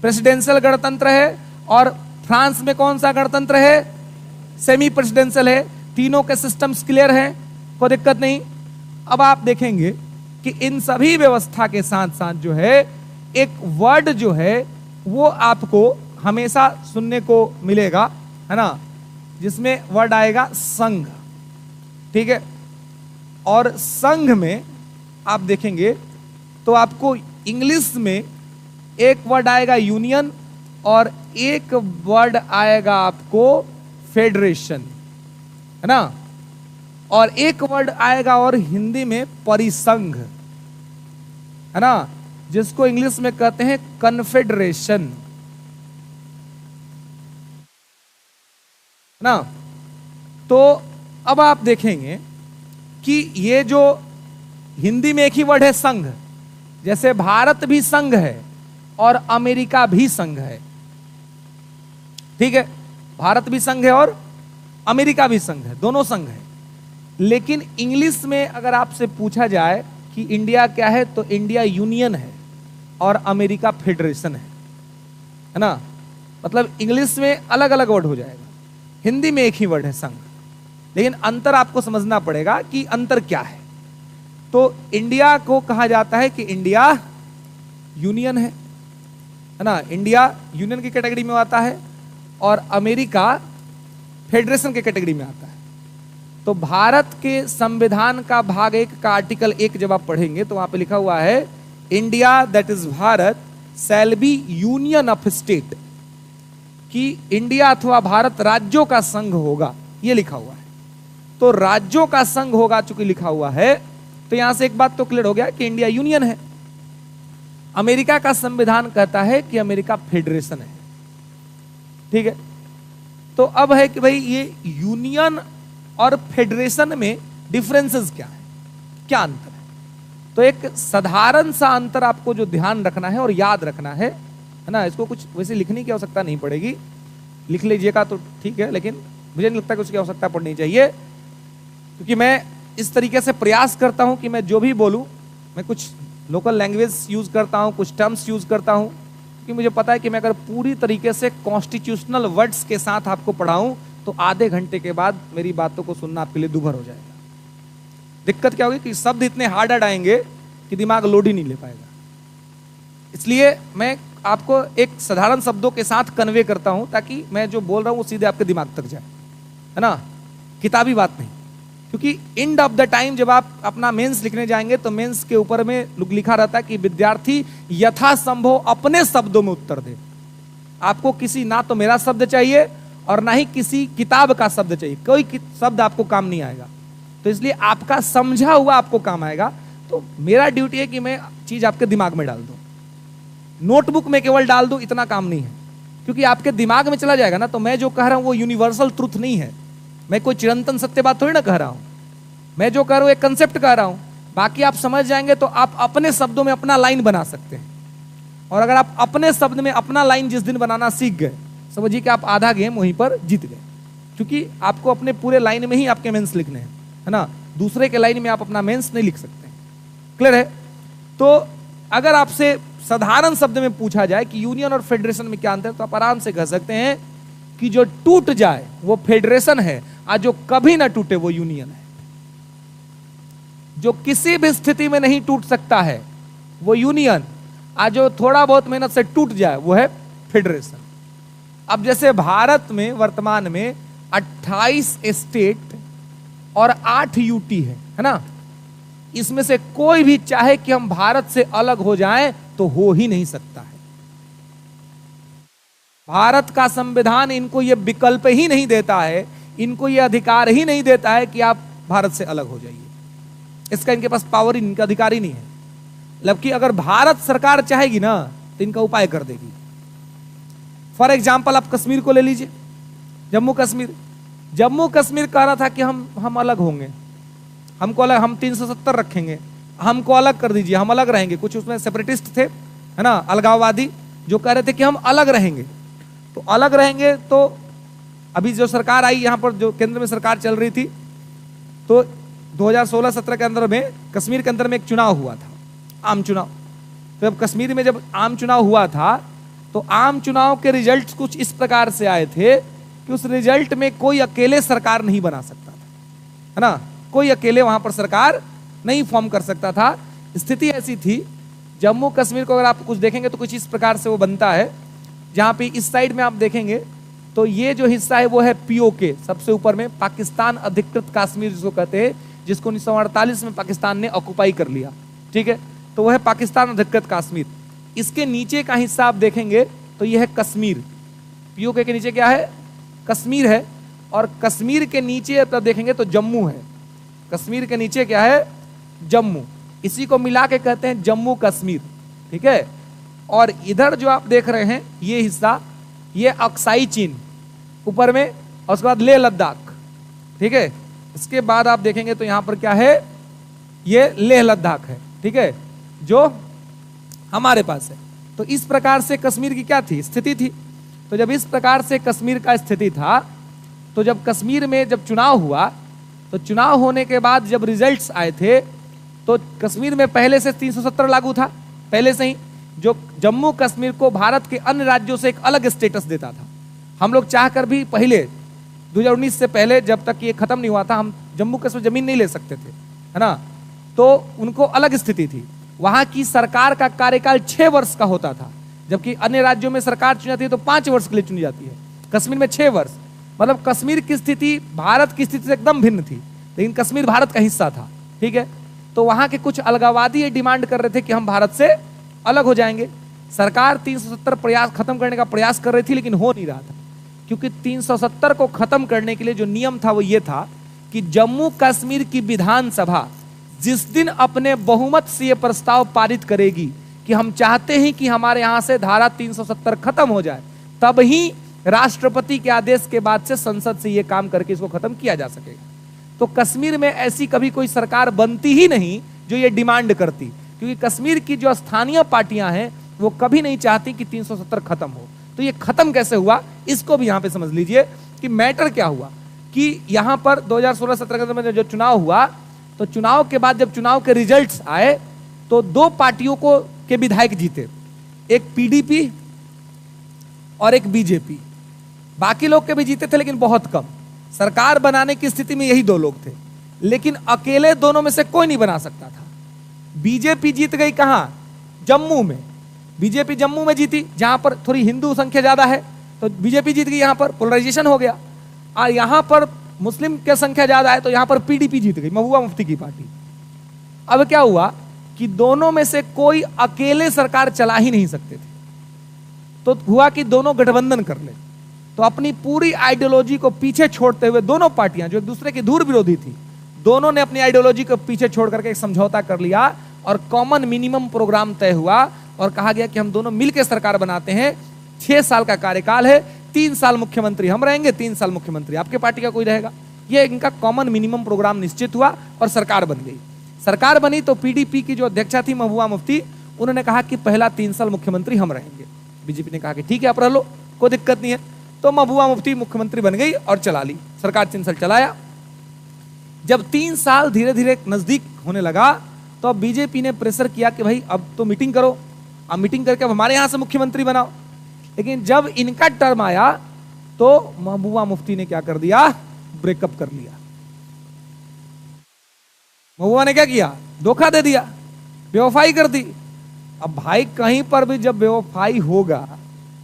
प्रेसिडेंशियल गणतंत्र है। और फ्रांस में कौन सा गणतंत्र है? सेमी प्रेसिडेंशियल है। तीनों के सिस्टम्स क्लियर हैं, कोई दिक्कत नहीं। अब आप देखेंगे कि इन सभी व्यवस्था के साथ साथ जो है एक वर्ड जो है वो आपको हमेशा सुनने को मिलेगा, है ना, जिसमें वर्ड आएगा संघ। ठीक है, और संघ में आप देखेंगे तो आपको इंग्लिश में एक वर्ड आएगा यूनियन और एक वर्ड आएगा आपको फेडरेशन, है ना, और एक वर्ड आएगा और हिंदी में परिसंघ, है ना, जिसको इंग्लिश में कहते हैं कन्फेडरेशन, है ना। तो अब आप देखेंगे कि ये जो हिंदी में एक ही वर्ड है संघ, जैसे भारत भी संघ है और अमेरिका भी संघ है। ठीक है, भारत भी संघ है और अमेरिका भी संघ है, दोनों संघ है। लेकिन इंग्लिश में अगर आपसे पूछा जाए कि इंडिया क्या है, तो इंडिया यूनियन है और अमेरिका फेडरेशन है ना। मतलब इंग्लिश में अलग अलग वर्ड हो जाएगा, हिंदी में एक ही वर्ड है संघ। लेकिन अंतर आपको समझना पड़ेगा कि अंतर क्या है। तो इंडिया को कहा जाता है कि इंडिया यूनियन है ना, इंडिया यूनियन की कैटेगरी में आता है और अमेरिका फेडरेशन की कैटेगरी में आता है। तो भारत के संविधान का भाग 1 का आर्टिकल 1 जब आप पढ़ेंगे तो वहां पे लिखा हुआ है India that is Bharat shall be union of state, कि इंडिया अथवा भारत राज्यों का संघ होगा, ये लिखा हुआ है। तो राज्यों का संघ होगा चूंकि लिखा हुआ है, तो यहां से एक बात तो क्लियर हो गया कि इंडिया यूनियन है। अमेरिका का संविधान कहता है कि अमेरिका फेडरेशन है, ठीक है। तो अब है कि भाई ये यूनियन और फेडरेशन में डिफरेंसेस क्या है, क्या अंतर है। तो एक साधारण सा अंतर आपको जो ध्यान रखना है और याद रखना है ना, इसको कुछ वैसे लिखने की आवश्यकता नहीं पड़ेगी, लिख लीजिएगा तो ठीक है, लेकिन मुझे नहीं लगता कि उसकी आवश्यकता पड़नी चाहिए, क्योंकि मैं इस तरीके से प्रयास करता हूं कि मैं जो भी बोलूं, मैं कुछ लोकल लैंग्वेज यूज करता हूं, कुछ टर्म्स यूज करता हूं, क्योंकि मुझे पता है कि मैं अगर पूरी तरीके से कॉन्स्टिट्यूशनल वर्ड्स के साथ आपको पढ़ाऊं तो आधे घंटे के बाद मेरी बातों को सुनना आपके लिए दुभर हो जाएगा। दिक्कत क्या होगी कि शब्द इतने हार्ड आएंगे कि दिमाग लोड ही नहीं ले पाएगा। इसलिए मैं आपको एक साधारण शब्दों के साथ कन्वे करता हूं ताकि मैं जो बोल रहा हूं वो सीधे आपके दिमाग तक जाए, है ना, किताबी बात नहीं। क्योंकि एंड ऑफ द टाइम जब आप अपना मेंस लिखने जाएंगे तो मेंस के ऊपर में लिखा रहता है कि विद्यार्थी यथासंभव अपने शब्दों में उत्तर दे। आपको किसी ना तो मेरा शब्द चाहिए और ना ही किसी किताब का शब्द चाहिए, कोई शब्द आपको काम नहीं आएगा। तो इसलिए आपका समझा हुआ आपको काम आएगा। तो मेरा ड्यूटी है कि मैं चीज आपके दिमाग में डाल दूं, नोटबुक में केवल डाल दूं, इतना काम नहीं है। क्योंकि आपके दिमाग में चला जाएगा ना, तो मैं जो कह रहा हूं वो यूनिवर्सल ट्रुथ नहीं है, मैं कोई चिरंतन सत्य बात थोड़ी ना कह रहा हूं, मैं जो कह रहा हूं एक कंसेप्ट कह रहा हूं। बाकी आप समझ जाएंगे तो आप अपने शब्दों में अपना लाइन बना सकते हैं। और अगर आप अपने शब्द में अपना लाइन जिस दिन बनाना सीख गए, समझिए कि आप आधा गेम वहीं पर जीत गए। क्योंकि आपको अपने पूरे लाइन में ही आपके मेंस लिखने हैं, है ना, दूसरे के लाइन में आप अपना मेंस नहीं लिख सकते। क्लियर है। तो अगर आपसे साधारण शब्द में पूछा जाए कि यूनियन और फेडरेशन में क्या अंतर है, तो आप आराम से कह सकते हैं कि जो टूट जाए वो फेडरेशन है और जो कभी ना टूटे वो यूनियन है। जो किसी भी स्थिति में नहीं टूट सकता है वो यूनियन, और जो थोड़ा बहुत मेहनत से टूट जाए वो है फेडरेशन। अब जैसे भारत में वर्तमान में 28 स्टेट और 8 यूटी है ना, इसमें से कोई भी चाहे कि हम भारत से अलग हो जाएं तो हो ही नहीं सकता है। भारत का संविधान इनको यह विकल्प ही नहीं देता है, इनको यह अधिकार ही नहीं देता है कि आप भारत से अलग हो जाइए। इसका इनके पास पावर ही, इनका अधिकार ही नहीं है। जबकि अगर भारत सरकार चाहेगी ना तो इनका उपाय कर देगी। फॉर एग्जाम्पल आप कश्मीर को ले लीजिए, जम्मू कश्मीर। जम्मू कश्मीर कह रहा था कि हम अलग होंगे, हमको अलग, हम 370 रखेंगे, हमको अलग कर दीजिए, हम अलग रहेंगे। कुछ उसमें सेपरेटिस्ट थे, है ना, अलगाववादी, जो कह रहे थे कि हम अलग रहेंगे। तो अलग रहेंगे तो अभी जो सरकार आई यहाँ पर, जो केंद्र में सरकार चल रही थी, तो 2016-17 के अंदर में कश्मीर के अंदर में एक चुनाव हुआ था, आम चुनाव। तो अब कश्मीर में जब आम चुनाव हुआ था तो आम चुनाव के रिजल्ट कुछ इस प्रकार से आए थे कि उस रिजल्ट में कोई अकेले सरकार नहीं बना सकता था, है ना, कोई अकेले वहां पर सरकार नहीं फॉर्म कर सकता था। स्थिति ऐसी थी, जम्मू कश्मीर को अगर आप कुछ देखेंगे तो कुछ इस प्रकार से वो बनता है, जहां पे इस साइड में आप देखेंगे तो ये जो हिस्सा है वो है पीओके, सबसे ऊपर में पाकिस्तान अधिकृत कश्मीर जिसको कहते हैं, जिसको 1948 में पाकिस्तान ने ऑक्युपाई कर लिया, ठीक है। तो वह है पाकिस्तान अधिकृत कश्मीर। इसके नीचे का हिस्सा आप देखेंगे तो यह है कश्मीर। पीओके के नीचे क्या है, कश्मीर है। और कश्मीर के नीचे आप देखेंगे तो जम्मू है। कश्मीर के नीचे क्या है, जम्मू। इसी को मिला के कहते हैं जम्मू कश्मीर, ठीक है। और इधर जो आप देख रहे हैं ये हिस्सा, ये अक्साई चीन ऊपर में, और उसके बाद लेह लद्दाख, ठीक है। इसके बाद आप देखेंगे तो यहां पर क्या है, ये लेह लद्दाख है, ठीक है, जो हमारे पास है। तो इस प्रकार से कश्मीर की क्या थी, स्थिति थी। तो जब इस प्रकार से कश्मीर का स्थिति था, तो जब कश्मीर में जब चुनाव हुआ, तो चुनाव होने के बाद जब रिजल्ट्स आए थे तो कश्मीर में पहले से 370 लागू था, पहले से ही, जो जम्मू कश्मीर को भारत के अन्य राज्यों से एक अलग स्टेटस देता था। हम लोग चाहकर भी पहले 2019 से पहले, जब तक ये खत्म नहीं हुआ था, हम जम्मू कश्मीर जमीन नहीं ले सकते थे, है ना। तो उनको अलग स्थिति थी। वहां की सरकार का कार्यकाल 6 वर्ष का होता था, जबकि अन्य राज्यों में सरकार चुनी जाती है तो 5 वर्ष के लिए चुनी जाती है, कश्मीर में 6 वर्ष। मतलब कश्मीर की स्थिति भारत की स्थिति से एकदम भिन्न थी, लेकिन कश्मीर भारत का हिस्सा था, ठीक है। तो वहां के कुछ अलगाववादी ये डिमांड कर रहे थे कि हम भारत से अलग हो जाएंगे। सरकार 370 प्रयास खत्म करने का प्रयास कर रही थी, लेकिन हो नहीं रहा था, क्योंकि 370 को खत्म करने के लिए जो नियम था वो ये था कि जम्मू कश्मीर की विधानसभा जिस दिन अपने बहुमत से ये प्रस्ताव पारित करेगी कि हम चाहते हैं कि हमारे यहां से धारा 370 खत्म हो जाए, तब ही राष्ट्रपति के आदेश के बाद से संसद से ये काम करके इसको खत्म किया जा सकेगा। तो कश्मीर में ऐसी कभी कोई सरकार बनती ही नहीं जो ये डिमांड करती, क्योंकि कश्मीर की जो स्थानीय पार्टियां हैं वो कभी नहीं चाहती कि 370 खत्म हो। तो ये खत्म कैसे हुआ, इसको भी यहां पे समझ लीजिए कि मैटर क्या हुआ कि यहां पर 2016-17 में जो चुनाव हुआ, तो चुनाव के बाद जब चुनाव के रिजल्ट्स आए तो 2 पार्टियों को के विधायक जीते, एक पीडीपी और एक बीजेपी। बाकी लोग के भी जीते थे लेकिन बहुत कम। सरकार बनाने की स्थिति में यही 2 लोग थे, लेकिन अकेले दोनों में से कोई नहीं बना सकता था। बीजेपी जीत गई कहां, जम्मू में। बीजेपी जम्मू में जीती, जहां पर थोड़ी हिंदू संख्या ज्यादा है, तो बीजेपी जीत गई, यहां पर पोलराइजेशन हो गया। और यहां पर मुस्लिम की संख्या ज्यादा है, तो यहां पर पीडीपी जीत गई, महबूबा मुफ्ती की पार्टी। अब क्या हुआ कि दोनों में से कोई अकेले सरकार चला ही नहीं सकते थे, तो हुआ कि दोनों गठबंधन कर ले। तो अपनी पूरी आइडियोलॉजी को पीछे छोड़ते हुए दोनों पार्टियां जो एक दूसरे की दूर विरोधी थी, दोनों ने अपनी आइडियोलॉजी को पीछे छोड़ करके एक समझौता कर लिया और कॉमन मिनिमम प्रोग्राम तय हुआ और कहा गया कि हम दोनों मिलकर सरकार बनाते हैं। 6 साल का कार्यकाल है, 3 साल मुख्यमंत्री हम रहेंगे, 3 साल मुख्यमंत्री आपके पार्टी का कोई रहेगा। ये इनका कॉमन मिनिमम प्रोग्राम निश्चित हुआ और सरकार बन गई। सरकार बनी तो पीडीपी की जो अध्यक्षा थी महबूबा मुफ्ती, उन्होंने कहा कि पहला 3 साल मुख्यमंत्री हम रहेंगे। बीजेपी ने कहा कि ठीक है आप रह लो, कोई दिक्कत नहीं है। तो महबूबा मुफ्ती मुख्यमंत्री बन गई और चला ली सरकार, 3 साल चलाया। जब 3 साल धीरे धीरे नजदीक होने लगा तो अब बीजेपी ने प्रेशर किया कि भाई अब तो मीटिंग करो, अब मीटिंग करके अब हमारे यहां से मुख्यमंत्री बनाओ। लेकिन जब इनका टर्म आया तो महबूबा मुफ्ती ने क्या कर दिया, ब्रेकअप कर लिया। महबूबा ने क्या किया, धोखा दे दिया, बेवफाई कर दी। अब भाई कहीं पर भी जब बेवफाई होगा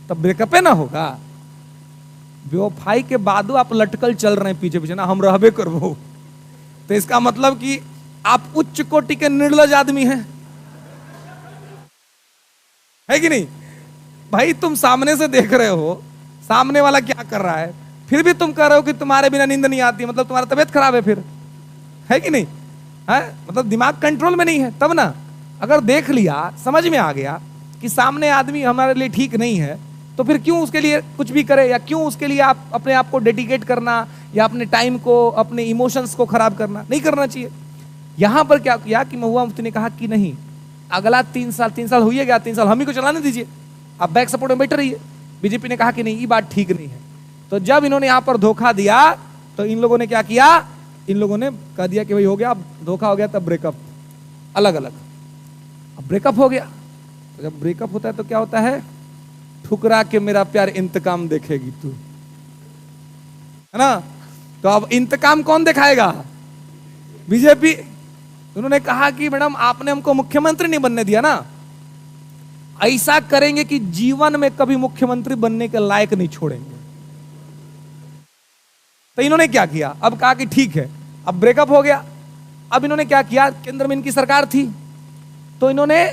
तब ब्रेकअप है ना होगा। बेवफाई के बाद आप लटकल चल रहे हैं पीछे पीछे ना, हम रहबे करबो, तो इसका मतलब कि आप उच्च कोटि के निर्लज आदमी हैं, है कि नहीं। भाई तुम सामने से देख रहे हो सामने वाला क्या कर रहा है, फिर भी तुम कह रहे हो कि तुम्हारे बिना नींद नहीं आती, मतलब तुम्हारा तबीयत खराब है फिर, है कि नहीं है। मतलब दिमाग कंट्रोल में नहीं है। तब ना अगर देख लिया, समझ में आ गया कि सामने आदमी हमारे लिए ठीक नहीं है, तो फिर क्यों उसके लिए कुछ भी करे, या क्यों उसके लिए आप अपने आप को डेडिकेट करना या अपने टाइम को, अपने इमोशंस को खराब करना, नहीं करना चाहिए। यहां पर क्या किया कि महबूबा मुफ्ती ने कहा कि नहीं, अगला 3 साल हो ही गया, 3 साल हम ही को चलाने दीजिए, आप बैक सपोर्ट में बैठे रहिए। बीजेपी ने कहा कि नहीं, ये बात ठीक नहीं है। तो जब इन्होंने यहां पर धोखा दिया तो इन लोगों ने क्या किया, इन लोगों ने कह दिया कि भाई हो गया, अब धोखा हो गया, तब ब्रेकअप, अलग अलग। अब ब्रेकअप हो गया, तो जब ब्रेकअप होता है तो क्या होता है, ठुकरा के मेरा प्यार इंतकाम देखेगी तू, है ना। तो अब इंतकाम कौन दिखाएगा, बीजेपी। उन्होंने कहा कि मैडम आपने हमको मुख्यमंत्री नहीं बनने दिया ना, ऐसा करेंगे कि जीवन में कभी मुख्यमंत्री बनने के लायक नहीं छोड़ेंगे। तो इन्होंने क्या किया, अब कहा कि ठीक है, अब ब्रेकअप हो गया। अब इन्होंने क्या किया, केंद्र में इनकी सरकार थी, तो इन्होंने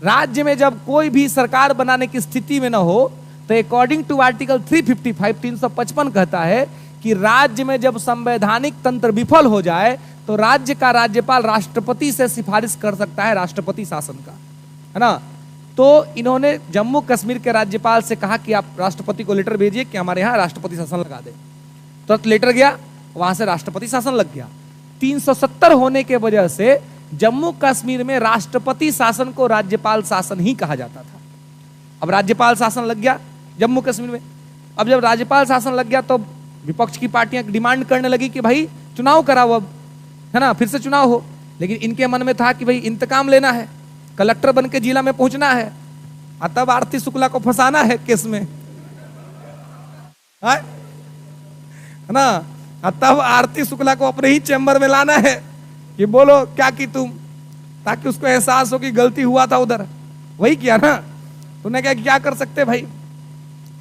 राज्य में जब कोई भी सरकार बनाने की स्थिति में ना हो, तो अकॉर्डिंग टू आर्टिकल 355 355 कहता है कि राज्य में जब संवैधानिक तंत्र विफल हो जाए तो राज्य का राज्यपाल राष्ट्रपति से सिफारिश कर सकता है, राष्ट्रपति शासन का, है ना। तो इन्होंने जम्मू कश्मीर के राज्यपाल से कहा कि आप राष्ट्रपति को लेटर भेजिए कि हमारे यहाँ राष्ट्रपति शासन लगा दे। तो लेटर गया, वहां से राष्ट्रपति शासन लग गया। 370 होने के वजह से जम्मू कश्मीर में राष्ट्रपति शासन को राज्यपाल शासन ही कहा जाता था। अब राज्यपाल शासन लग गया जम्मू कश्मीर में। अब जब राज्यपाल शासन लग गया तो विपक्ष की पार्टियां डिमांड करने लगी कि भाई चुनाव कराओ, अब है ना, फिर से चुनाव हो। लेकिन इनके मन में था कि भाई इंतकाम लेना है, कलेक्टर बन के जिला में पहुंचना है, तब आरती शुक्ला को फंसाना है केस में, है ना। तब आरती शुक्ला को अपने ही चैम्बर में लाना है कि बोलो क्या की तुम, ताकि उसको एहसास हो कि गलती हुआ था उधर, वही किया ना। तूने क्या कर सकते भाई,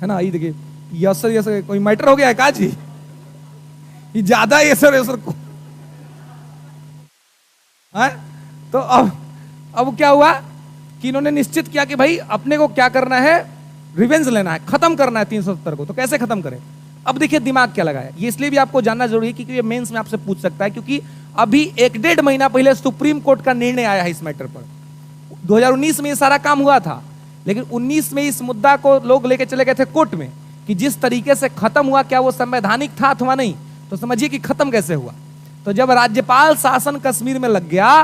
है ना। ये देखिए यसर यसर कोई मैटर हो गया है काजी, ये ज्यादा यसर यसर को है। तो अब क्या हुआ कि इन्होंने निश्चित किया कि भाई अपने को क्या करना है, रिवेंज लेना है, खत्म करना है 370 को। तो कैसे खत्म करें, अब देखिए दिमाग क्या लगाया। ये इसलिए भी आपको जानना जरूरी है क्योंकि ये मेंस में आपसे पूछ सकता है, क्योंकि अभी 1-1.5 महीना पहले सुप्रीम कोर्ट का निर्णय आया है इस मैटर पर। 2019 में ये सारा काम हुआ था, लेकिन 19 में इस मुद्दा को लोग लेके चले गए थे कोर्ट में कि जिस तरीके से खत्म हुआ क्या वो संवैधानिक था अथवा नहीं। तो समझिए कि खत्म कैसे हुआ। तो जब राज्यपाल शासन कश्मीर में लग गया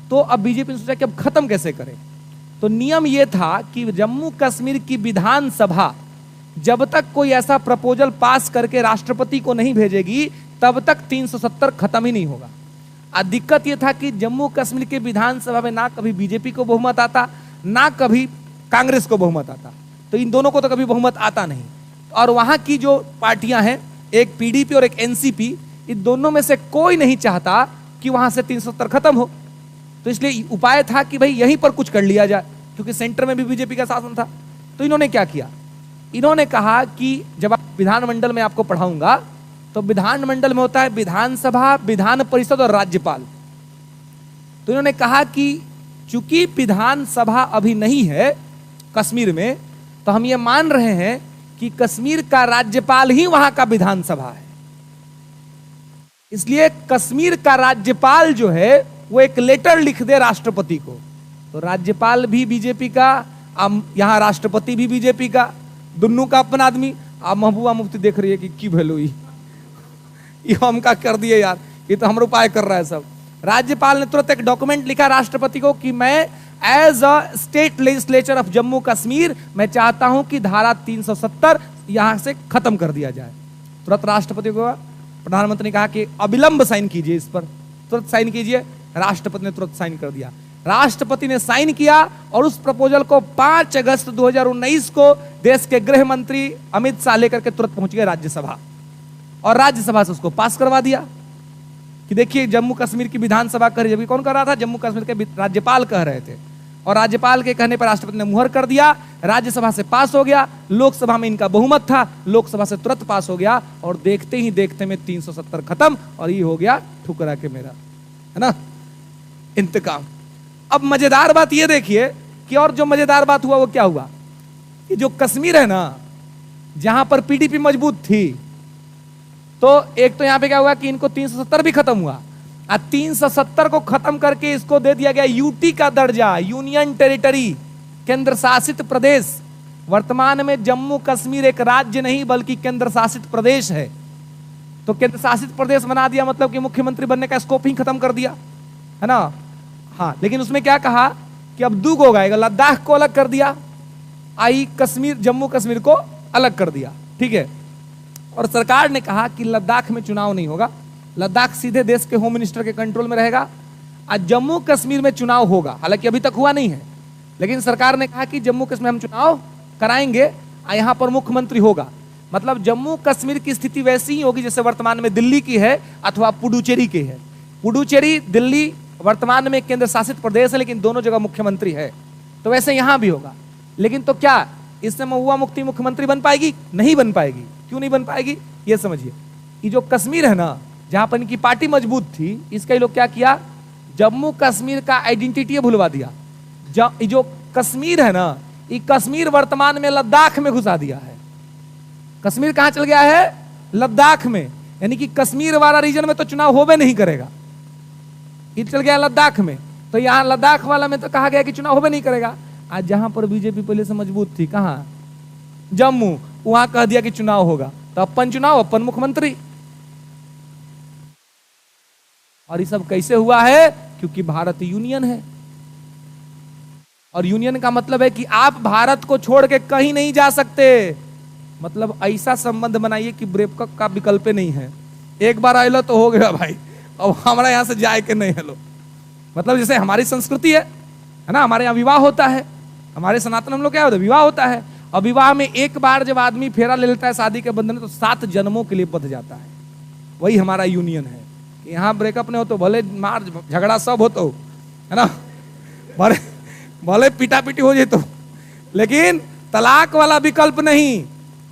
तो अब बीजेपी ने सोचा कि अब खत्म कैसे करें। तो नियम यह था कि जम्मू कश्मीर की विधानसभा जब तक कोई ऐसा प्रपोजल पास करके राष्ट्रपति को नहीं भेजेगी तब तक 370 खत्म ही नहीं होगा। दिक्कत यह था कि जम्मू कश्मीर के विधानसभा में ना कभी बीजेपी को बहुमत आता, ना कभी कांग्रेस को बहुमत आता। तो इन दोनों को तो कभी बहुमत आता नहीं। और वहां की जो पार्टियां हैं, एक पीडीपी और एक एनसीपी, इन दोनों में से कोई नहीं चाहता कि वहां से 370 खत्म हो। तो इसलिए उपाय था कि भाई यहीं पर कुछ कर लिया जाए, क्योंकि सेंटर में भी बीजेपी का शासन था। तो इन्होंने क्या किया, इन्होंने कहा कि जब आप विधानमंडल में आपको पढ़ाऊंगा तो विधानमंडल में होता है विधानसभा, विधान परिषद और राज्यपाल। तो इन्होंने कहा कि चूंकि विधानसभा अभी नहीं है कश्मीर में, तो हम ये मान रहे हैं कि कश्मीर का राज्यपाल ही वहां का विधानसभा है। इसलिए कश्मीर का राज्यपाल जो है वो एक लेटर लिख दे राष्ट्रपति को। तो राज्यपाल भी बीजेपी का, यहां राष्ट्रपति भी बीजेपी का, दोनों का अपना आदमी। अब महबूबा मुफ्ती देख रही है कि की भेलू ये हम का कर दिए यार, ये तो हमारे उपाय कर रहा है सब। राज्यपाल ने तुरंत एक डॉक्यूमेंट लिखा राष्ट्रपति को कि मैं as a state legislature of Jammu Kashmir मैं चाहता हूं कि धारा 370 यहां से खत्म कर दिया जाए। तुरंत राष्ट्रपति को प्रधानमंत्री ने कहा कि अविलंब साइन कीजिए, इस पर तुरंत साइन कीजिए। राष्ट्रपति ने तुरंत साइन कर दिया। राष्ट्रपति ने साइन किया और उस प्रपोजल को 5 अगस्त 2019 को देश के गृह मंत्री अमित शाह लेकर के तुरंत पहुंच गए राज्यसभा, और राज्यसभा से उसको पास करवा दिया कि देखिए जम्मू कश्मीर की विधानसभा कह रही, जबकि कौन कर रहा था, जम्मू कश्मीर के राज्यपाल कह रहे थे। और राज्यपाल के कहने पर राष्ट्रपति ने मुहर कर दिया, राज्यसभा से पास हो गया। लोकसभा में इनका बहुमत था, लोकसभा से तुरंत पास हो गया, और देखते ही देखते में 370 खत्म, और ये हो गया ठुकरा के मेरा, है ना, इंतकाम। अब मजेदार बात ये देखिए कि और जो मजेदार बात हुआ वो क्या हुआ कि जो कश्मीर है ना, जहां पर पीडीपी मजबूत थी, तो एक तो यहां पे क्या हुआ कि इनको 370 भी खत्म हुआ, और 370 को खत्म करके इसको दे दिया गया यूटी का दर्जा, यूनियन टेरिटरी, केंद्र शासित प्रदेश। वर्तमान में जम्मू कश्मीर एक राज्य नहीं बल्कि केंद्र शासित प्रदेश है। तो केंद्र शासित प्रदेश बना दिया मतलब कि मुख्यमंत्री बनने का स्कोप ही खत्म कर दिया, है ना। हाँ, लेकिन उसमें क्या कहा कि अब दो हो गएगा, लद्दाख को अलग कर दिया, आई कश्मीर, जम्मू कश्मीर को अलग कर दिया, ठीक है। और सरकार ने कहा कि लद्दाख में चुनाव नहीं होगा, लद्दाख सीधे देश के होम मिनिस्टर के कंट्रोल में रहेगा, और जम्मू कश्मीर में चुनाव होगा। हालांकि अभी तक हुआ नहीं है, लेकिन सरकार ने कहा कि जम्मू कश्मीर हम चुनाव कराएंगे, और यहां पर मुख्यमंत्री होगा। मतलब जम्मू कश्मीर की स्थिति वैसी ही होगी जैसे वर्तमान में दिल्ली की है अथवा पुडुचेरी की है। पुडुचेरी, दिल्ली वर्तमान में केंद्र शासित प्रदेश है, लेकिन दोनों जगह मुख्यमंत्री है। तो वैसे यहां भी होगा। लेकिन तो क्या इससे महबूबा मुफ्ती मुख्यमंत्री बन पाएगी? नहीं बन पाएगी। क्यों नहीं बन पाएगी ये समझिए। ये जो कश्मीर है ना, जहां पर इनकी पार्टी मजबूत थी, इसका ये लोग क्या किया, जम्मू कश्मीर का आइडेंटिटी भुलवा दिया। जो कश्मीर है ना, ये कश्मीर वर्तमान में लद्दाख में घुसा दिया है। कश्मीर कहां चल गया है? लद्दाख में। यानी कि कश्मीर वाला रीजन में तो चुनाव होवे नहीं करेगा, ये चल गया लद्दाख में। तो यहां लद्दाख वाला में तो कहा गया कि चुनाव होवे नहीं करेगा। आज जहां पर बीजेपी पहले से मजबूत थी, कहां, जम्मू, वहां कह दिया कि चुनाव होगा, तो अपन चुनाव, अपन मुख्यमंत्री। और ये सब कैसे हुआ है? क्योंकि भारत यूनियन है, और यूनियन का मतलब है कि आप भारत को छोड़ के कहीं नहीं जा सकते। मतलब ऐसा संबंध बनाइए कि ब्रेकअप का विकल्प नहीं है। एक बार आइलो तो हो गया भाई, अब हमारा यहां से जाए के नहीं हेलो। मतलब जैसे हमारी संस्कृति है ना, हमारे यहाँ विवाह होता है, हमारे सनातन हम लोग क्या होता है, विवाह होता है। और विवाह में एक बार जब आदमी फेरा ले लेता है शादी के बंधन में, तो 7 जन्मों के लिए बंध जाता है। वही हमारा यूनियन है। यहाँ ब्रेकअप नहीं हो तो भले मार झगड़ा सब हो तो, है ना, भले भले पीटा पीटी हो जाए तो, लेकिन तलाक वाला विकल्प नहीं।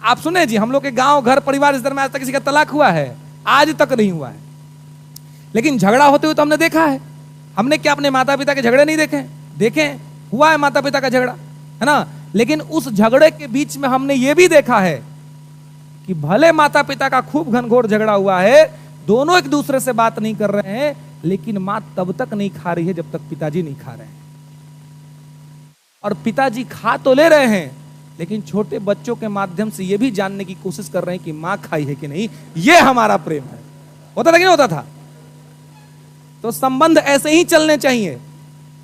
आप सुने जी, हम लोग के गांव घर परिवार इस तरह में आज तक किसी का तलाक हुआ है? आज तक नहीं हुआ है। लेकिन झगड़ा होते हुए तो हमने देखा है। हमने क्या अपने माता पिता के झगड़े नहीं देखे? देखे, हुआ है माता पिता का झगड़ा, है ना। लेकिन उस झगड़े के बीच में हमने ये भी देखा है कि भले माता पिता का खूब घनघोर झगड़ा हुआ है, दोनों एक दूसरे से बात नहीं कर रहे हैं, लेकिन मां तब तक नहीं खा रही है जब तक पिताजी नहीं खा रहे हैं। और पिताजी खा तो ले रहे हैं, लेकिन छोटे बच्चों के माध्यम से यह भी जानने की कोशिश कर रहे हैं कि मां खाई है कि नहीं। यह हमारा प्रेम है। होता था कि नहीं होता था? तो संबंध ऐसे ही चलने चाहिए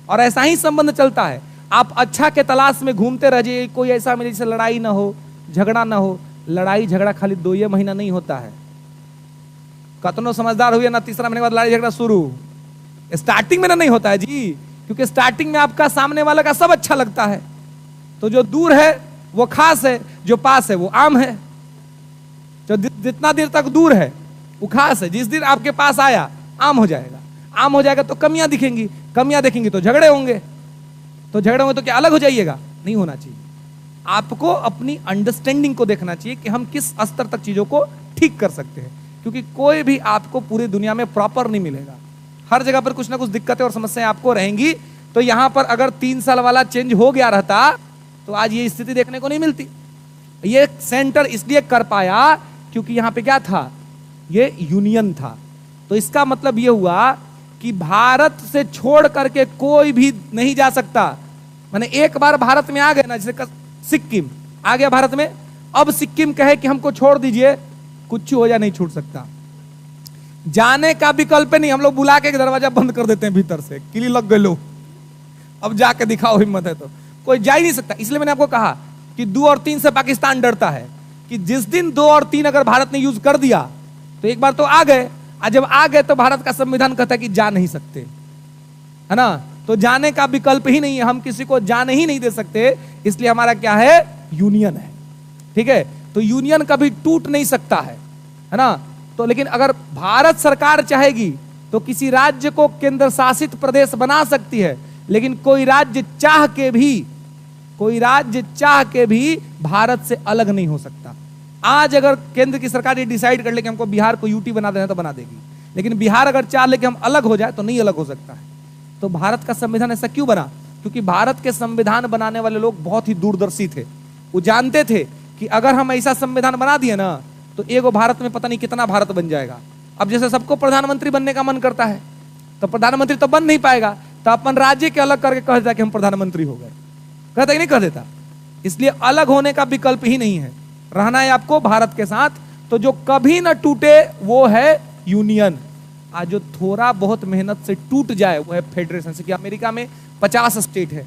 और ऐसा ही संबंध चलता है। आप अच्छा के तलाश में घूमते रह जाइए, कोई ऐसा मिले जिससे लड़ाई ना हो, झगड़ा ना हो। लड़ाई झगड़ा खाली 2 महीना नहीं होता है। कतनो समझदार हुए ना, तीसरा महीने के बाद लड़ाई झगड़ा शुरू। स्टार्टिंग में ना नहीं होता है जी, क्योंकि स्टार्टिंग में आपका सामने वाला का सब अच्छा लगता है। तो जो दूर है वो खास है, जो पास है वो आम है। जो जितना देर तक दूर है वो खास है, जिस दिन आपके पास आया आम हो जाएगा। आम हो जाएगा तो कमियां दिखेंगी, कमियां दिखेंगी तो झगड़े होंगे। तो झगड़े होंगे तो क्या अलग हो जाइएगा? नहीं होना चाहिए। आपको अपनी अंडरस्टैंडिंग को देखना चाहिए कि हम किस स्तर तक चीजों को ठीक कर सकते हैं, क्योंकि कोई भी आपको पूरी दुनिया में प्रॉपर नहीं मिलेगा। हर जगह पर कुछ ना कुछ दिक्कतें और समस्याएं आपको रहेंगी। तो यहां पर अगर 3 साल वाला चेंज हो गया रहता तो आज ये स्थिति देखने को नहीं मिलती। ये सेंटर इसलिए कर पाया क्योंकि यहां पे क्या था? ये यूनियन था। तो इसका मतलब ये हुआ कि भारत से छोड़ करके कोई भी नहीं जा सकता। माने एक बार भारत में आ गए ना, जैसे सिक्किम आ गया भारत में, अब सिक्किम कहे कि हमको छोड़ दीजिए, कुछ हो जाए नहीं छूट सकता। जाने का विकल्प नहीं। हम लोग बुला के दरवाजा बंद कर देते हैं भीतर से, किली लग गए लो, अब जाके दिखाओ हिम्मत है तो। कोई जा ही नहीं सकता। इसलिए मैंने आपको कहा कि 2 और 3 से पाकिस्तान डरता है कि जिस दिन 2 और 3 अगर भारत ने यूज कर दिया तो एक बार तो आ गए, और जब आ गए तो भारत का संविधान कहता है कि जा नहीं सकते, है ना। तो जाने का विकल्प ही नहीं है, हम किसी को जाने ही नहीं दे सकते। इसलिए हमारा क्या है? यूनियन है। ठीक है, तो यूनियन कभी टूट नहीं सकता है ना। तो लेकिन अगर भारत सरकार चाहेगी तो किसी राज्य को केंद्र शासित प्रदेश बना सकती है, लेकिन कोई राज्य चाह के भी भारत से अलग नहीं हो सकता। आज अगर केंद्र की सरकार ये डिसाइड कर ले कि हमको बिहार को यूटी बना देना, तो बना देगी। लेकिन बिहार अगर चाह ले कि हम अलग हो जाए तो नहीं अलग हो सकता है। तो भारत का संविधान ऐसा क्यों बना? क्योंकि भारत के संविधान बनाने वाले लोग बहुत ही दूरदर्शी थे। वो जानते थे कि अगर हम ऐसा संविधान बना दिए ना तो एगो भारत में पता नहीं कितना भारत बन जाएगा। अब जैसे सबको प्रधानमंत्री बनने का मन करता है, तो प्रधानमंत्री तो बन नहीं पाएगा, तो अपन राज्य के अलग करके कह देता कि हम प्रधानमंत्री हो गए। कहता कि नहीं कह देता? इसलिए अलग होने का विकल्प ही नहीं है, रहना है आपको भारत के साथ। तो जो कभी ना टूटे वो है यूनियन। आज जो थोड़ा बहुत मेहनत से टूट जाए वो है फेडरेशन से। कि अमेरिका में 50 स्टेट है,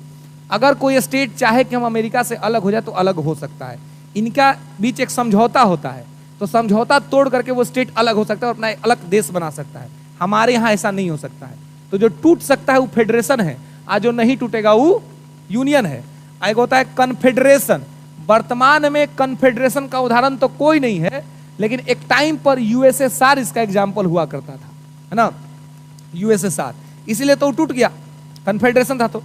अगर कोई स्टेट चाहे कि हम अमेरिका से अलग हो जाए तो अलग हो सकता है। इनका बीच एक समझौता होता है, तो समझौता तोड़ करके वो स्टेट अलग हो सकता है और अपना अलग देश बना सकता है। हमारे यहाँ ऐसा नहीं हो सकता है। तो जो टूट सकता है वो फेडरेशन है, आज जो नहीं टूटेगा वो यूनियन है। एक होता है कन्फेडरेशन। वर्तमान में कन्फेडरेशन का उदाहरण तो कोई नहीं है, लेकिन एक टाइम पर यूएसएसआर इसका एग्जाम्पल हुआ करता था, है ना। यूएसएसआर इसीलिए तो टूट गया, कन्फेडरेशन था। तो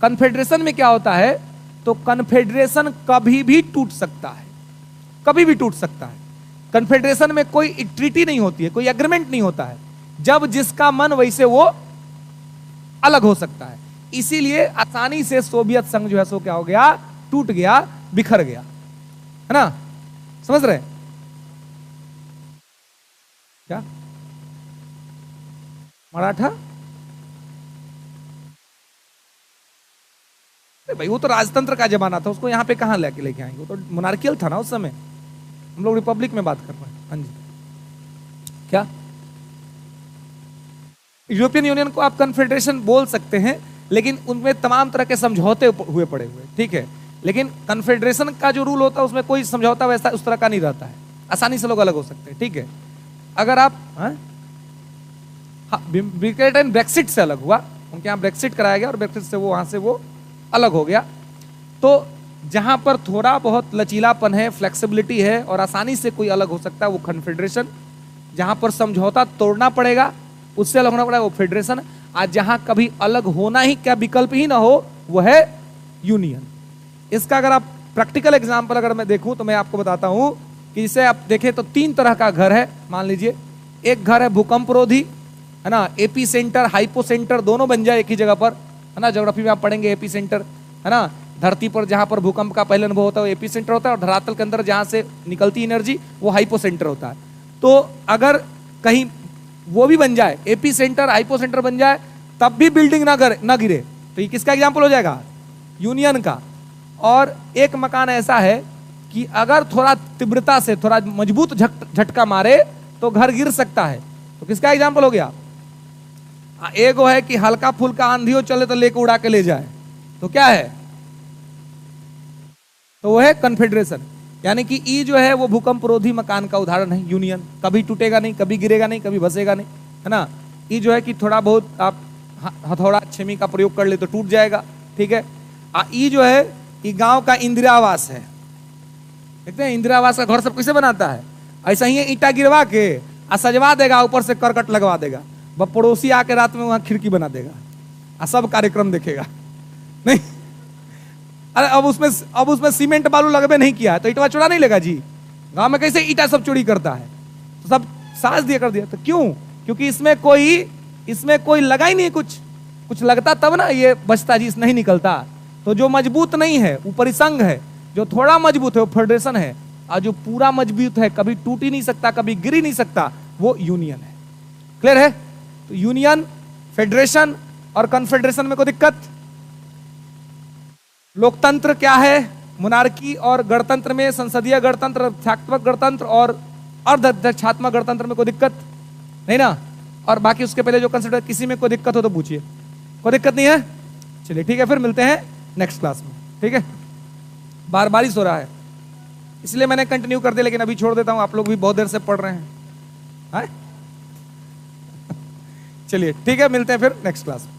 कन्फेडरेशन में क्या होता है? तो कन्फेडरेशन कभी भी टूट सकता है, कभी भी टूट सकता है। कन्फेडरेशन में कोई ट्रीटी नहीं होती है, कोई एग्रीमेंट नहीं होता है। जब जिसका मन वैसे वो अलग हो सकता है। इसीलिए आसानी से सोवियत संघ जो है सो क्या हो गया? टूट गया, बिखर गया, है ना। समझ रहे क्या? मराठा भाई वो तो राजतंत्र का जमाना था, उसको यहां पे कहां लेके आएंगे? वो तो मोनार्कियल था ना उस समय। हम लोग रिपब्लिक में बात कर रहे हैं। हाँ जी, क्या यूरोपियन यूनियन को आप कन्फेडरेशन बोल सकते हैं, लेकिन उनमें तमाम तरह के समझौते हुए पड़े हुए, ठीक है। लेकिन कन्फेडरेशन का जो रूल होता है उसमें कोई समझौता वैसा उस तरह का नहीं रहता है, आसानी से लोग अलग हो सकते हैं, ठीक है। अगर आप ब्रिटेन ब्रेक्सिट से अलग हुआ, उनके यहाँ ब्रेक्सिट कराया गया और ब्रेक्सिट से वो वहां से वो अलग हो गया। तो जहां पर थोड़ा बहुत लचीलापन है, फ्लेक्सिबिलिटी है और आसानी से कोई अलग हो सकता है वो कन्फेडरेशन। जहां पर समझौता तोड़ना पड़ेगा, उससे अलग होना पड़ेगा वो फेडरेशन। आज जहां कभी अलग होना ही क्या विकल्प ही ना हो, वो है यूनियन। इसका अगर आप प्रैक्टिकल एग्जांपल अगर मैं देखूं तो मैं आपको बताता हूं कि इसे आप देखें तो 3 तरह का घर है। मान लीजिए एक घर है भूकंपरोधी, है ना, एपी सेंटर, हाइपो सेंटर दोनों बन जाए एक ही जगह पर, है ना। ज्योग्राफी में आप पढ़ेंगे एपी सेंटर, है ना, धरती पर जहां पर भूकंप का पहले अनुभव होता है वो एपी सेंटर होता है, और धरातल के अंदर जहां से निकलती एनर्जी वो हाइपो सेंटर होता है। तो अगर कहीं वो भी बन जाए, एपी सेंटर हाइपो सेंटर बन जाए, तब भी बिल्डिंग ना गिरे, तो ये किसका एग्जाम्पल हो जाएगा? यूनियन का। और एक मकान ऐसा है कि अगर थोड़ा तीव्रता से थोड़ा मजबूत झटका मारे तो घर गिर सकता है, तो किसका एग्जाम्पल हो गया? एक है कि हल्का फुल्का आंधियों चले तो लेके उड़ा के ले जाए, तो क्या है? तो वो है कन्फेडरेशन। यानी कि ई जो है वो भूकंपरोधी मकान का उदाहरण है। यूनियन कभी टूटेगा नहीं, कभी गिरेगा नहीं, कभी बसेगा नहीं, है ना। ई जो है कि थोड़ा बहुत आप हथौड़ा छेमी का प्रयोग कर ले तो टूट जाएगा, ठीक है। ई जो है ये गांव का इंदिरा आवास है। देखते हैं इंदिरा आवास का घर सब कैसे बनाता है, ऐसा ही ईंटा गिरवा के सजवा देगा, ऊपर से करकट लगवा देगा, वह पड़ोसी आके रात में वहां खिड़की बना देगा, सब कार्यक्रम देखेगा। नहीं, अरे अब उसमें सीमेंट बालू लगबे नहीं किया है तो ईंटवा चुरा नहीं लेगा जी। गांव में कैसे ईंटा सब चोरी करता है, तो सब साज दिया कर दिया। तो क्यों? क्योंकि इसमें कोई लगा ही नहीं, कुछ लगता तब ना ये बचता जी, नहीं निकलता। तो जो मजबूत नहीं है वो परिसंघ है, जो थोड़ा मजबूत है वो फेडरेशन है, और जो पूरा मजबूत है कभी टूट ही नहीं सकता, कभी गिर ही नहीं सकता, वो यूनियन है। क्लियर है? तो यूनियन, फेडरेशन और कन्फेडरेशन में कोई दिक्कत? लोकतंत्र क्या है? मोनार्की और गणतंत्र में संसदीय गणतंत्र, अध्यक्षात्मक गणतंत्र और अर्धअध्यक्षात्मक गणतंत्र में कोई दिक्कत नहीं ना। और बाकी उसके पहले जो कंसिडर, किसी में कोई दिक्कत हो तो पूछिए। कोई दिक्कत नहीं है? चलिए ठीक है, फिर मिलते हैं नेक्स्ट क्लास में, ठीक है। बारिश हो रहा है इसलिए मैंने कंटिन्यू कर दिया, लेकिन अभी छोड़ देता हूं, आप लोग भी बहुत देर से पढ़ रहे हैं। चलिए ठीक है, मिलते हैं फिर नेक्स्ट क्लास में।